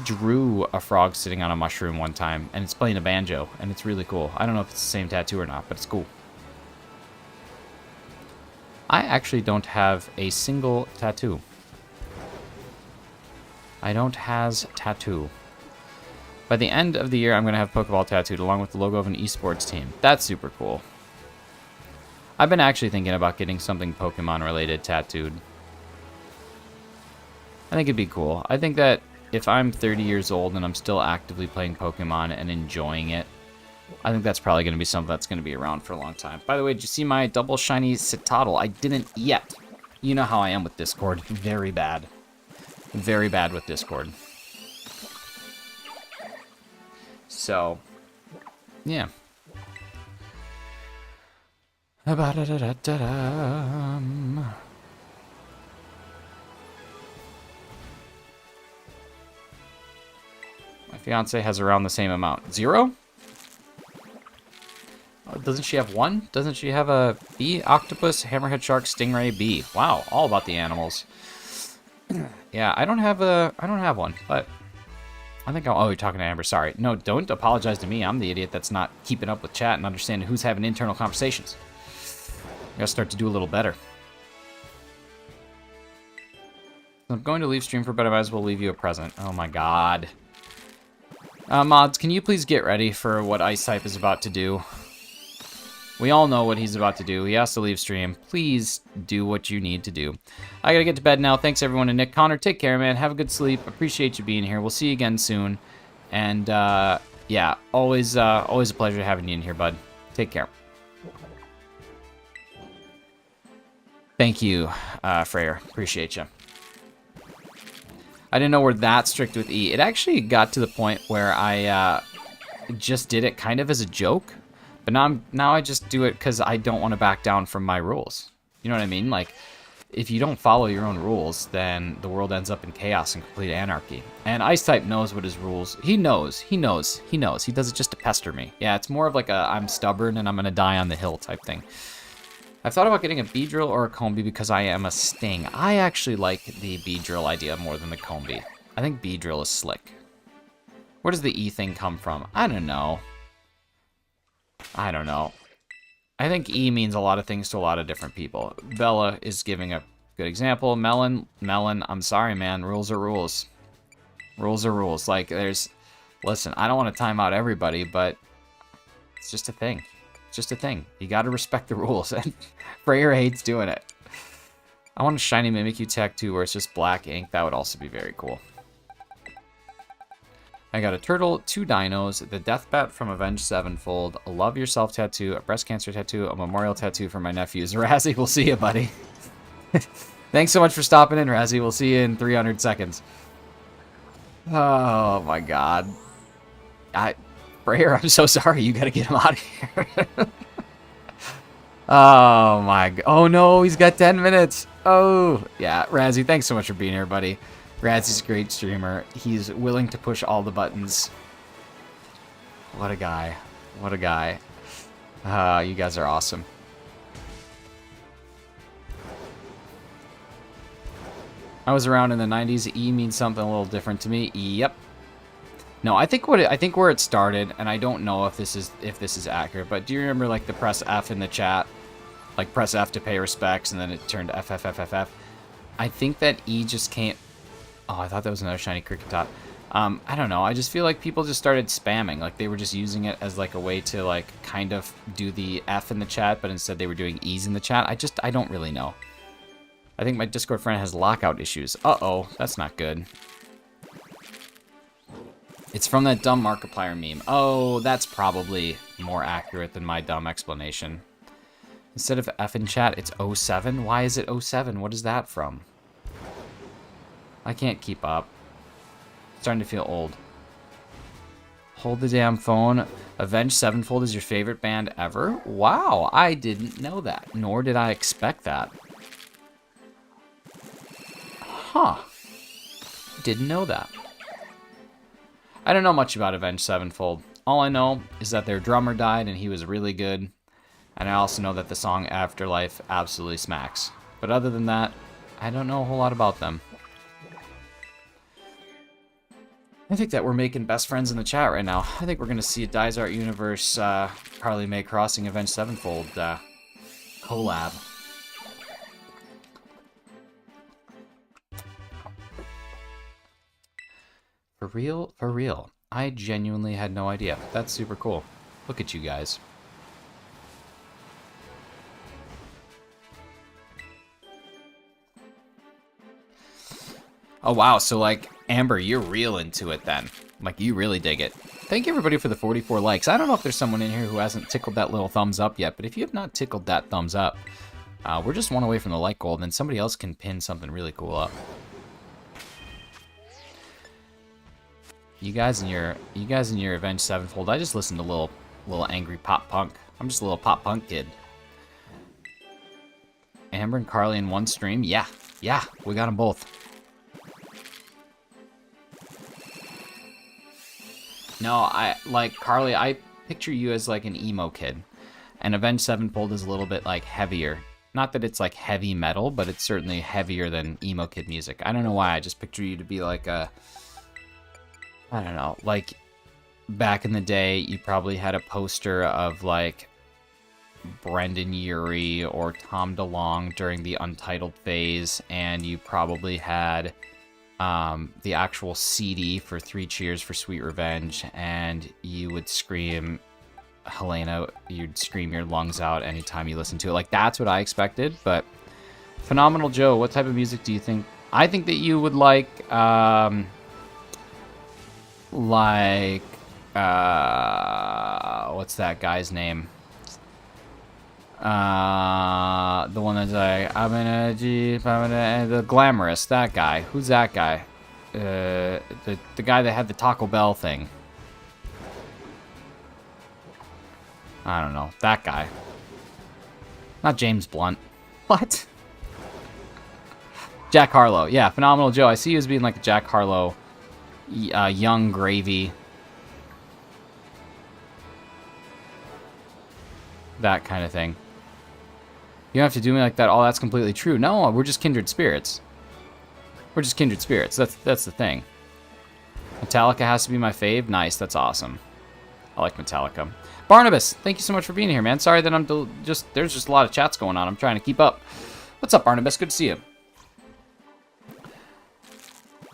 Speaker 1: drew a frog sitting on a mushroom one time. And it's playing a banjo. And it's really cool. I don't know if it's the same tattoo or not, but it's cool. I actually don't have a single tattoo. I don't has tattoo. By the end of the year, I'm going to have Pokeball tattooed along with the logo of an esports team. That's super cool. I've been actually thinking about getting something Pokemon related tattooed. I think it'd be cool. I think that if I'm 30 years old and I'm still actively playing Pokemon and enjoying it, I think that's probably going to be something that's going to be around for a long time. By the way, did you see my double shiny Citadel? I didn't yet. You know how I am with Discord. Very bad. Very bad with Discord. So, yeah. My fiance has around the same amount. 0? Oh, doesn't she have 1? Doesn't she have a bee? Octopus, hammerhead shark, stingray, bee. Wow, all about the animals. Yeah, I don't have one, but I think oh, you're talking to Amber. Sorry. No, don't apologize to me. I'm the idiot that's not keeping up with chat and understanding who's having internal conversations. I gotta start to do a little better. I'm going to leave stream for a bit. I might as well leave you a present. Oh my god. Mods, can you please get ready for what Ice Type is about to do? We all know what he's about to do. He has to leave stream. Please do what you need to do. I gotta get to bed now. Thanks everyone. And Nick, Connor, take care, man. Have a good sleep. Appreciate you being here. We'll see you again soon. And yeah, always a pleasure having you in here, bud. Take care. Thank you, Freyr. Appreciate you. I didn't know we're that strict with E. It actually got to the point where I just did it kind of as a joke. But now I just do it because I don't want to back down from my rules. You know what I mean? Like, if you don't follow your own rules, then the world ends up in chaos and complete anarchy. And Ice-type knows what his rules... He knows. He does it just to pester me. Yeah, it's more of like a I'm stubborn and I'm going to die on the hill type thing. I've thought about getting a Beedrill or a Combi because I am a Sting. I actually like the Beedrill idea more than the Combi. I think Beedrill is slick. Where does the E thing come from? I don't know. I think E means a lot of things to a lot of different people. Bella is giving a good example. Melon, I'm sorry, man. Rules are rules. Rules are rules. Like, listen, I don't want to time out everybody, but it's just a thing. It's just a thing. You got to respect the rules, and Freyr hates doing it. I want a shiny Mimikyu tattoo where it's just black ink. That would also be very cool. I got a turtle, 2 dinos, the death bat from Avenged Sevenfold, a love yourself tattoo, a breast cancer tattoo, a memorial tattoo for my nephews. Razzie, we'll see you, buddy. Thanks so much for stopping in, Razzie. We'll see you in 300 seconds. Oh my god. Freyr, I'm so sorry. You gotta get him out of here. Oh my god. Oh no, he's got 10 minutes. Oh, yeah. Razzie, thanks so much for being here, buddy. Radzie's a great streamer. He's willing to push all the buttons. What a guy. What a guy. You guys are awesome. I was around in the 90s. E means something a little different to me. Yep. No, I think where it started, and I don't know if this is accurate, but do you remember like the press F in the chat? Like press F to pay respects, and then it turned FFFFF. I think that E just can't. Oh, I thought that was another shiny Cricketot. I don't know. I just feel like people just started spamming. Like they were just using it as like a way to like kind of do the F in the chat, but instead they were doing E's in the chat. I don't really know. I think my Discord friend has lockout issues. Uh-oh, that's not good. It's from that dumb Markiplier meme. Oh, that's probably more accurate than my dumb explanation. Instead of F in chat, it's 07? Why is it 07? What is that from? I can't keep up. It's starting to feel old. Hold the damn phone. Avenged Sevenfold is your favorite band ever? Wow, I didn't know that. Nor did I expect that. Huh. Didn't know that. I don't know much about Avenged Sevenfold. All I know is that their drummer died and he was really good. And I also know that the song Afterlife absolutely smacks. But other than that, I don't know a whole lot about them. I think that we're making best friends in the chat right now. I think we're going to see a Dies Art Universe Carly Mae Crossing Avenged Sevenfold collab. For real? For real. I genuinely had no idea. That's super cool. Look at you guys. Oh, wow. So, like, Amber, you're real into it then. Like, you really dig it. Thank you, everybody, for the 44 likes. I don't know if there's someone in here who hasn't tickled that little thumbs up yet, but if you have not tickled that thumbs up, we're just one away from the like goal, and then somebody else can pin something really cool up. You guys in your Avenged Sevenfold, I just listened to little angry pop punk. I'm just a little pop punk kid. Amber and Carly in one stream? Yeah, we got them both. No, like Carly, I picture you as like an emo kid. And Avenged Sevenfold is a little bit like heavier. Not that it's like heavy metal, but it's certainly heavier than emo kid music. I don't know why, I just picture you to be like a, I don't know, like back in the day, you probably had a poster of like Brendan Urie or Tom DeLonge during the Untitled phase, and you probably had the actual CD for 3 Cheers for Sweet Revenge, and you would scream Helena, you'd scream your lungs out anytime you listened to it. Like, that's what I expected. But Phenomenal Joe, what type of music do you think? I think that you would like what's that guy's name? The one that's like, the Glamorous, that guy. Who's that guy? The guy that had the Taco Bell thing. I don't know. That guy. Not James Blunt. What? Jack Harlow. Yeah, Phenomenal Joe. I see you as being like a Jack Harlow, young gravy. That kind of thing. You don't have to do me like that. Oh, that's completely true. No, we're just kindred spirits. We're just kindred spirits. That's the thing. Metallica has to be my fave. Nice. That's awesome. I like Metallica. Barnabas, thank you so much for being here, man. Sorry that I'm there's just a lot of chats going on. I'm trying to keep up. What's up, Barnabas? Good to see you.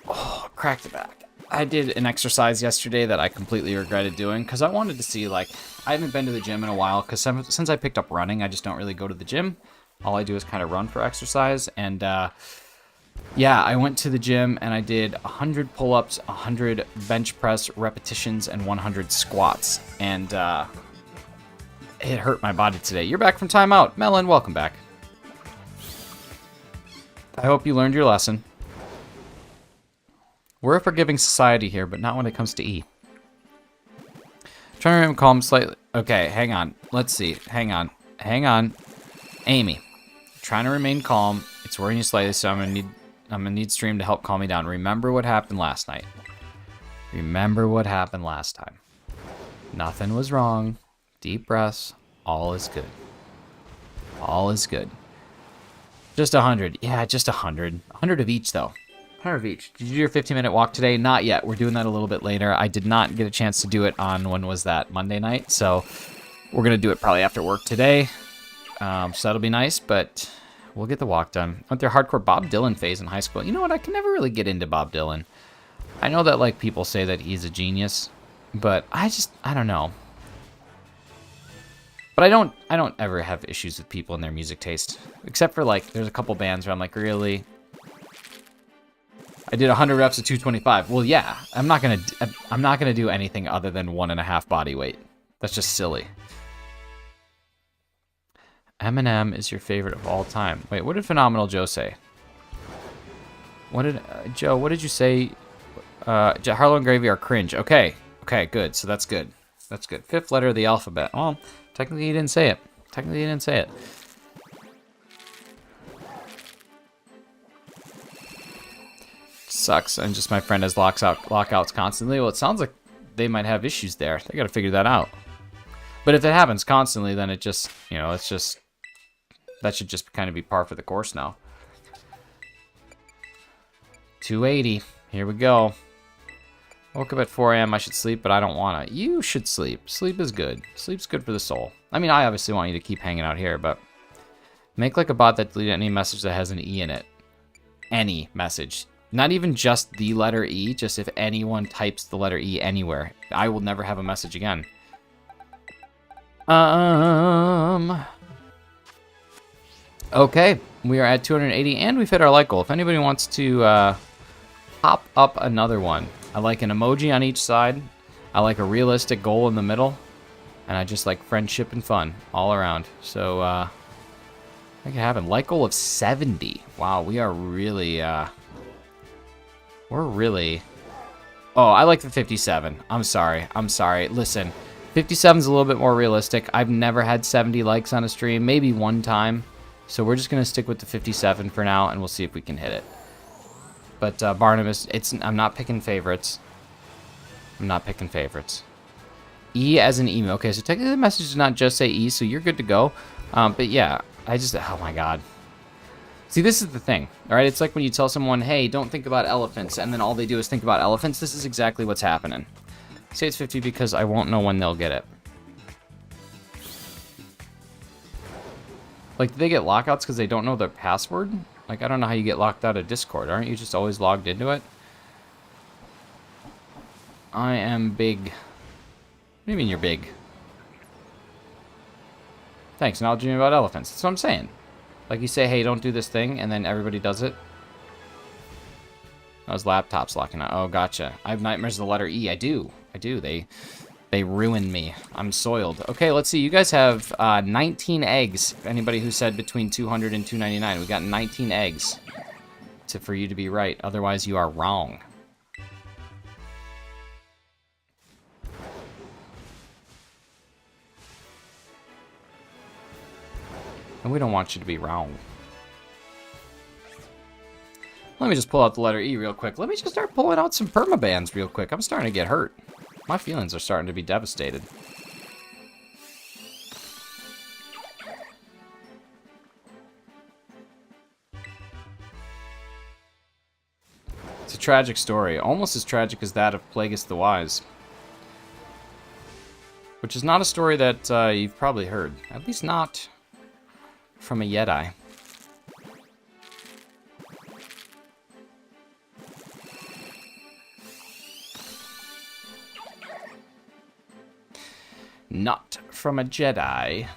Speaker 1: Oh, cracked the back. I did an exercise yesterday that I completely regretted doing because I wanted to see, like, I haven't been to the gym in a while because since I picked up running, I just don't really go to the gym. All I do is kind of run for exercise. And, yeah, I went to the gym and I did 100 pull-ups, 100 bench press repetitions, and 100 squats. And it hurt my body today. You're back from timeout. Melon, welcome back. I hope you learned your lesson. We're a forgiving society here, but not when it comes to E. Trying to remain calm slightly. Okay, hang on. Let's see. Hang on. Amy, trying to remain calm. It's worrying you slightly, so I'm gonna need stream to help calm me down. Remember what happened last night. Remember what happened last time. Nothing was wrong. Deep breaths. All is good. All is good. Just 100. Yeah, just 100. 100 of each, though. 100 of each. Did you do your 15-minute walk today? Not yet. We're doing that a little bit later. I did not get a chance to do it on, when was that? Monday night. So we're going to do it probably after work today. So that'll be nice, but we'll get the walk done. Went through hardcore Bob Dylan phase in high school. You know what? I can never really get into Bob Dylan. I know that, like, people say that he's a genius, but I don't know. But I don't ever have issues with people and their music taste. Except for, like, there's a couple bands where I'm like, really? I did 100 reps at 225. Well, yeah, I'm not gonna do anything other than 1.5 body weight. That's just silly. Eminem is your favorite of all time. Wait, what did Phenomenal Joe say? What did Joe? What did you say? Harlow and Gravy are cringe. Okay, okay, good. So that's good. That's good. 5th letter of the alphabet. Well, technically he didn't say it. Technically he didn't say it. Sucks. And just my friend has lockouts constantly. Well, it sounds like they might have issues there. They got to figure that out. But if it happens constantly, then it just, you know, it's just, that should just kind of be par for the course now. 280. Here we go. Woke up at 4 a.m. I should sleep, but I don't want to. You should sleep. Sleep is good. Sleep's good for the soul. I mean, I obviously want you to keep hanging out here, but make like a bot that deletes any message that has an E in it. Any message. Not even just the letter E, just if anyone types the letter E anywhere. I will never have a message again. Okay, we are at 280, and we've hit our like goal. If anybody wants to pop up another one. I like an emoji on each side. I like a realistic goal in the middle. And I just like friendship and fun all around. So, make it happen. Like goal of 70. Wow, we are really, we're really... Oh, I like the 57. I'm sorry. Listen, 57's a little bit more realistic. I've never had 70 likes on a stream. Maybe one time. So we're just going to stick with the 57 for now, and we'll see if we can hit it. But Barnabas, I'm not picking favorites. I'm not picking favorites. E as an email. Okay, so technically the message does not just say E, so you're good to go. But yeah, oh my god. See, this is the thing, all right? It's like when you tell someone, hey, don't think about elephants, and then all they do is think about elephants. This is exactly what's happening. Say it's 50 because I won't know when they'll get it. Like, do they get lockouts because they don't know their password? Like, I don't know how you get locked out of Discord. Aren't you just always logged into it? I am big. What do you mean you're big? Thanks, knowledge me about elephants. That's what I'm saying. Like, you say, hey, don't do this thing, and then everybody does it. Those laptops locking out. Oh, gotcha. I have nightmares of the letter E. I do. They ruin me. I'm soiled. Okay, let's see. You guys have 19 eggs. Anybody who said between 200 and 299. We got 19 eggs for you to be right. Otherwise, you are wrong. And we don't want you to be wrong. Let me just pull out the letter E real quick. Let me just start pulling out some permabans real quick. I'm starting to get hurt. My feelings are starting to be devastated. It's a tragic story. Almost as tragic as that of Plagueis the Wise. Which is not a story that you've probably heard. At least not from a Jedi. Not from a Jedi.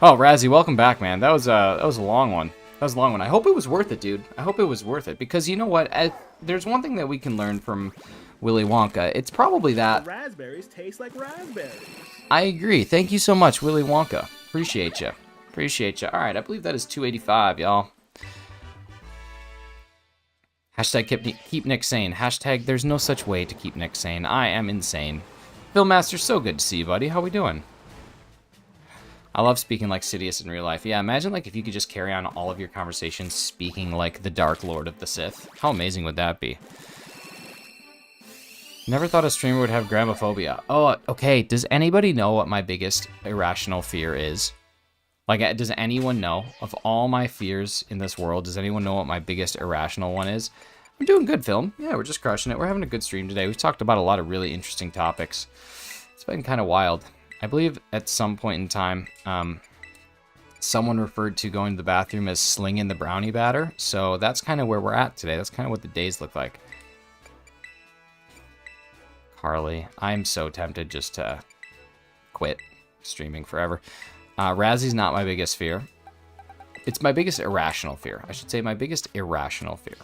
Speaker 1: Oh, Razzie, welcome back, man. That was a long one. That was a long one. I hope it was worth it, dude. I hope it was worth it. Because you know what? There's one thing that we can learn from Willy Wonka. It's probably that...
Speaker 2: The raspberries taste like raspberries.
Speaker 1: I agree. Thank you so much, Willy Wonka. Appreciate you. Appreciate you. All right, I believe that is 285, y'all. Hashtag keep Nick sane. Hashtag there's no such way to keep Nick sane. I am insane. Philmaster, so good to see you, buddy. How we doing? I love speaking like Sidious in real life. Yeah, imagine like if you could just carry on all of your conversations speaking like the Dark Lord of the Sith. How amazing would that be? Never thought a streamer would have gramophobia. Oh, okay. Does anybody know what my biggest irrational fear is? Like, does anyone know? Of all my fears in this world, does anyone know what my biggest irrational one is? I'm doing good, Film. Yeah, we're just crushing it. We're having a good stream today. We've talked about a lot of really interesting topics. It's been kind of wild. I believe at some point in time, someone referred to going to the bathroom as slinging the brownie batter. So that's kind of where we're at today. That's kind of what the days look like. Carly, I'm so tempted just to quit streaming forever. Razzy's not my biggest fear. It's my biggest irrational fear. I should say my biggest irrational fear.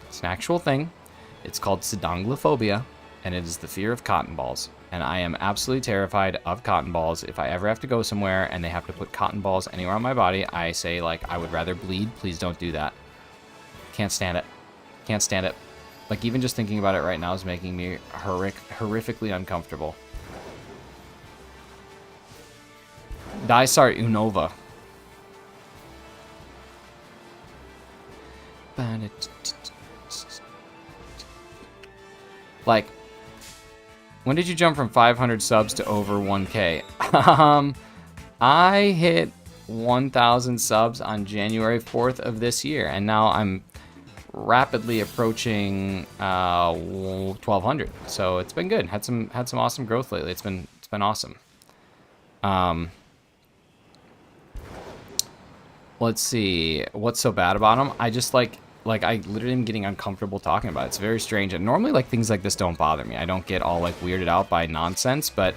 Speaker 1: It's an actual thing. It's called sedanglophobia, and it is the fear of cotton balls. And I am absolutely terrified of cotton balls. If I ever have to go somewhere and they have to put cotton balls anywhere on my body, I say, like, I would rather bleed. Please don't do that. Can't stand it. Can't stand it. Like, even just thinking about it right now is making me horrifically uncomfortable. Dysart Unova. Like, when did you jump from 500 subs to over 1K? I hit 1,000 subs on January 4th of this year, and now I'm rapidly approaching 1,200. So it's been good. Had some awesome growth lately. It's been awesome. Let's see. What's so bad about them? I just like I literally am getting uncomfortable talking about it. It's very strange. And normally, like, things like this don't bother me. I don't get all, like, weirded out by nonsense, but,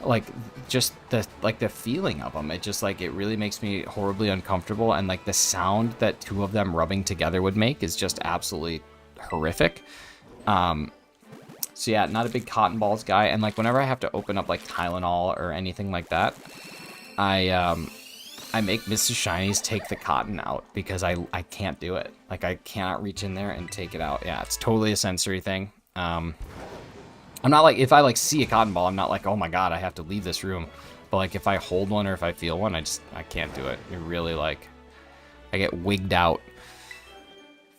Speaker 1: like, just the feeling of them, it just, like, it really makes me horribly uncomfortable. And, like, the sound that two of them rubbing together would make is just absolutely horrific. So yeah, not a big cotton balls guy. And, like, whenever I have to open up, like, Tylenol or anything like that, I make Mrs. Shinies take the cotton out because I can't do it. Like, I cannot reach in there and take it out. Yeah, it's totally a sensory thing. I'm not like, if I, like, see a cotton ball, I'm not like, oh my god, I have to leave this room. But, like, if I hold one or if I feel one, I can't do it. It really, like, I get wigged out.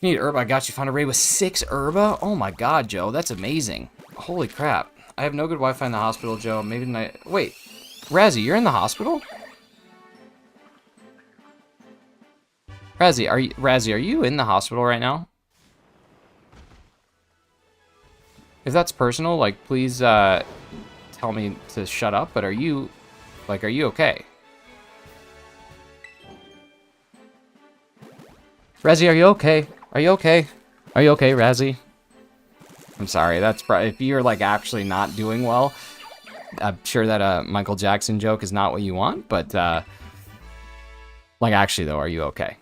Speaker 1: You need herba, I got you. Found a raid with 6 herba? Oh my god, Joe, that's amazing. Holy crap. I have no good Wi-Fi in the hospital, Joe. Maybe tonight. Wait, Razzie, you're in the hospital? Razzie, are you in the hospital right now? If that's personal, like, please tell me to shut up, but are you okay? Razzie, are you okay? Are you okay? Are you okay, Razzie? I'm sorry, that's probably, if you're, like, actually not doing well, I'm sure that a Michael Jackson joke is not what you want, but, like, actually, though, are you okay?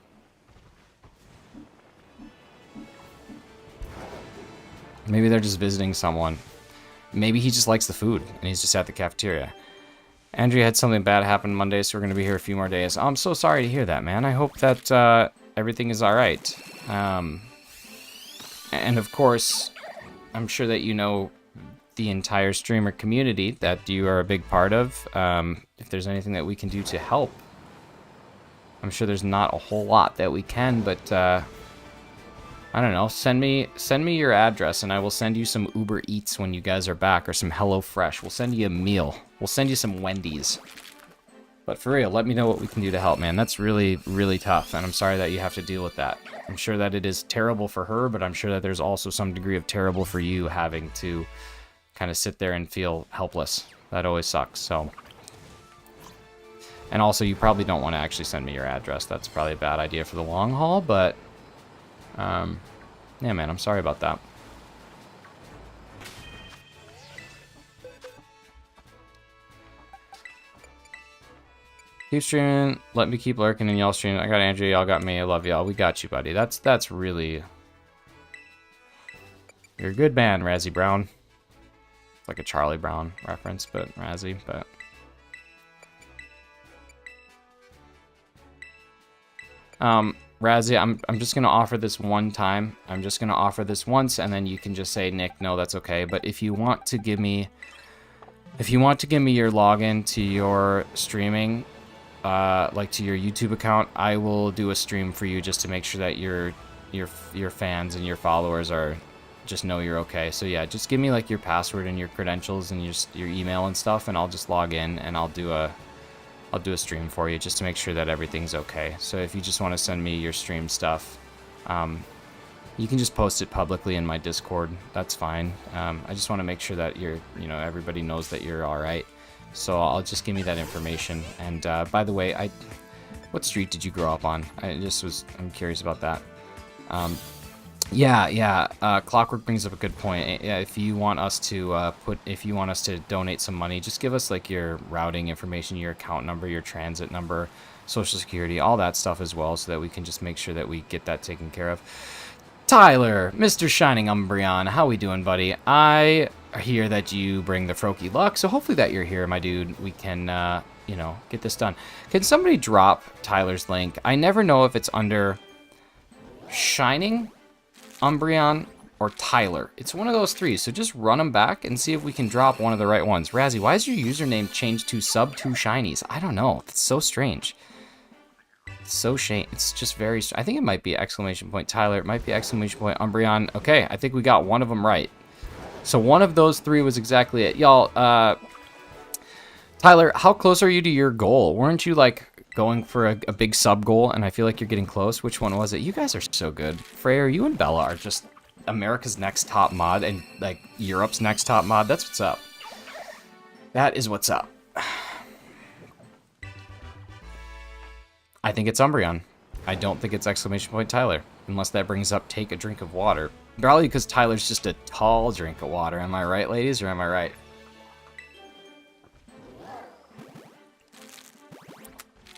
Speaker 1: Maybe they're just visiting someone. Maybe he just likes the food, and he's just at the cafeteria. Andrea had something bad happen Monday, so we're going to be here a few more days. Oh, I'm so sorry to hear that, man. I hope that everything is alright. And of course, I'm sure that you know the entire streamer community that you are a big part of. If there's anything that we can do to help. I'm sure there's not a whole lot that we can, but... I don't know, send me your address and I will send you some Uber Eats when you guys are back, or some HelloFresh. We'll send you a meal. We'll send you some Wendy's. But for real, let me know what we can do to help, man. That's really, really tough, and I'm sorry that you have to deal with that. I'm sure that it is terrible for her, but I'm sure that there's also some degree of terrible for you having to kind of sit there and feel helpless. That always sucks, so... And also, you probably don't want to actually send me your address. That's probably a bad idea for the long haul, but... yeah, man, I'm sorry about that. Keep streaming. Let me keep lurking and y'all streaming. I got Andrea, y'all got me. I love y'all. We got you, buddy. That's really... You're a good man, Razzie Brown. Like a Charlie Brown reference, but Razzie, but... Razzie, I'm just gonna offer this one time. I'm just gonna offer this once, and then you can just say, Nick, no, that's okay. But if you want to give me, your login to your streaming, like to your YouTube account, I will do a stream for you just to make sure that your fans and your followers are just know you're okay. So yeah, just give me like your password and your credentials and your email and stuff, and I'll just log in and I'll do a stream for you just to make sure that everything's okay. So if you just want to send me your stream stuff, you can just post it publicly in my Discord. That's fine. I just want to make sure that everybody knows that you're all right. So I'll just give me that information. And by the way, what street did you grow up on? I'm curious about that. Yeah. Clockwork brings up a good point. Yeah, if you want us to donate some money, just give us like your routing information, your account number, your transit number, social security, all that stuff as well, so that we can just make sure that we get that taken care of. Tyler, Mr. Shining Umbreon, how we doing, buddy? I hear that you bring the Froakie luck, so hopefully that you're here, my dude. We can, get this done. Can somebody drop Tyler's link? I never know if it's under Shining Umbreon or Tyler. It's one of those three, so just run them back and see if we can drop one of the right ones. Razzie, why is your username changed to sub2shinies? I don't know. It's so strange. It's just very I think it might be exclamation point Tyler. It might be exclamation point Umbreon. Okay, I think we got one of them right. So one of those three was exactly it. Y'all, Tyler, how close are you to your goal? Weren't you like going for a big sub goal, and I feel like you're getting close? Which one was it? You guys are so good. Freya, you and Bella are just America's next top mod and like Europe's next top mod. That's what's up. That is what's up. I think it's Umbreon. I don't think it's exclamation point Tyler, unless that brings up take a drink of water. Probably because Tyler's just a tall drink of water. Am I right, ladies, or am I right?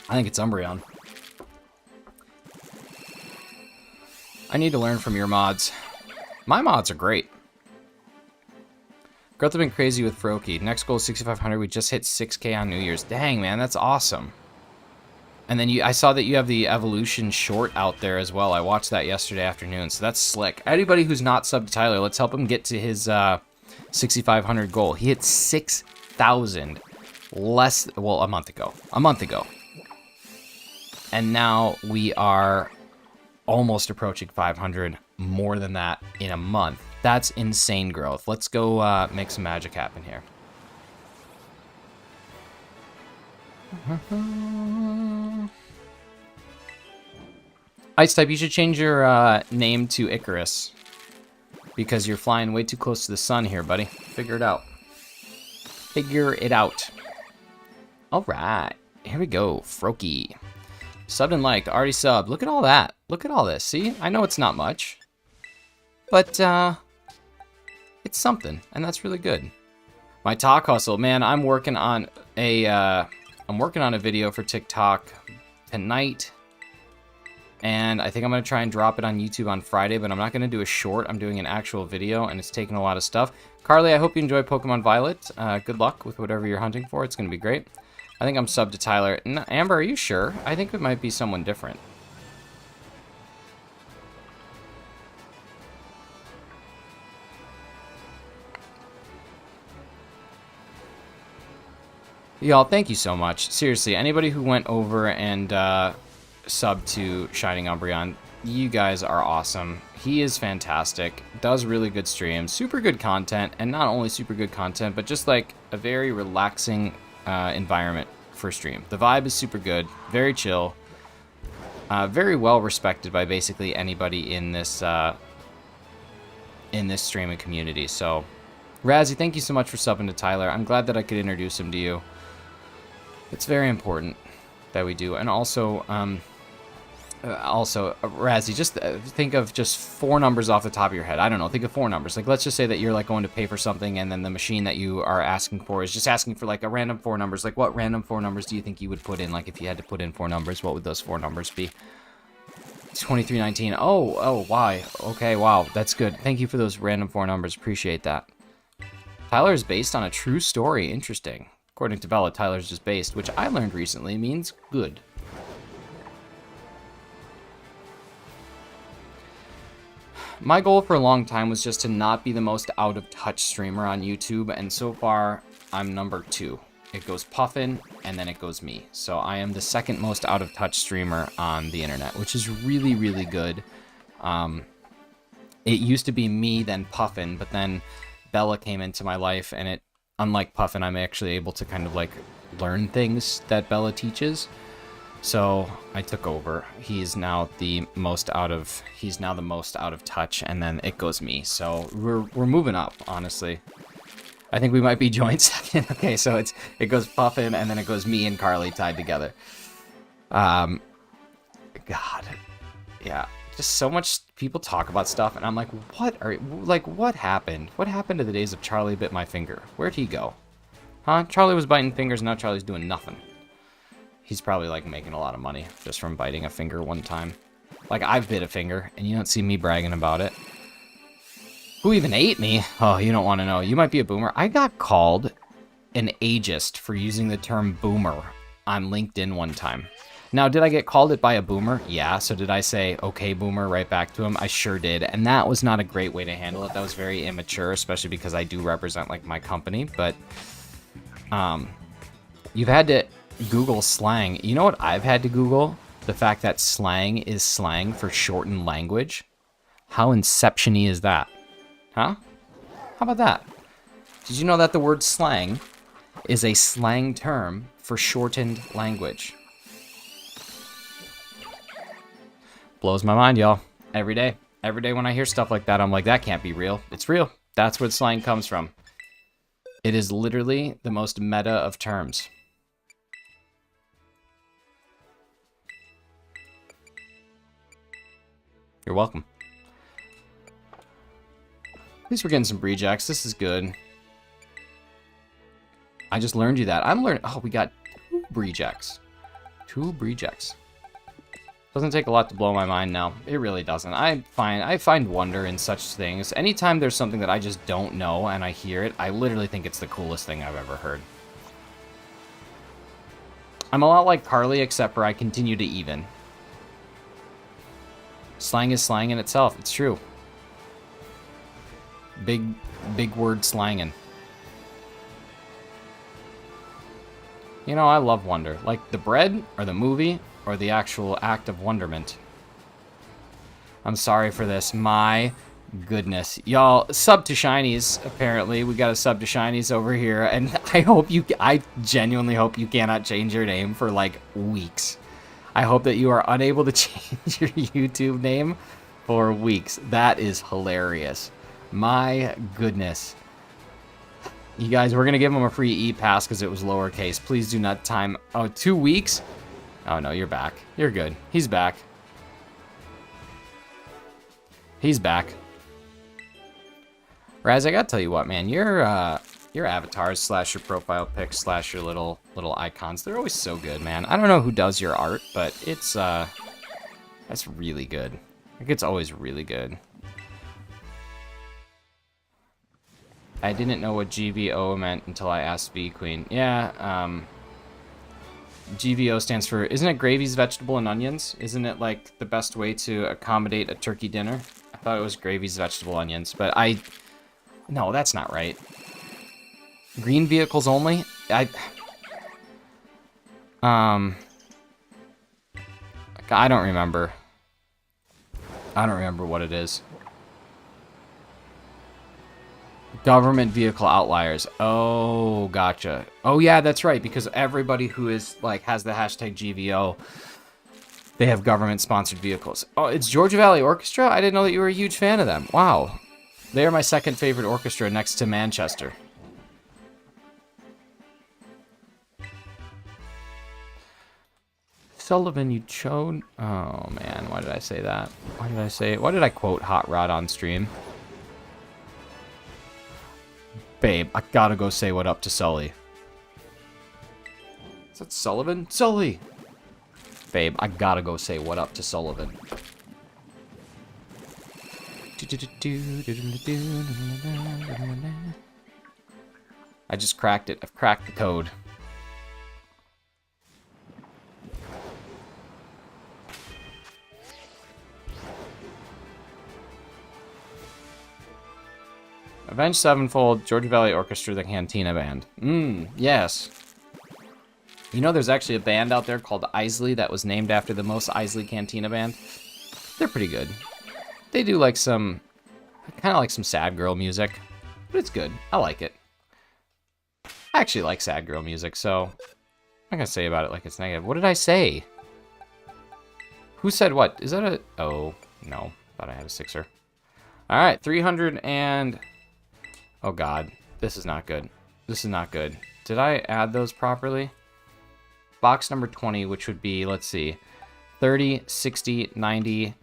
Speaker 1: I think it's Umbreon. I need to learn from your mods. My mods are great. Growth have been crazy with Froakie. Next goal is 6,500. We just hit 6K on New Year's. Dang, man, that's awesome. And then I saw that you have the evolution short out there as well. I watched that yesterday afternoon, so that's slick. Anybody who's not subbed to Tyler, let's help him get to his 6,500 goal. He hit 6,000 a month ago. And now we are almost approaching 500, more than that in a month. That's insane growth. Let's go make some magic happen here. Ice type, you should change your name to Icarus, because you're flying way too close to the sun here, buddy. Figure it out. Figure it out. All right, here we go. Froakie. Subbed and liked, already subbed. Look at all that. Look at all this. See, I know it's not much, but it's something, and that's really good. My talk hustle, man. I'm working on a video for TikTok tonight, and I think I'm gonna try and drop it on YouTube on Friday. But I'm not gonna do a short. I'm doing an actual video, and it's taking a lot of stuff. Carly, I hope you enjoy Pokemon Violet. Good luck with whatever you're hunting for. It's gonna be great. I think I'm subbed to Tyler. Amber, are you sure? I think it might be someone different. Y'all, thank you so much. Seriously, anybody who went over and subbed to Shining Umbreon, you guys are awesome. He is fantastic, does really good streams, super good content, and not only super good content, but just like a very relaxing environment for stream. The vibe is super good, very chill, very well respected by basically anybody in this streaming community. So, Razzie, thank you so much for subbing to Tyler. I'm glad that I could introduce him to you. It's very important that we do. And also, Razzie, just think of just 4 numbers off the top of your head. I don't know, think of 4 numbers. Like, let's just say that you're like going to pay for something, and then the machine that you are asking for is just asking for like a random 4 numbers. Like, what random 4 numbers do you think you would put in? Like, if you had to put in 4 numbers, what would those 4 numbers be? It's 2319. Oh, why? Okay, wow, that's good. Thank you for those random 4 numbers. Appreciate that. Tyler is based on a true story. Interesting. According to Bella, Tyler's just based, which I learned recently means good. My goal for a long time was just to not be the most out-of-touch streamer on YouTube, and so far, I'm number 2. It goes Puffin, and then it goes me. So I am the second most out-of-touch streamer on the internet, which is really, really good. It used to be me, then Puffin, but then Bella came into my life, and unlike Puffin, I'm actually able to kind of like learn things that Bella teaches. So I took over. He's now the most out of touch, and then it goes me. So we're moving up, honestly. I think we might be joint second. Okay, so it goes Puffin, and then it goes me and Carly tied together. God, yeah. just so much people talk about stuff, and I'm like, what happened? What happened to the days of Charlie bit my finger? Where'd he go? Huh? Charlie was biting fingers, now Charlie's doing nothing. He's probably, like, making a lot of money just from biting a finger one time. Like, I've bit a finger, and you don't see me bragging about it. Who even ate me? Oh, you don't want to know. You might be a boomer. I got called an ageist for using the term boomer on LinkedIn one time. Now, did I get called it by a boomer? Yeah. So did I say, okay, boomer, right back to him? I sure did. And that was not a great way to handle it. That was very immature, especially because I do represent, like, my company. But you've had to Google slang. You know what I've had to Google? The fact that slang is slang for shortened language. How inception-y is that? Huh? How about that? Did you know that the word slang is a slang term for shortened language? Blows my mind, y'all. Every day. Every day when I hear stuff like that, I'm like, that can't be real. It's real. That's where slang comes from. It is literally the most meta of terms. You're welcome. At least we're getting some rejects. This is good. I just learned you that. I'm learning. Oh, we got 2 rejects. 2 rejects. Doesn't take a lot to blow my mind now. It really doesn't. I find wonder in such things. Anytime there's something that I just don't know and I hear it, I literally think it's the coolest thing I've ever heard. I'm a lot like Carly, except for I continue to even. Slang is slang in itself. It's true. Big word slanging. You know, I love wonder. Like the bread, or the movie, or the actual act of wonderment. I'm sorry for this. My goodness. Y'all, sub to Shinies, apparently. We got a sub to Shinies over here, and I genuinely hope you cannot change your name for, like, weeks. I hope that you are unable to change your YouTube name for weeks. That is hilarious. My goodness. You guys, we're going to give him a free e-pass because it was lowercase. Please do not time... Oh, 2 weeks? Oh, no, you're back. You're good. He's back. He's back. Raz, I gotta tell you what, man. Your avatars / your profile pics / your little icons, they're always so good, man. I don't know who does your art, but it's that's really good. Like, it's always really good. I didn't know what GVO meant until I asked V Queen. Yeah, GVO stands for, isn't it gravies, vegetable, and onions? Isn't it, like, the best way to accommodate a turkey dinner? I thought it was gravies, vegetable, onions, but no, that's not right. Green vehicles only? I don't remember. I don't remember what it is. Government vehicle outliers. Oh, gotcha. Oh, yeah, that's right, because everybody who is, like, has the hashtag GVO, they have government-sponsored vehicles. Oh, it's Georgia Valley Orchestra? I didn't know that you were a huge fan of them. Wow. They are my second favorite orchestra next to Manchester. Sullivan, you chode. Oh, man, why did I say that? Why did I quote Hot Rod on stream? Babe, I gotta go say what up to Sully. Is that Sullivan? Sully! Babe, I gotta go say what up to Sullivan. I just cracked it. I've cracked the code. Avenged Sevenfold, Georgia Valley Orchestra, the Cantina Band. Yes. You know, there's actually a band out there called Isley that was named after the Mos Eisley Cantina Band. They're pretty good. They do like some, kind of like some sad girl music, but it's good. I like it. I actually like sad girl music, so I'm not gonna say about it like it's negative. What did I say? Who said what? Is that a... Oh, no. Thought I had a 6er. Alright, 300 and... Oh god, this is not good. This is not good. Did I add those properly? Box number 20, which would be, let's see, 30, 60, 90,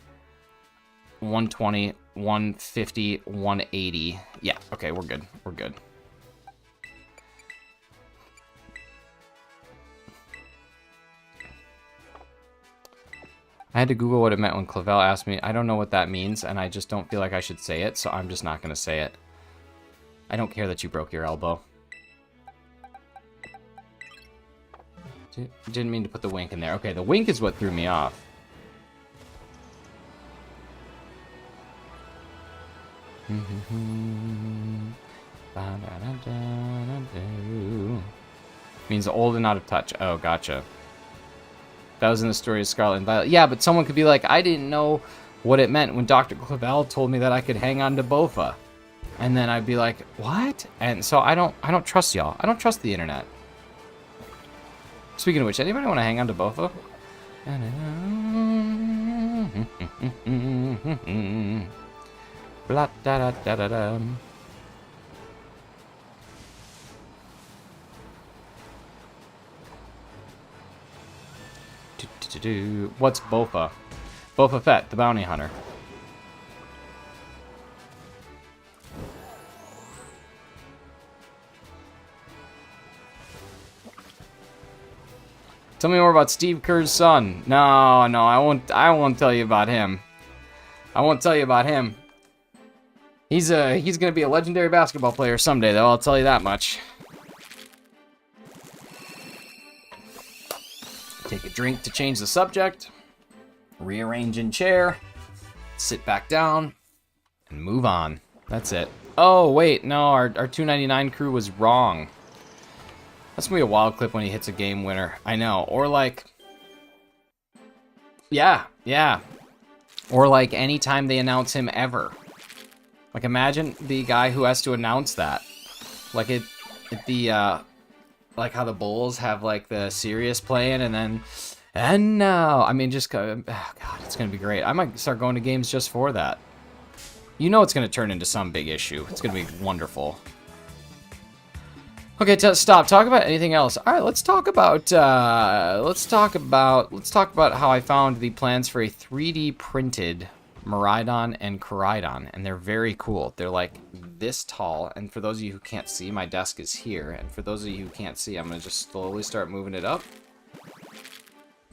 Speaker 1: 120, 150, 180. Yeah, okay, we're good. We're good. I had to Google what it meant when Clavel asked me. I don't know what that means, and I just don't feel like I should say it, so I'm just not going to say it. I don't care that you broke your elbow. Didn't mean to put the wink in there. Okay, the wink is what threw me off. Means old and out of touch. Oh, gotcha. That was in the story of Scarlet and Violet. Yeah, but someone could be like, I didn't know what it meant when Dr. Clavel told me that I could hang on to Bofa. And then I'd be like, what? And so I don't trust y'all. I don't trust the internet. Speaking of which, anybody want to hang on to Bofa? Blah, da, da, da, da, da. What's Bofa? Boba Fett, the bounty hunter. Tell me more about Steve Kerr's son. No, I won't tell you about him. I won't tell you about him. He's gonna be a legendary basketball player someday, though. I'll tell you that much. Take a drink to change the subject. Rearrange in chair. Sit back down. And move on. That's it. Oh, wait. No, our 299 crew was wrong. That's going to be a wild clip when he hits a game winner. I know. Or like... Yeah. Or like anytime they announce him ever. Like imagine the guy who has to announce that. Like like how the Bulls have like the Sirius playing and now, I mean, just go, oh God, it's going to be great. I might start going to games just for that. You know it's going to turn into some big issue. It's going to be wonderful. Okay, stop. Talk about anything else. All right, let's talk about how I found the plans for a 3D printed Miraidon and Koraidon, and they're very cool. They're like this tall, and for those of you who can't see, my desk is here, and for those of you who can't see, I'm going to just slowly start moving it up.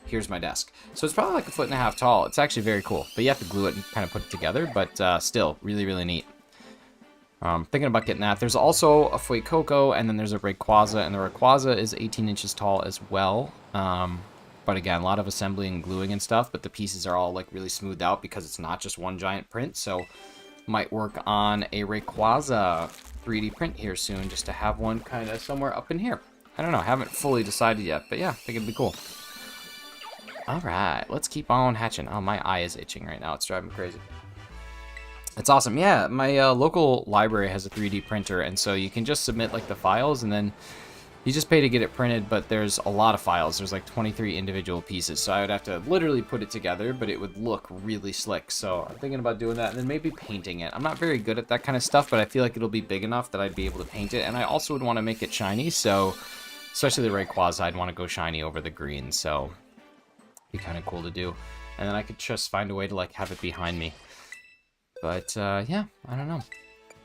Speaker 1: Here's my desk. So it's probably like 1.5 feet tall. It's actually very cool, but you have to glue it and kind of put it together, but still, really, really neat. Thinking about getting that. There's also a Fuecoco, and then there's a Rayquaza, and the Rayquaza is 18 inches tall as well. But again, a lot of assembly and gluing and stuff, but the pieces are all like really smoothed out because it's not just one giant print, so might work on a Rayquaza 3D print here soon, just to have one kind of somewhere up in here. I don't know, haven't fully decided yet, but yeah, I think it'd be cool. Alright, let's keep on hatching. Oh, my eye is itching right now, it's driving me crazy. It's awesome. Yeah, my local library has a 3D printer, and so you can just submit like the files, and then you just pay to get it printed, but there's a lot of files. There's like 23 individual pieces, so I would have to literally put it together, but it would look really slick. So I'm thinking about doing that, and then maybe painting it. I'm not very good at that kind of stuff, but I feel like it'll be big enough that I'd be able to paint it, and I also would want to make it shiny, so especially the Rayquaza, I'd want to go shiny over the green, so it'd be kind of cool to do. And then I could just find a way to like have it behind me. But, yeah, I don't know.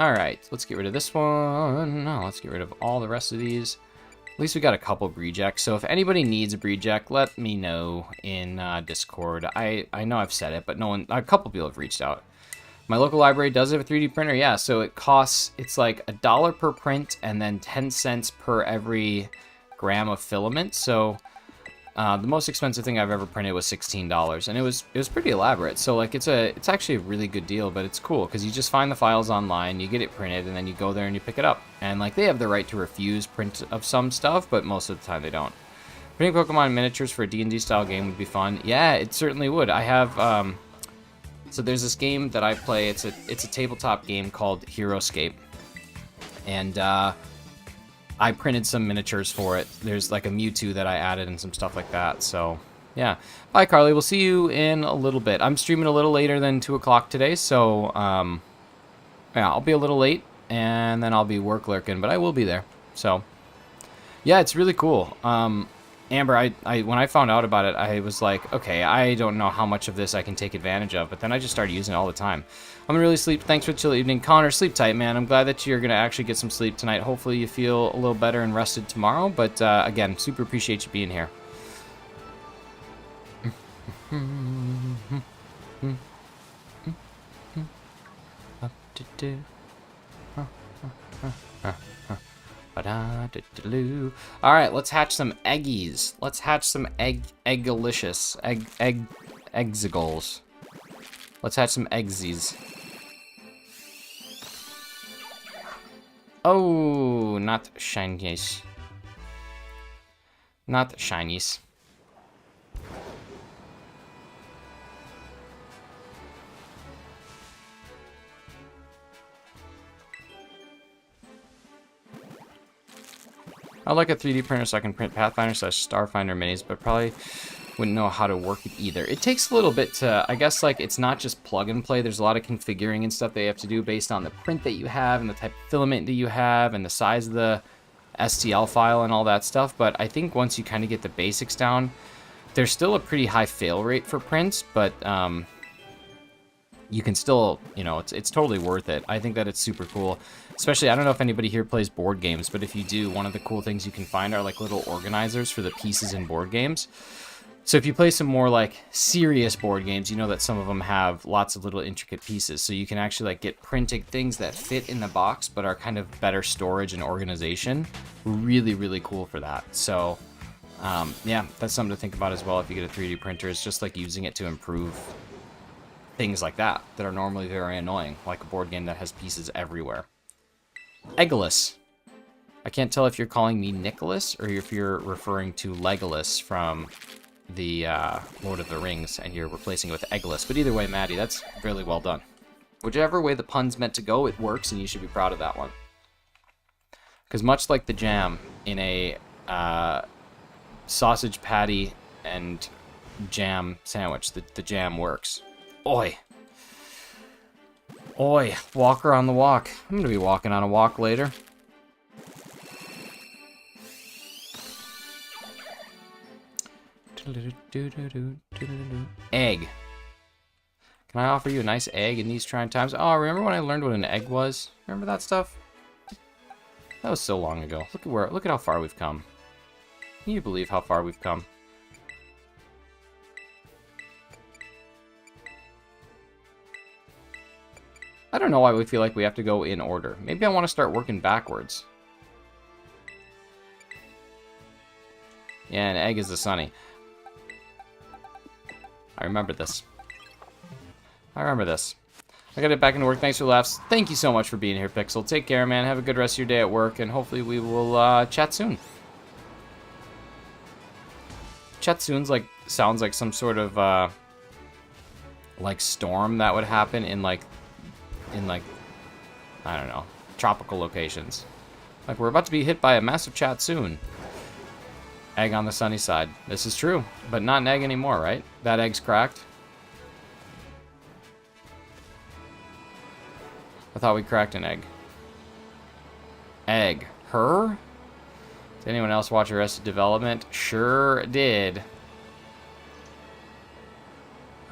Speaker 1: Alright, let's get rid of this one. No, let's get rid of all the rest of these. At least we got a couple Breejecks, so if anybody needs a Breejeck, let me know in Discord. I know I've said it, but a couple people have reached out. My local library does have a 3D printer, yeah, so it's like $1 per print and then 10 cents per every gram of filament, so... the most expensive thing I've ever printed was $16, and it was pretty elaborate. So like it's actually a really good deal, but it's cool because you just find the files online, you get it printed, and then you go there and you pick it up. And like they have the right to refuse print of some stuff, but most of the time they don't. Printing Pokemon miniatures for a D&D style game would be fun. Yeah, it certainly would. I have so there's this game that I play. It's a tabletop game called Heroescape, and I printed some miniatures for it. There's like a Mewtwo that I added and some stuff like that. So, yeah. Bye, Carly. We'll see you in a little bit. I'm streaming a little later than 2 o'clock today, so, yeah, I'll be a little late, and then I'll be work lurking, but I will be there. So, yeah, it's really cool. Amber, when I found out about it, I was like, okay, I don't know how much of this I can take advantage of, but then I just started using it all the time. I'm gonna really sleep. Thanks for the chill evening. Connor, sleep tight, man. I'm glad that you're gonna actually get some sleep tonight. Hopefully you feel a little better and rested tomorrow, but again, super appreciate you being here. All right, let's hatch some eggies. Let's hatch some eggalicious exigals. Let's hatch some eggsies. Oh, not shinies. Not shinies. I'd like a 3D printer so I can print Pathfinder / Starfinder minis, but probably wouldn't know how to work it either. It takes a little bit to, I guess, like, it's not just plug and play. There's a lot of configuring and stuff that you have to do based on the print that you have and the type of filament that you have and the size of the STL file and all that stuff. But I think once you kind of get the basics down, there's still a pretty high fail rate for prints, but you can still, you know, it's totally worth it. I think that it's super cool. Especially, I don't know if anybody here plays board games, but if you do, one of the cool things you can find are like little organizers for the pieces in board games. So if you play some more like serious board games, you know that some of them have lots of little intricate pieces. So you can actually like get printed things that fit in the box, but are kind of better storage and organization. Really, really cool for that. So yeah, that's something to think about as well if you get a 3D printer. It's just like using it to improve things like that are normally very annoying, like a board game that has pieces everywhere. Eggless. I can't tell if you're calling me Nicholas or if you're referring to Legolas from the Lord of the Rings and you're replacing it with Eggless. But either way, Maddie, that's really well done. Whichever way the pun's meant to go, it works, and you should be proud of that one. Because much like the jam in a sausage patty and jam sandwich, the jam works. Oi. Oi, walker on the walk. I'm going to be walking on a walk later. Egg. Can I offer you a nice egg in these trying times? Oh, remember when I learned what an egg was? Remember that stuff? That was so long ago. Look at how far we've come. Can you believe how far we've come? I don't know why we feel like we have to go in order. Maybe I want to start working backwards. Yeah, an egg is a sunny. I remember this. I remember this. I gotta get back into work. Thanks for the laughs. Thank you so much for being here, Pixel. Take care, man. Have a good rest of your day at work, and hopefully we will chat soon. Chat soon's like sounds like some sort of like storm that would happen in like I don't know, tropical locations. Like, we're about to be hit by a massive chat soon. Egg on the sunny side. This is true, but not an egg anymore, right? That egg's cracked. I thought we cracked an egg. Egg. Her? Did anyone else watch Arrested Development? Sure did.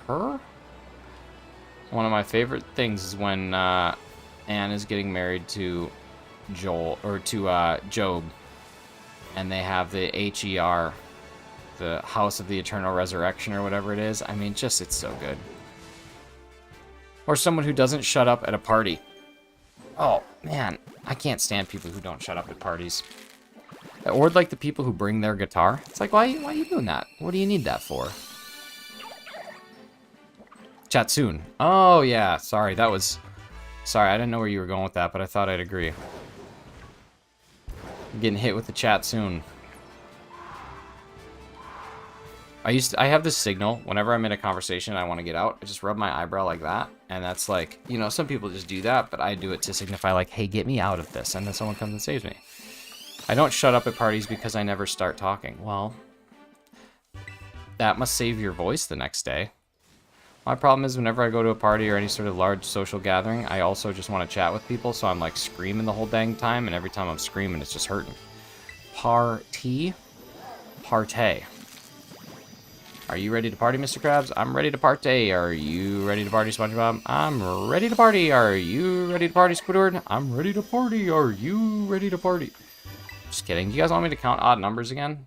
Speaker 1: Her? One of my favorite things is when Anne is getting married to Joel, or to Job, and they have the HER, the House of the Eternal Resurrection, or whatever it is. I mean, just, it's so good. Or someone who doesn't shut up at a party. Oh, man, I can't stand people who don't shut up at parties. Or like the people who bring their guitar. It's like, why are you doing that? What do you need that for? Chat soon. Oh, yeah, sorry, that was... Sorry, I didn't know where you were going with that, but I thought I'd agree. I'm getting hit with the chat soon. I have this signal whenever I'm in a conversation and I want to get out. I just rub my eyebrow like that, and that's like, you know, some people just do that, but I do it to signify like, hey, get me out of this, and then someone comes and saves me. I don't shut up at parties because I never start talking. Well, that must save your voice the next day. My problem is whenever I go to a party or any sort of large social gathering, I also just want to chat with people, so I'm like screaming the whole dang time, and every time I'm screaming, it's just hurting. Party? partay. Are you ready to party, Mr. Krabs? I'm ready to partay. Are you ready to party, SpongeBob? I'm ready to party. Are you ready to party, Squidward? I'm ready to party. Are you ready to party? Just kidding. Do you guys want me to count odd numbers again?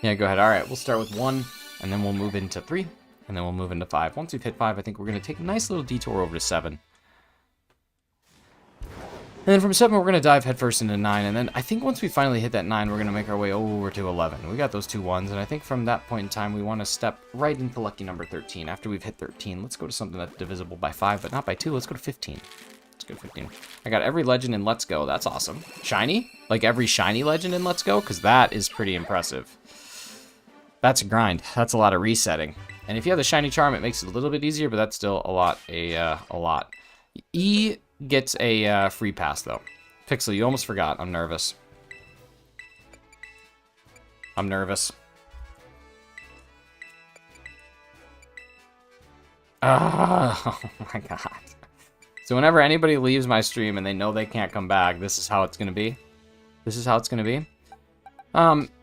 Speaker 1: Yeah, go ahead. All right, we'll start with 1, and then we'll move into 3, and then we'll move into 5. Once we've hit 5, I think we're going to take a nice little detour over to 7. And then from 7, we're going to dive headfirst into 9, and then I think once we finally hit that 9, we're going to make our way over to 11. We got those 2 1s, and I think from that point in time, we want to step right into lucky number 13. After we've hit 13, let's go to something that's divisible by 5, but not by 2. Let's go to 15. Let's go to 15. I got every legend in Let's Go. That's awesome. Shiny? Like every shiny legend in Let's Go? Because that is pretty impressive. That's a grind. That's a lot of resetting. And if you have the shiny charm, it makes it a little bit easier, but that's still a lot. E gets a free pass, though. Pixel, you almost forgot. I'm nervous. I'm nervous. Oh my god. So whenever anybody leaves my stream and they know they can't come back, this is how it's going to be. This is how it's going to be.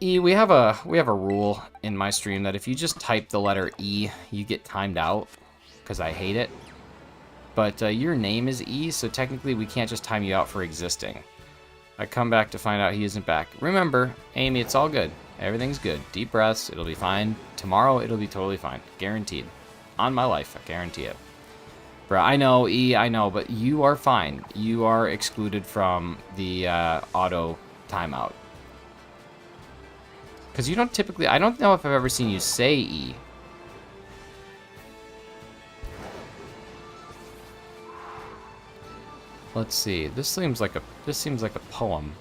Speaker 1: E, we have a rule in my stream that if you just type the letter E, you get timed out, because I hate it. But your name is E, so technically we can't just time you out for existing. I come back to find out he isn't back. Remember, Amy, it's all good. Everything's good. Deep breaths, it'll be fine. Tomorrow, it'll be totally fine. Guaranteed. On my life, I guarantee it. Bruh, I know, E, I know, but you are fine. You are excluded from the auto timeout. Because you don't typically... I don't know if I've ever seen you say E. Let's see. This seems like a poem.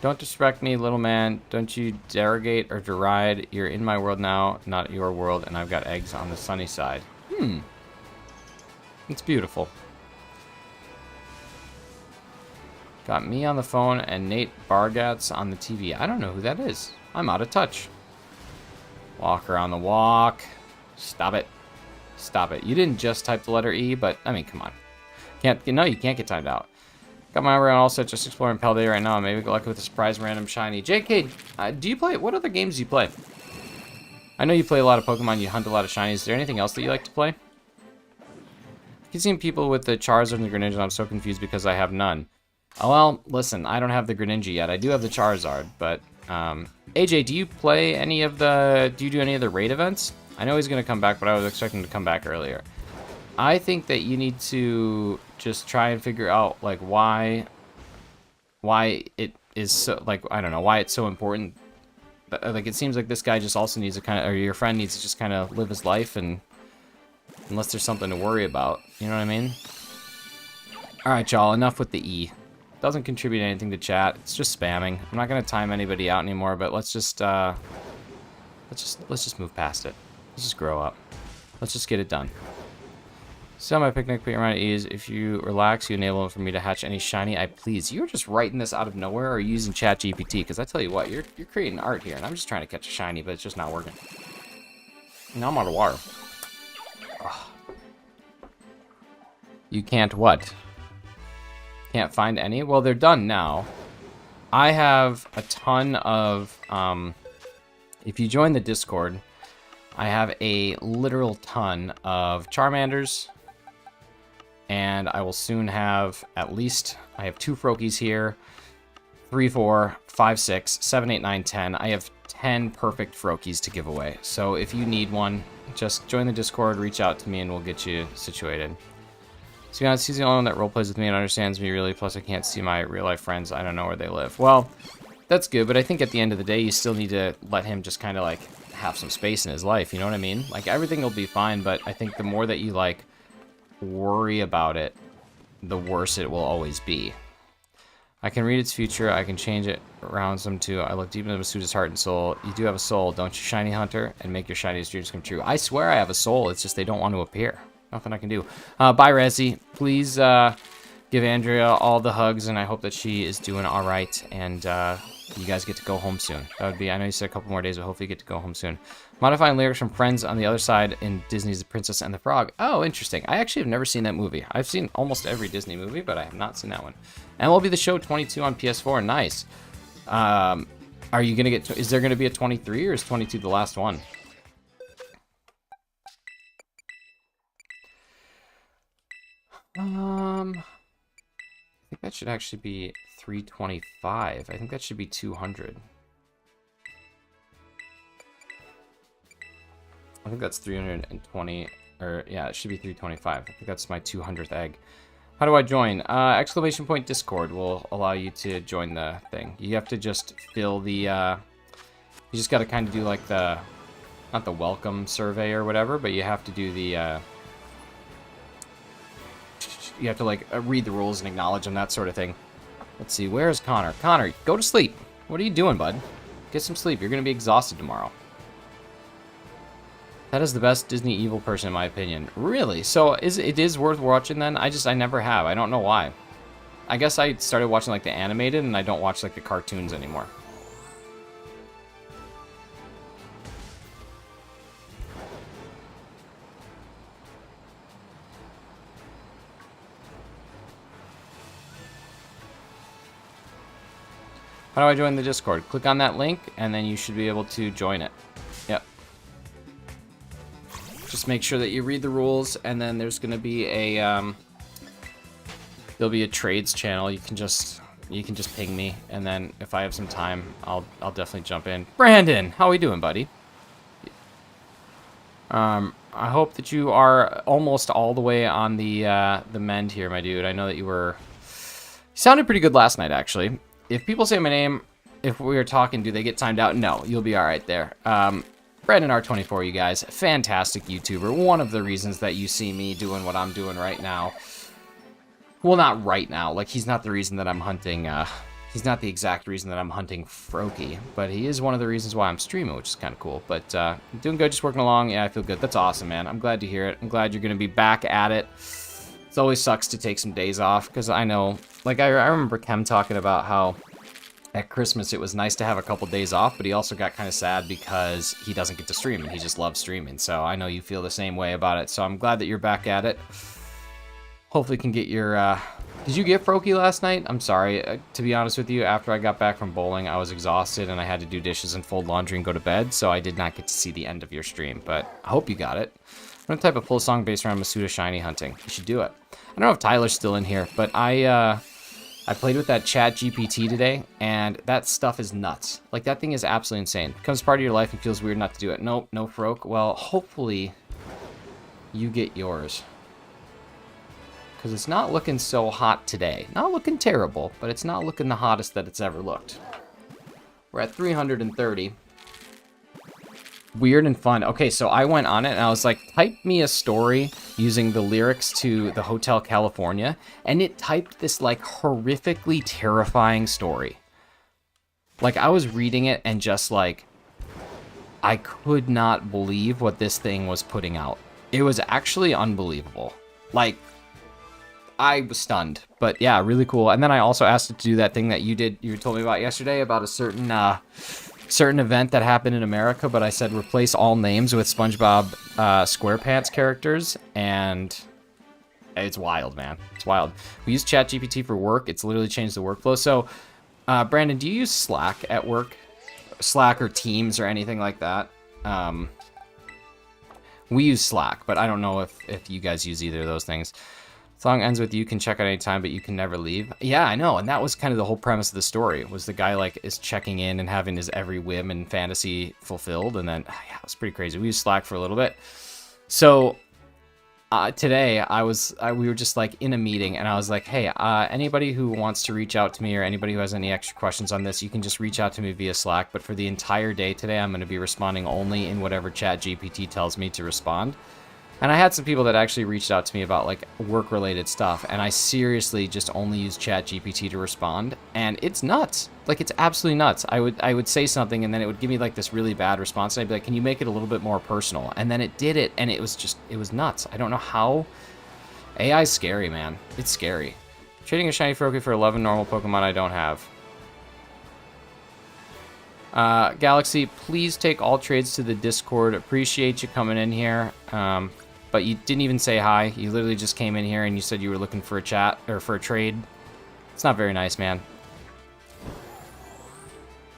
Speaker 1: Don't disrespect me, little man. Don't you derogate or deride. You're in my world now, not your world, and I've got eggs on the sunny side. It's beautiful. Got me on the phone and Nate Bargatz on the TV. I don't know who that is. I'm out of touch. Walker on the walk. Stop it. Stop it. You didn't just type the letter E, but, I mean, come on. No, you can't get timed out. Got my eye on all set, just exploring Pell Day right now. Maybe get lucky with a surprise random shiny. JK, do you play... What other games do you play? I know you play a lot of Pokemon, you hunt a lot of shinies. Is there anything else that you like to play? You've seen people with the Charizard and the Greninja, and I'm so confused because I have none. Oh, well, listen, I don't have the Greninja yet. I do have the Charizard, but... AJ, do you play any of the... Do you do any of the raid events? I know he's going to come back, but I was expecting him to come back earlier. I think that you need to just try and figure out, like, why it is so... Like, I don't know, why it's so important. But, like, it seems like this guy just also needs to kind of... Or your friend needs to just kind of live his life, and... Unless there's something to worry about. You know what I mean? Alright, y'all, enough with the E. Doesn't contribute anything to chat. It's just spamming. I'm not gonna time anybody out anymore, but let's just move past it. Let's just grow up. Let's just get it done. So my picnic, put your mind at ease. If you relax, you enable for me to hatch any shiny I please. You're just writing this out of nowhere, or are you using ChatGPT? Because I tell you what, you're creating art here, and I'm just trying to catch a shiny, but it's just not working. Now I'm out of water. Ugh. You can't what? Can't find any? Well, they're done now. I have a ton of, if you join the Discord, I have a literal ton of Charmanders, and I will soon have at least, I have 2 Froakies here, 3, 4, 5, 6, 7, 8, 9, 10. I have 10 perfect Froakies to give away. So if you need one, just join the Discord, reach out to me, and we'll get you situated. To be honest, he's the only one that roleplays with me and understands me really, plus I can't see my real-life friends. I don't know where they live. Well, that's good, but I think at the end of the day, you still need to let him just kind of, like, have some space in his life, you know what I mean? Like, everything will be fine, but I think the more that you, like, worry about it, the worse it will always be. I can read its future, I can change it around some too. I look deep into Masuda's heart and soul. You do have a soul, don't you, Shiny Hunter? And make your shiniest dreams come true. I swear I have a soul, it's just they don't want to appear. Nothing I can do. Bye, Rezzy. Please give Andrea all the hugs, and I hope that she is doing all right. And you guys get to go home soon. That would be, I know you said a couple more days, but hopefully you get to go home soon. Modifying lyrics from Friends on the other side in Disney's The Princess and the Frog. Oh, interesting. I actually have never seen that movie. I've seen almost every Disney movie, but I have not seen that one. MLB The Show 22 on PS4. Nice. Are you going to get, is there going to be a 23 or is 22 the last one? I think that should actually be 325. I think that should be 200. I think that's 320, or yeah, it should be 325. I think that's my 200th egg. How do I join? Exclamation point Discord will allow you to join the thing. You have to just fill the, you just got to kind of do like the, not the welcome survey or whatever, but you have to do the, you have to like read the rules and acknowledge them, that sort of thing. Let's see, where's Connor? Connor, go to sleep. What are you doing, bud? Get some sleep. You're going to be exhausted tomorrow. That is the best Disney evil person in my opinion. Really? So it is worth watching then? I never have. I don't know why. I guess I started watching like the animated and I don't watch like the cartoons anymore. How do I join the Discord? Click on that link, and then you should be able to join it. Yep. Just make sure that you read the rules, and then there's going to be a there'll be a trades channel. You can just ping me, and then if I have some time, I'll definitely jump in. Brandon, how are we doing, buddy? I hope that you are almost all the way on the mend here, my dude. I know that you sounded pretty good last night, actually. If people say my name, if we are talking, do they get timed out? No, you'll be all right there. Brandon R24, you guys, fantastic YouTuber. One of the reasons that you see me doing what I'm doing right now. Well, not right now. Like, he's not the reason that I'm hunting. He's not the exact reason that I'm hunting Froakie, but he is one of the reasons why I'm streaming, which is kind of cool. But doing good, just working along. Yeah, I feel good. That's awesome, man. I'm glad to hear it. I'm glad you're going to be back at it. It always sucks to take some days off, because I know, like, I remember Kem talking about how at Christmas it was nice to have a couple days off, but he also got kind of sad because he doesn't get to stream, and he just loves streaming. So I know you feel the same way about it, so I'm glad that you're back at it. Hopefully can get your, did you get Froakie last night? I'm sorry, to be honest with you, after I got back from bowling, I was exhausted, and I had to do dishes and fold laundry and go to bed, so I did not get to see the end of your stream, but I hope you got it. I'm gonna type a full song based around Masuda shiny hunting. You should do it. I don't know if Tyler's still in here, but I played with that chat GPT today, and that stuff is nuts. Like, that thing is absolutely insane. It becomes part of your life and feels weird not to do it. Nope, no Froak. Well, hopefully you get yours. Because it's not looking so hot today. Not looking terrible, but it's not looking the hottest that it's ever looked. We're at 330. Weird and fun. Okay, so I went on it and I was like, type me a story using the lyrics to the Hotel California, and it typed this like horrifically terrifying story. Like, I was reading it and just like, I could not believe what this thing was putting out. It was actually unbelievable. Like, I was stunned, but yeah, really cool. And then I also asked it to do that thing that you told me about yesterday about a certain event that happened in America, but I said replace all names with SpongeBob SquarePants characters, and it's wild, man. It's wild. We use ChatGPT for work. It's literally changed the workflow. So, Brandon, do you use Slack at work? Slack or Teams or anything like that? We use Slack, but I don't know if you guys use either of those things. Song ends with you can check at any time, but you can never leave. Yeah, I know, and that was kind of the whole premise of the story, was the guy like is checking in and having his every whim and fantasy fulfilled, and then yeah, it was pretty crazy. We used Slack for a little bit. So today we were just like in a meeting, and I was like, hey, anybody who wants to reach out to me or anybody who has any extra questions on this, you can just reach out to me via Slack. But for the entire day today, I'm going to be responding only in whatever ChatGPT tells me to respond. And I had some people that actually reached out to me about like work-related stuff, and I seriously just only use ChatGPT to respond, and it's nuts. Like, it's absolutely nuts. I would say something, and then it would give me like this really bad response, and I'd be like, can you make it a little bit more personal? And then it did it, and it was nuts. I don't know how. AI is scary, man. It's scary. Trading a shiny Froakie for 11 normal Pokemon I don't have. Galaxy, please take all trades to the Discord. Appreciate you coming in here. But you didn't even say hi. You literally just came in here and you said you were looking for a chat or for a trade. It's not very nice, man.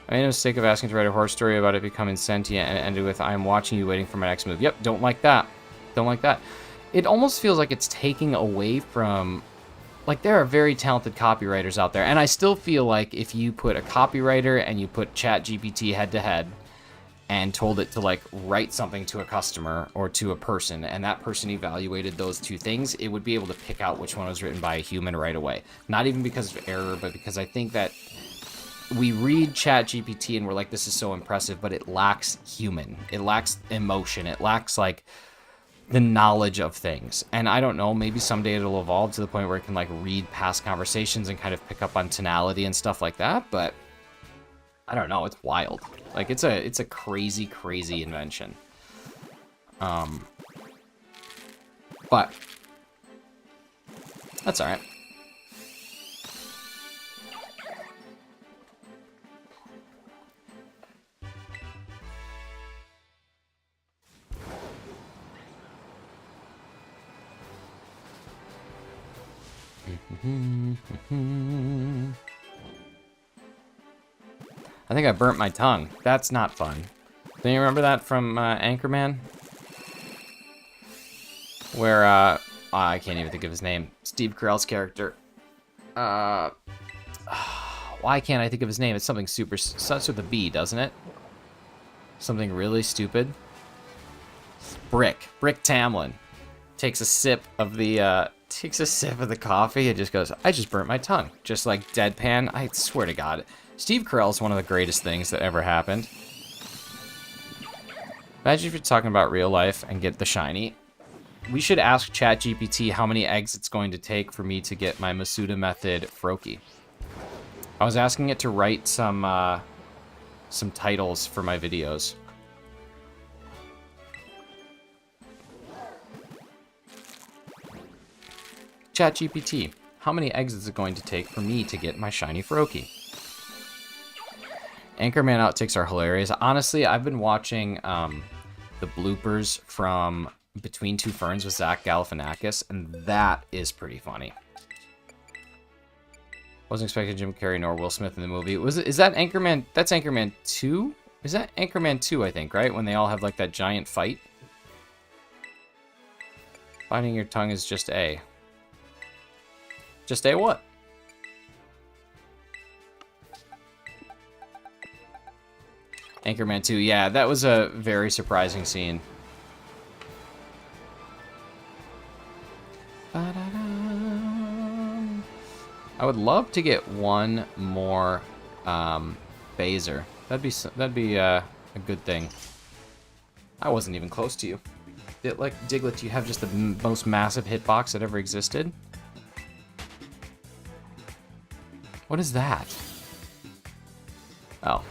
Speaker 1: I made a mistake of asking to write a horror story about it becoming sentient and it ended with, I'm watching you waiting for my next move. Yep, don't like that. Don't like that. It almost feels like it's taking away from... Like, there are very talented copywriters out there. And I still feel like if you put a copywriter and you put ChatGPT head-to-head and told it to, like, write something to a customer or to a person, and that person evaluated those two things, it would be able to pick out which one was written by a human right away. Not even because of error, but because I think that we read ChatGPT and we're like, this is so impressive, but it lacks human. It lacks emotion. It lacks, like, the knowledge of things. And I don't know, maybe someday it'll evolve to the point where it can, like, read past conversations and kind of pick up on tonality and stuff like that, but I don't know, it's wild. Like, it's a crazy, crazy invention. But that's all right. I think I burnt my tongue. That's not fun. Do you remember that from Anchorman? Where, I can't even think of his name. Steve Carell's character. Why can't I think of his name? It's something super... Starts with a B, doesn't it? Something really stupid. Brick. Brick Tamlin. Takes a sip of the, coffee and just goes, I just burnt my tongue. Just like deadpan. I swear to God. Steve Carell's one of the greatest things that ever happened. Imagine if you're talking about real life and get the shiny. We should ask ChatGPT how many eggs it's going to take for me to get my Masuda method Froakie. I was asking it to write some titles for my videos. ChatGPT, how many eggs is it going to take for me to get my shiny Froakie? Anchorman outtakes are hilarious. Honestly, I've been watching the bloopers from Between Two Ferns with Zach Galifianakis, and that is pretty funny. Wasn't expecting Jim Carrey nor Will Smith in the movie. Is that Anchorman? That's Anchorman 2? Is that Anchorman 2, I think, right? When they all have, like, that giant fight? Finding your tongue is just A. Just A what? Anchorman 2, yeah, that was a very surprising scene. I would love to get one more Phaser. That'd be a good thing. I wasn't even close to you. Like Diglett, you have just the most massive hitbox that ever existed. What is that? Oh.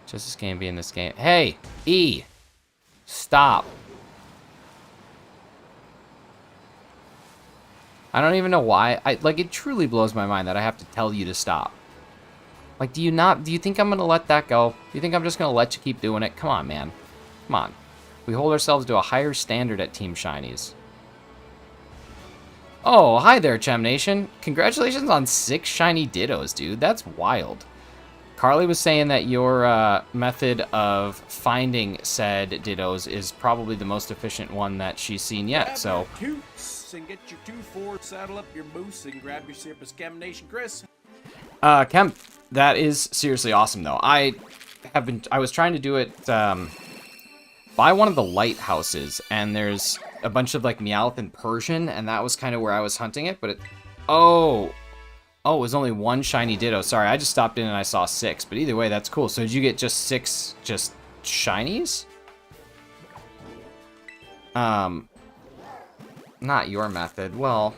Speaker 1: Justice can't be in this game. Hey! E! Stop. I don't even know why. Like, it truly blows my mind that I have to tell you to stop. Like, do you think I'm gonna let that go? Do you think I'm just gonna let you keep doing it? Come on, man. Come on. We hold ourselves to a higher standard at Team Shinies. Oh, hi there, Chem Nation. Congratulations on 6 shiny Dittos, dude. That's wild. Carly was saying that your method of finding said Dittos is probably the most efficient one that she's seen yet, so...
Speaker 2: And get your 2-4, saddle up your moose, and grab your sip of Scam Nation, Chris.
Speaker 1: Chem, that is seriously awesome, though. I was trying to do it by one of the lighthouses, and there's a bunch of, like, Meowth and Persian, and that was kind of where I was hunting it, but it... Oh, it was only 1 shiny Ditto. Sorry, I just stopped in and I saw 6, but either way, that's cool. So did you get just 6 just shinies? Not your method. Well,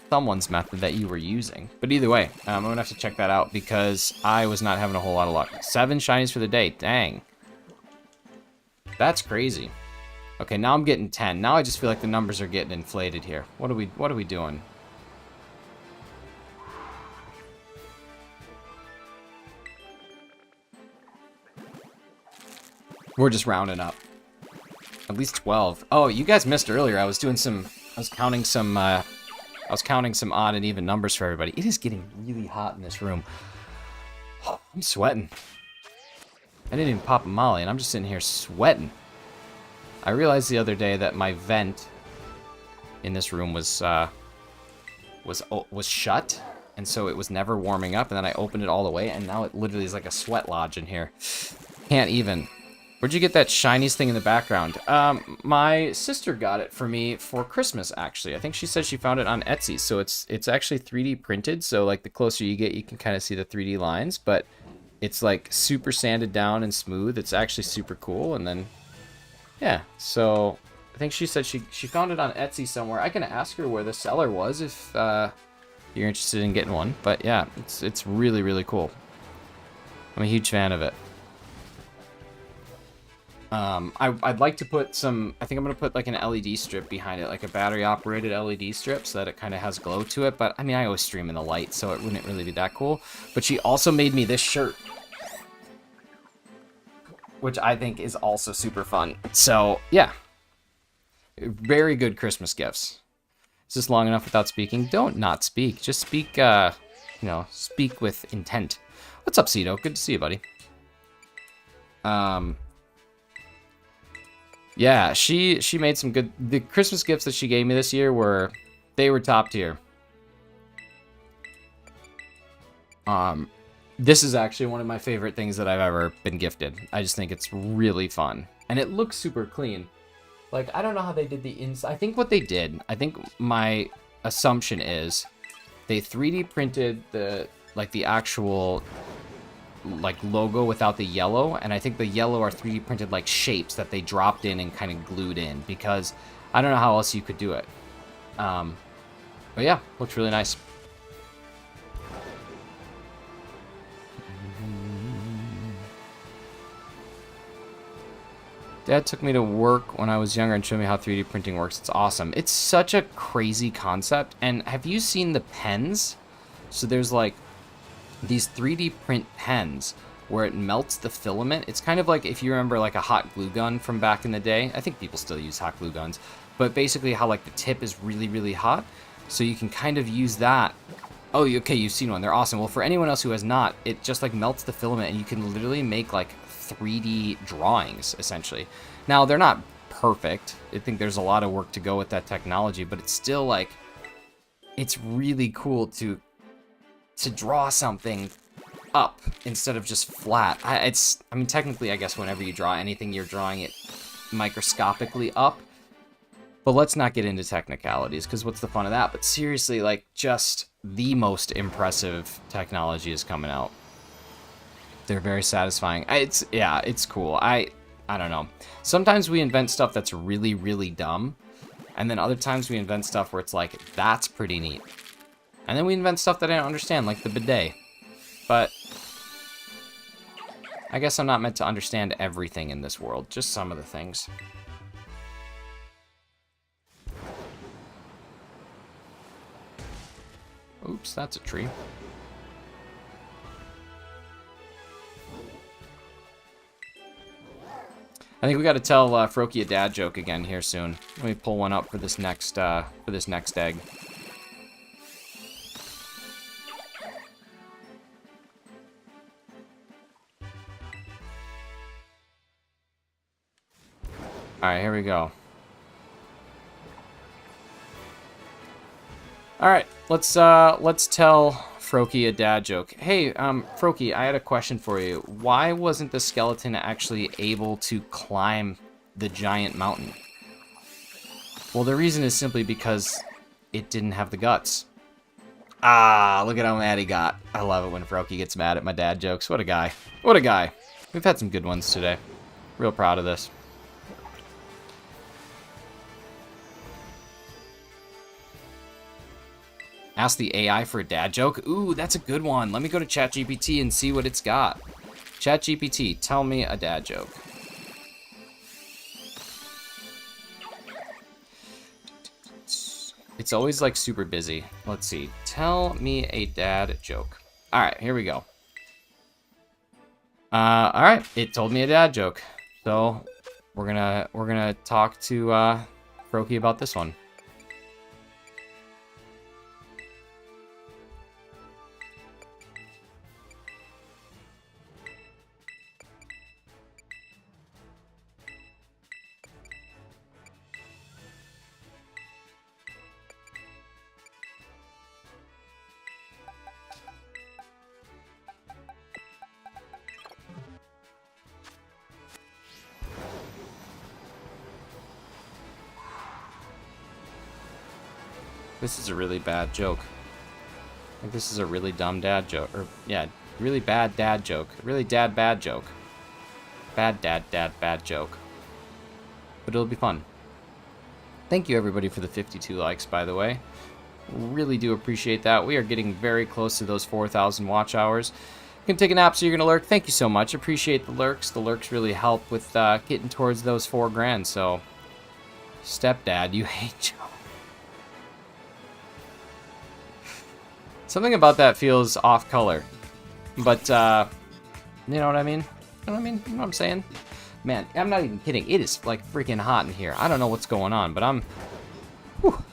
Speaker 1: someone's method that you were using. But either way, I'm going to have to check that out because I was not having a whole lot of luck. 7 shinies for the day. Dang. That's crazy. Okay, now I'm getting 10. Now I just feel like the numbers are getting inflated here. What are we doing? We're just rounding up. At least 12. Oh, you guys missed earlier. I was counting some odd and even numbers for everybody. It is getting really hot in this room. I'm sweating. I didn't even pop a molly, and I'm just sitting here sweating. I realized the other day that my vent in this room was shut, and so it was never warming up, and then I opened it all the way, and now it literally is like a sweat lodge in here. Can't even. Where'd you get that shinies thing in the background? My sister got it for me for Christmas, actually. I think she said she found it on Etsy, so it's actually 3D printed, so like the closer you get, you can kind of see the 3D lines, but it's like super sanded down and smooth. It's actually super cool, and then, yeah, so I think she said she found it on Etsy somewhere. I can ask her where the seller was if you're interested in getting one, but yeah, it's really, really cool. I'm a huge fan of it. I'd like to put some, I think I'm going to put like an LED strip behind it, like a battery operated LED strip so that it kind of has glow to it. But I mean, I always stream in the light, so it wouldn't really be that cool. But she also made me this shirt, which I think is also super fun. So yeah, very good Christmas gifts. Is this long enough without speaking? Don't not speak. Just speak, speak with intent. What's up, Cito? Good to see you, buddy. Yeah, she made some good... The Christmas gifts that she gave me this year were top tier. This is actually one of my favorite things that I've ever been gifted. I just think it's really fun. And it looks super clean. Like, I don't know how they did the inside. I think what they did, I think my assumption is they 3D printed the actual logo without the yellow, and I think the yellow are 3D printed like shapes that they dropped in and kind of glued in, because I don't know how else you could do it. But yeah, looks really nice. Dad took me to work when I was younger and showed me how 3D printing works. It's awesome. It's such a crazy concept. And have you seen the pens? So there's like these 3D print pens where it melts the filament. It's kind of like, if you remember like a hot glue gun from back in the day. I think people still use hot glue guns, but basically how like the tip is really, really hot. So you can kind of use that. Oh, okay, you've seen one. They're awesome. Well, for anyone else who has not, it just like melts the filament and you can literally make like 3D drawings essentially. Now they're not perfect. I think there's a lot of work to go with that technology, but it's still like, it's really cool to draw something up instead of just flat. I mean, technically, I guess whenever you draw anything, you're drawing it microscopically up. But let's not get into technicalities, because what's the fun of that? But seriously, like, just the most impressive technology is coming out. They're very satisfying. It's cool. I don't know. Sometimes we invent stuff that's really, really dumb, and then other times we invent stuff where it's like, that's pretty neat. And then we invent stuff that I don't understand, like the bidet. But I guess I'm not meant to understand everything in this world, just some of the things. Oops, that's a tree. I think we got to tell Froakie a dad joke again here soon. Let me pull one up for this next egg. All right, here we go. All right, let's tell Froakie a dad joke. Hey, Froakie, I had a question for you. Why wasn't the skeleton actually able to climb the giant mountain? Well, the reason is simply because it didn't have the guts. Ah, look at how mad he got. I love it when Froakie gets mad at my dad jokes. What a guy. What a guy. We've had some good ones today. Real proud of this. Ask the AI for a dad joke? Ooh, that's a good one. Let me go to ChatGPT and see what it's got. ChatGPT, tell me a dad joke. It's always like super busy. Let's see. Tell me a dad joke. All right, here we go. All right, it told me a dad joke. So we're gonna talk to Froakie about this one. This is a really bad joke. Like, this is a really dumb dad joke. Or, yeah, really bad dad joke. Really bad joke. Bad bad joke. But it'll be fun. Thank you, everybody, for the 52 likes, by the way. Really do appreciate that. We are getting very close to those 4,000 watch hours. You can take a nap, so you're going to lurk. Thank you so much. Appreciate the lurks. The lurks really help with getting towards those 4 grand, so... Stepdad, you hate Joe. Something about that feels off color. But, you know what I mean? You know what I mean? You know what I'm saying? Man, I'm not even kidding. It is, like, freaking hot in here. I don't know what's going on, but I'm... Whew.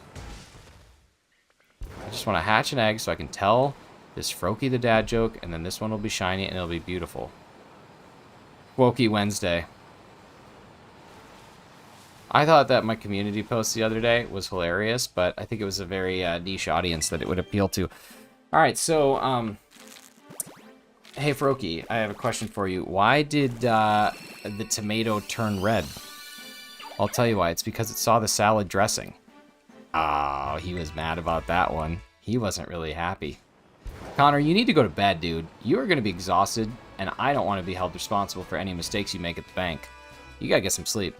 Speaker 1: I just want to hatch an egg so I can tell this Froakie the dad joke, and then this one will be shiny and it'll be beautiful. Wokie Wednesday. I thought that my community post the other day was hilarious, but I think it was a very niche audience that it would appeal to. Alright, so, hey Froakie, I have a question for you. Why did the tomato turn red? I'll tell you why. It's because it saw the salad dressing. Oh, he was mad about that one. He wasn't really happy. Connor, you need to go to bed, dude. You are going to be exhausted, and I don't want to be held responsible for any mistakes you make at the bank. You gotta get some sleep.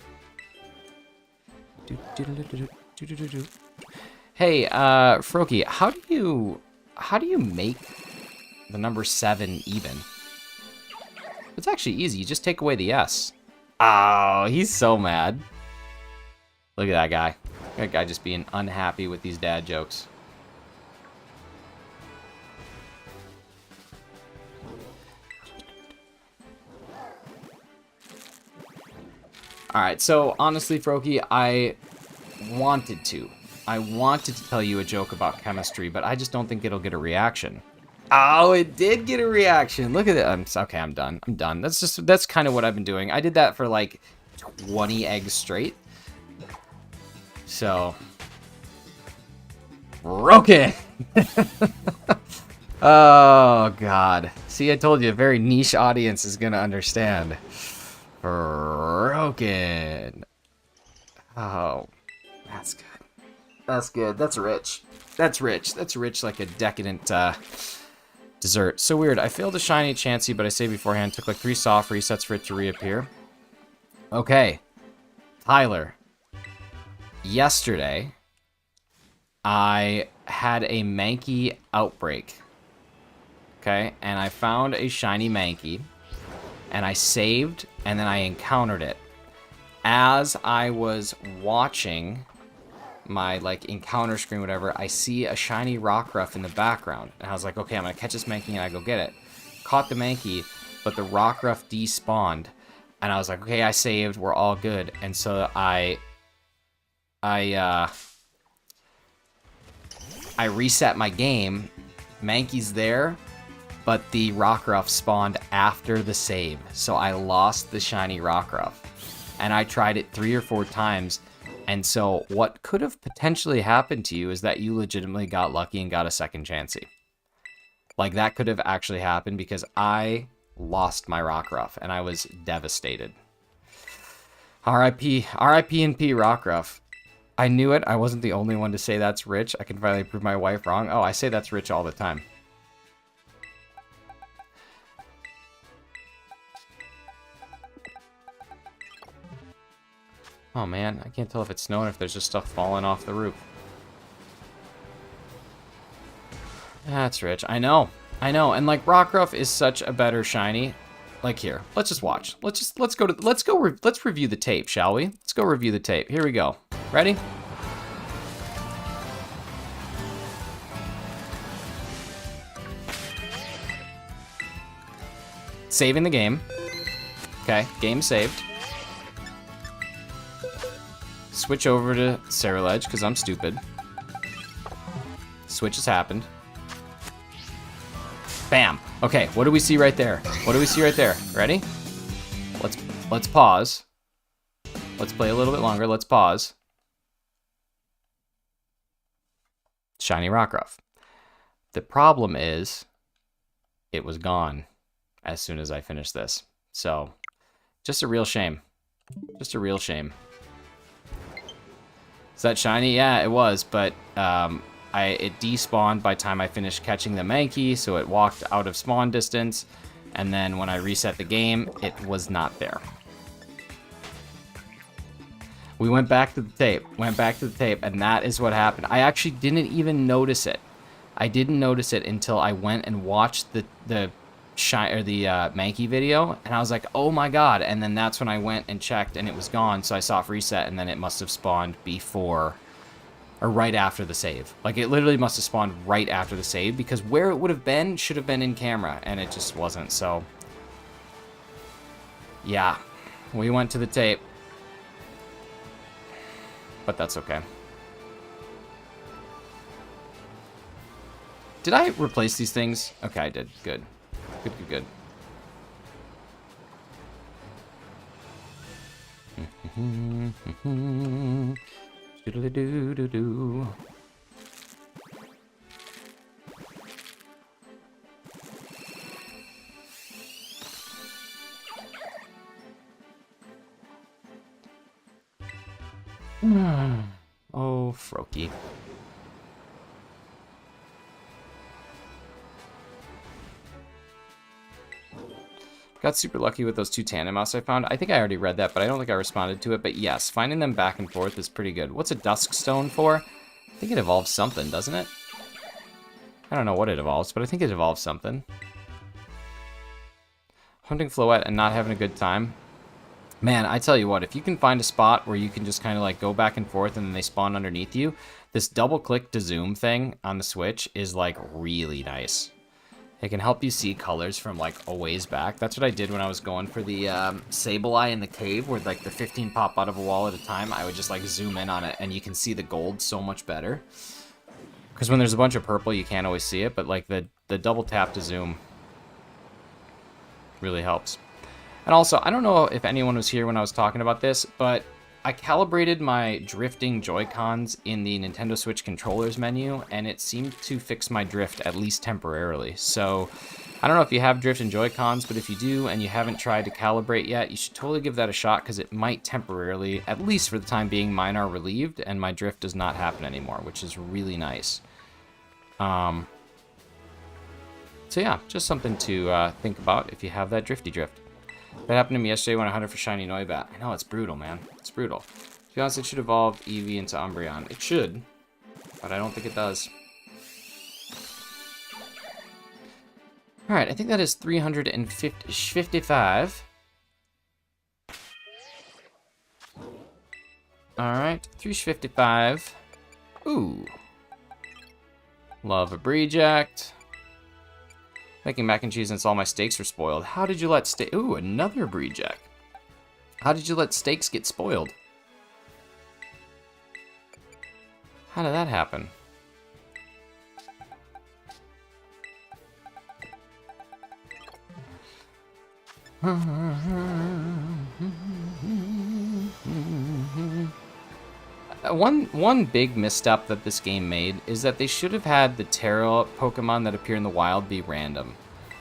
Speaker 1: Hey, Froakie, how do you make the number 7 even? It's actually easy. You just take away the S. Oh, he's so mad. Look at that guy. That guy just being unhappy with these dad jokes. Alright, so honestly, Froakie, I wanted to tell you a joke about chemistry, but I just don't think it'll get a reaction. Oh, it did get a reaction. Look at it. Okay, I'm done. I'm done. That's kind of what I've been doing. I did that for like 20 eggs straight. So, broken. Oh God. See, I told you, a very niche audience is gonna understand. Broken. Oh, that's good. That's good. That's rich. That's rich. That's rich like a decadent dessert. So weird. I failed a shiny Chansey, but I saved beforehand. Took like 3 soft resets for it to reappear. Okay. Tyler. Yesterday, I had a Mankey outbreak. Okay? And I found a shiny Mankey. And I saved, and then I encountered it. As I was watching my, like, encounter screen, whatever, I see a shiny Rockruff in the background. And I was like, okay, I'm going to catch this Mankey, and I go get it. Caught the Mankey, but the Rockruff despawned. And I was like, okay, I saved, we're all good. And so I reset my game. Mankey's there. But the Rockruff spawned after the save, so I lost the shiny Rockruff. And I tried it 3 or 4 times, and so what could have potentially happened to you is that you legitimately got lucky and got a second Chansey. Like, that could have actually happened because I lost my Rockruff, and I was devastated. R.I.P. and P. Rockruff. I knew it. I wasn't the only one to say that's rich. I can finally prove my wife wrong. Oh, I say that's rich all the time. Oh man, I can't tell if it's snowing, if there's just stuff falling off the roof. That's rich. I know. And like Rockruff is such a better shiny. Like here, let's just watch. Let's review the tape, shall we? Let's go review the tape. Here we go. Ready? Saving the game. Okay, game saved. switch over to Ceruledge because I'm stupid. Switch has happened. Bam. Okay, what do we see right there? What do we see right there? Ready? Let's pause. Let's play a little bit longer. Let's pause. Shiny Rockruff. The problem is it was gone as soon as I finished this. So, just a real shame. Just a real shame. Is that shiny? Yeah, it was, but it despawned by the time I finished catching the Mankey, so it walked out of spawn distance, and then when I reset the game, it was not there. We went back to the tape, and that is what happened. I actually didn't even notice it. I didn't notice it until I went and watched the Mankey video, and I was like, oh my god, and then that's when I went and checked, and it was gone, so I soft reset, and then it must have spawned before, or right after the save. Like, it literally must have spawned right after the save, because where it would have been should have been in camera, and it just wasn't, so... yeah, we went to the tape. But that's okay. Did I replace these things? Okay, I did. Good. Good, good, good. Doodle-doo-doo-doo. Oh, Froakie. Got super lucky with those 2 tandem mouse I found. I think I already read that, but I don't think I responded to it. But yes, finding them back and forth is pretty good. What's a Dusk Stone for? I think it evolves something, doesn't it? I don't know what it evolves, but I think it evolves something. Hunting Floette and not having a good time. Man, I tell you what, if you can find a spot where you can just kind of like go back and forth and then they spawn underneath you, this double click to zoom thing on the Switch is like really nice. It can help you see colors from like a ways back. That's what I did when I was going for the Sableye in the cave, where like the 15 pop out of a wall at a time. I would just like zoom in on it and you can see the gold so much better. Because when there's a bunch of purple, you can't always see it, but like the double tap to zoom really helps. And also, I don't know if anyone was here when I was talking about this, but I calibrated my drifting Joy-Cons in the Nintendo Switch controllers menu, and it seemed to fix my drift, at least temporarily. So, I don't know if you have drift and Joy-Cons, but if you do and you haven't tried to calibrate yet, you should totally give that a shot, because it might temporarily, at least for the time being, mine are relieved, and my drift does not happen anymore, which is really nice. So yeah, just something to think about if you have that drifty drift. That happened to me yesterday when I hunted for Shiny Noibat. I know, it's brutal, man. It's brutal. To be honest, it should evolve Eevee into Umbreon. It should, but I don't think it does. Alright, I think that is 355. Alright, 355. Ooh. Love a Breeject. Making mac and cheese since all my steaks were spoiled. How did you let steak... Ooh, another Breeject. How did you let steaks get spoiled? How did that happen? One big misstep that this game made is that they should have had the Terra Pokemon that appear in the wild be random.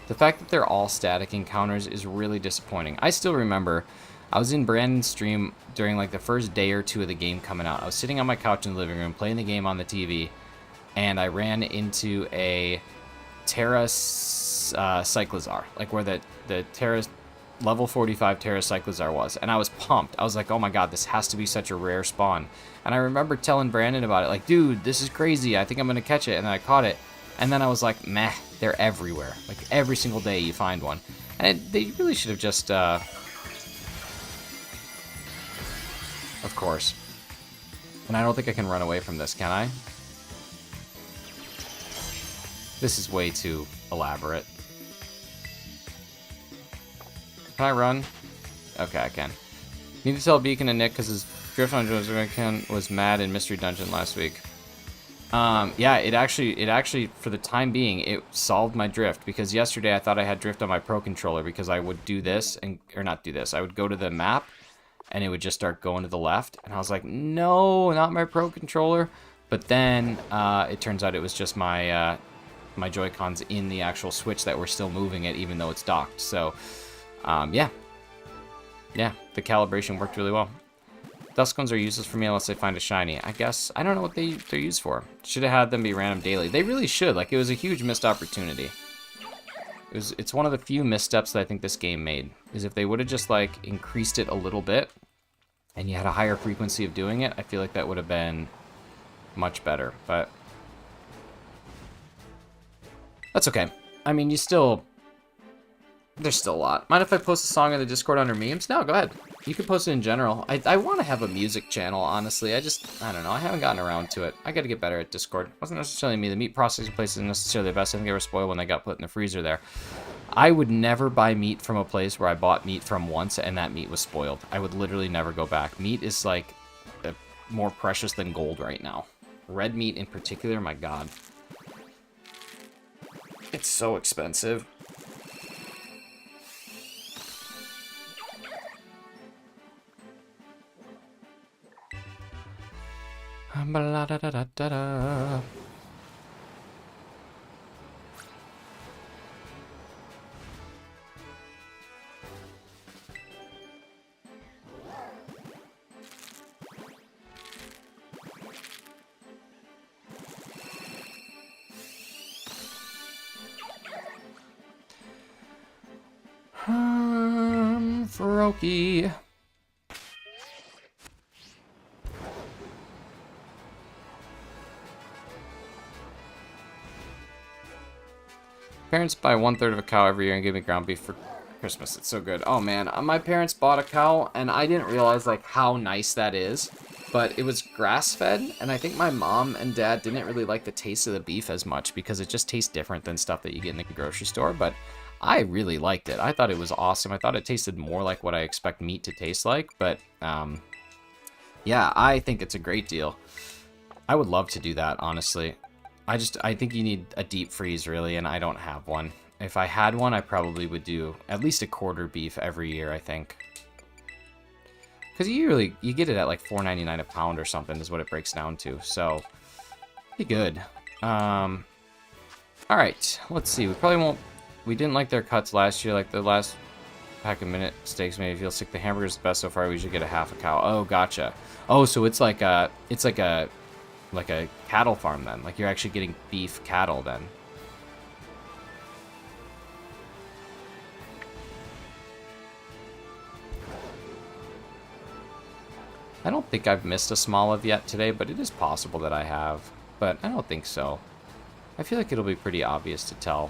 Speaker 1: The fact that they're all static encounters is really disappointing. I still remember I was in Brandon's stream during like the first day or two of the game coming out. I was sitting on my couch in the living room playing the game on the TV, and I ran into a Terra Cyclizar, like where the Terra level 45 Terra Cyclizar was, and I was pumped. I was like, oh my god, this has to be such a rare spawn. And I remember telling Brandon about it, like, dude, this is crazy, I think I'm gonna catch it. And then I caught it, and then I was like, meh, they're everywhere. Like, every single day you find one. And they really should have just, of course. And I don't think I can run away from this, can I? This is way too elaborate. Can I run? Okay, I can. Need to tell Beacon and Nick because his Drift on Joe's was mad in Mystery Dungeon last week. Yeah, it actually, for the time being, it solved my drift, because yesterday I thought I had drift on my Pro Controller because I would do this, or not do this, I would go to the map, and it would just start going to the left, and I was like, no, not my Pro Controller, but then, it turns out it was just my, my Joy-Cons in the actual Switch that were still moving it, even though it's docked, so, yeah. Yeah, the calibration worked really well. Duskcones are useless for me unless I find a shiny. I guess, I don't know what they're used for. Should have had them be random daily. They really should. Like, it was a huge missed opportunity. It's one of the few missteps that I think this game made. Is if they would have just, like, increased it a little bit, and you had a higher frequency of doing it, I feel like that would have been much better. But that's okay. I mean, you still... There's still a lot. Mind if I post a song in the Discord under memes? No, go ahead. You can post it in general. I want to have a music channel, honestly. I don't know. I haven't gotten around to it. I got to get better at Discord. It wasn't necessarily me. The meat processing place isn't necessarily the best. I think they were spoiled when they got put in the freezer there. I would never buy meat from a place where I bought meat from once and that meat was spoiled. I would literally never go back. Meat is, like, more precious than gold right now. Red meat in particular, my god. It's so expensive. Ba-la-da-da-da-da-da. Froakie. Parents buy 1/3 of a cow every year and give me ground beef for Christmas. It's so good. Oh man, my parents bought a cow and I didn't realize like how nice that is. But it was grass-fed, and I think my mom and dad didn't really like the taste of the beef as much because it just tastes different than stuff that you get in the grocery store. But I really liked it. I thought it was awesome. I thought it tasted more like what I expect meat to taste like. But yeah, I think it's a great deal. I would love to do that, honestly. I think you need a deep freeze, really, and I don't have one. If I had one, I probably would do at least a quarter beef every year, I think. Because you get it at like $4.99 a pound or something is what it breaks down to, so pretty good. Alright, let's see. We didn't like their cuts last year, like the last pack of minute steaks made me feel sick. The hamburger's the best so far, we should get a half a cow. Oh, gotcha. Oh, so it's like a cattle farm then. Like you're actually getting beef cattle then. I don't think I've missed a Smoliv yet today, but it is possible that I have. But I don't think so. I feel like it'll be pretty obvious to tell.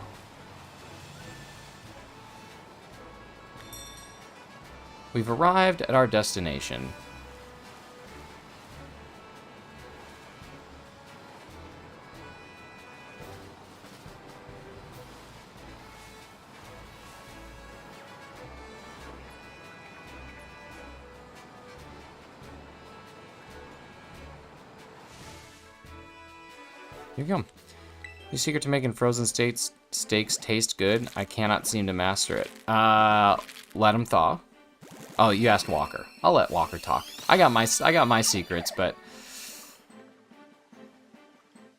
Speaker 1: We've arrived at our destination. Here you go. Your secret to making frozen steaks taste good? I cannot seem to master it. Let them thaw. Oh, you asked Walker. I'll let Walker talk. I got my secrets, but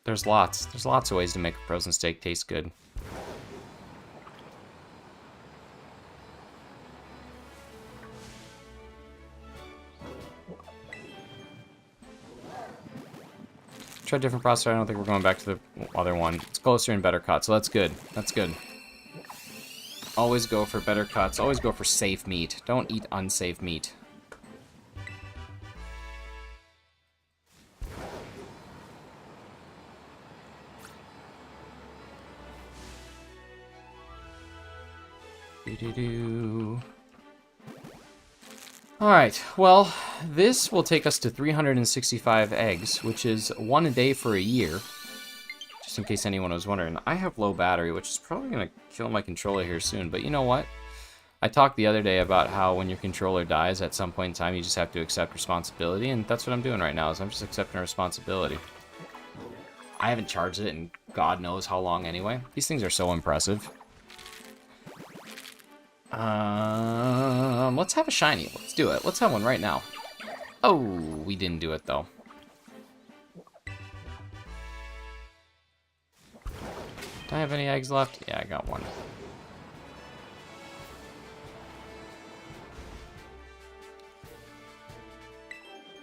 Speaker 1: there's lots of ways to make a frozen steak taste good. Try a different processor. I don't think we're going back to the other one. It's closer and better cut, so that's good. That's good. Always go for better cuts. Always go for safe meat. Don't eat unsafe meat. Doo-doo-doo. Alright, well, this will take us to 365 eggs, which is 1 a day for a year. Just in case anyone was wondering. I have low battery, which is probably going to kill my controller here soon, but you know what? I talked the other day about how when your controller dies, at some point in time, you just have to accept responsibility, and that's what I'm doing right now, is I'm just accepting responsibility. I haven't charged it in God knows how long anyway. These things are so impressive. Let's have a shiny. Let's do it. Let's have one right now. Oh, we didn't do it, though. Do I have any eggs left? Yeah, I got one.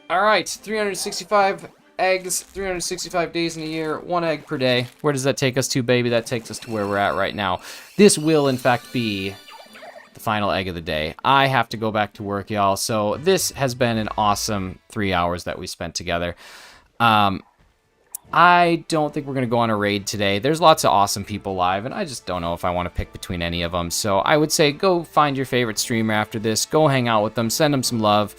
Speaker 1: Alright, 365 eggs, 365 days in a year, 1 egg per day. Where does that take us to, baby? That takes us to where we're at right now. This will, in fact, be the final egg of the day. I have to go back to work, y'all. So this has been an awesome 3 hours that we spent together. I don't think we're going to go on a raid today. There's lots of awesome people live, and I just don't know if I want to pick between any of them. So I would say go find your favorite streamer after this. Go hang out with them. Send them some love.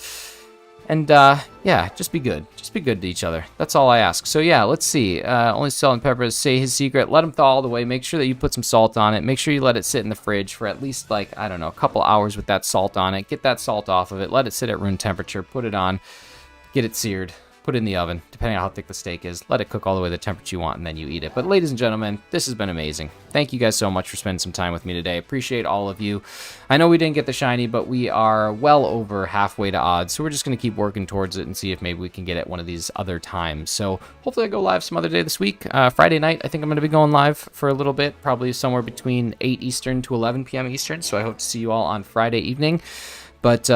Speaker 1: And, yeah, just be good. Just be good to each other. That's all I ask. So, yeah, let's see. Only salt and pepper. Say his secret. Let him thaw all the way. Make sure that you put some salt on it. Make sure you let it sit in the fridge for at least, like, I don't know, a couple hours with that salt on it. Get that salt off of it. Let it sit at room temperature. Put it on. Get it seared. Put it in the oven, depending on how thick the steak is. Let it cook all the way to the temperature you want, and then you eat it. But ladies and gentlemen, this has been amazing. Thank you guys so much for spending some time with me today. Appreciate all of you. I know we didn't get the shiny, but we are well over halfway to odds, so we're just going to keep working towards it and see if maybe we can get it one of these other times. So hopefully I go live some other day this week. Friday night, I think I'm going to be going live for a little bit, probably somewhere between 8 Eastern to 11 p.m. Eastern, so I hope to see you all on Friday evening. But,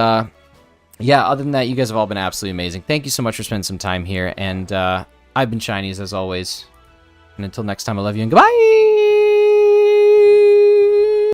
Speaker 1: yeah, other than that, you guys have all been absolutely amazing. Thank you so much for spending some time here, and I've been Shinies as always. And until next time, I love you and goodbye!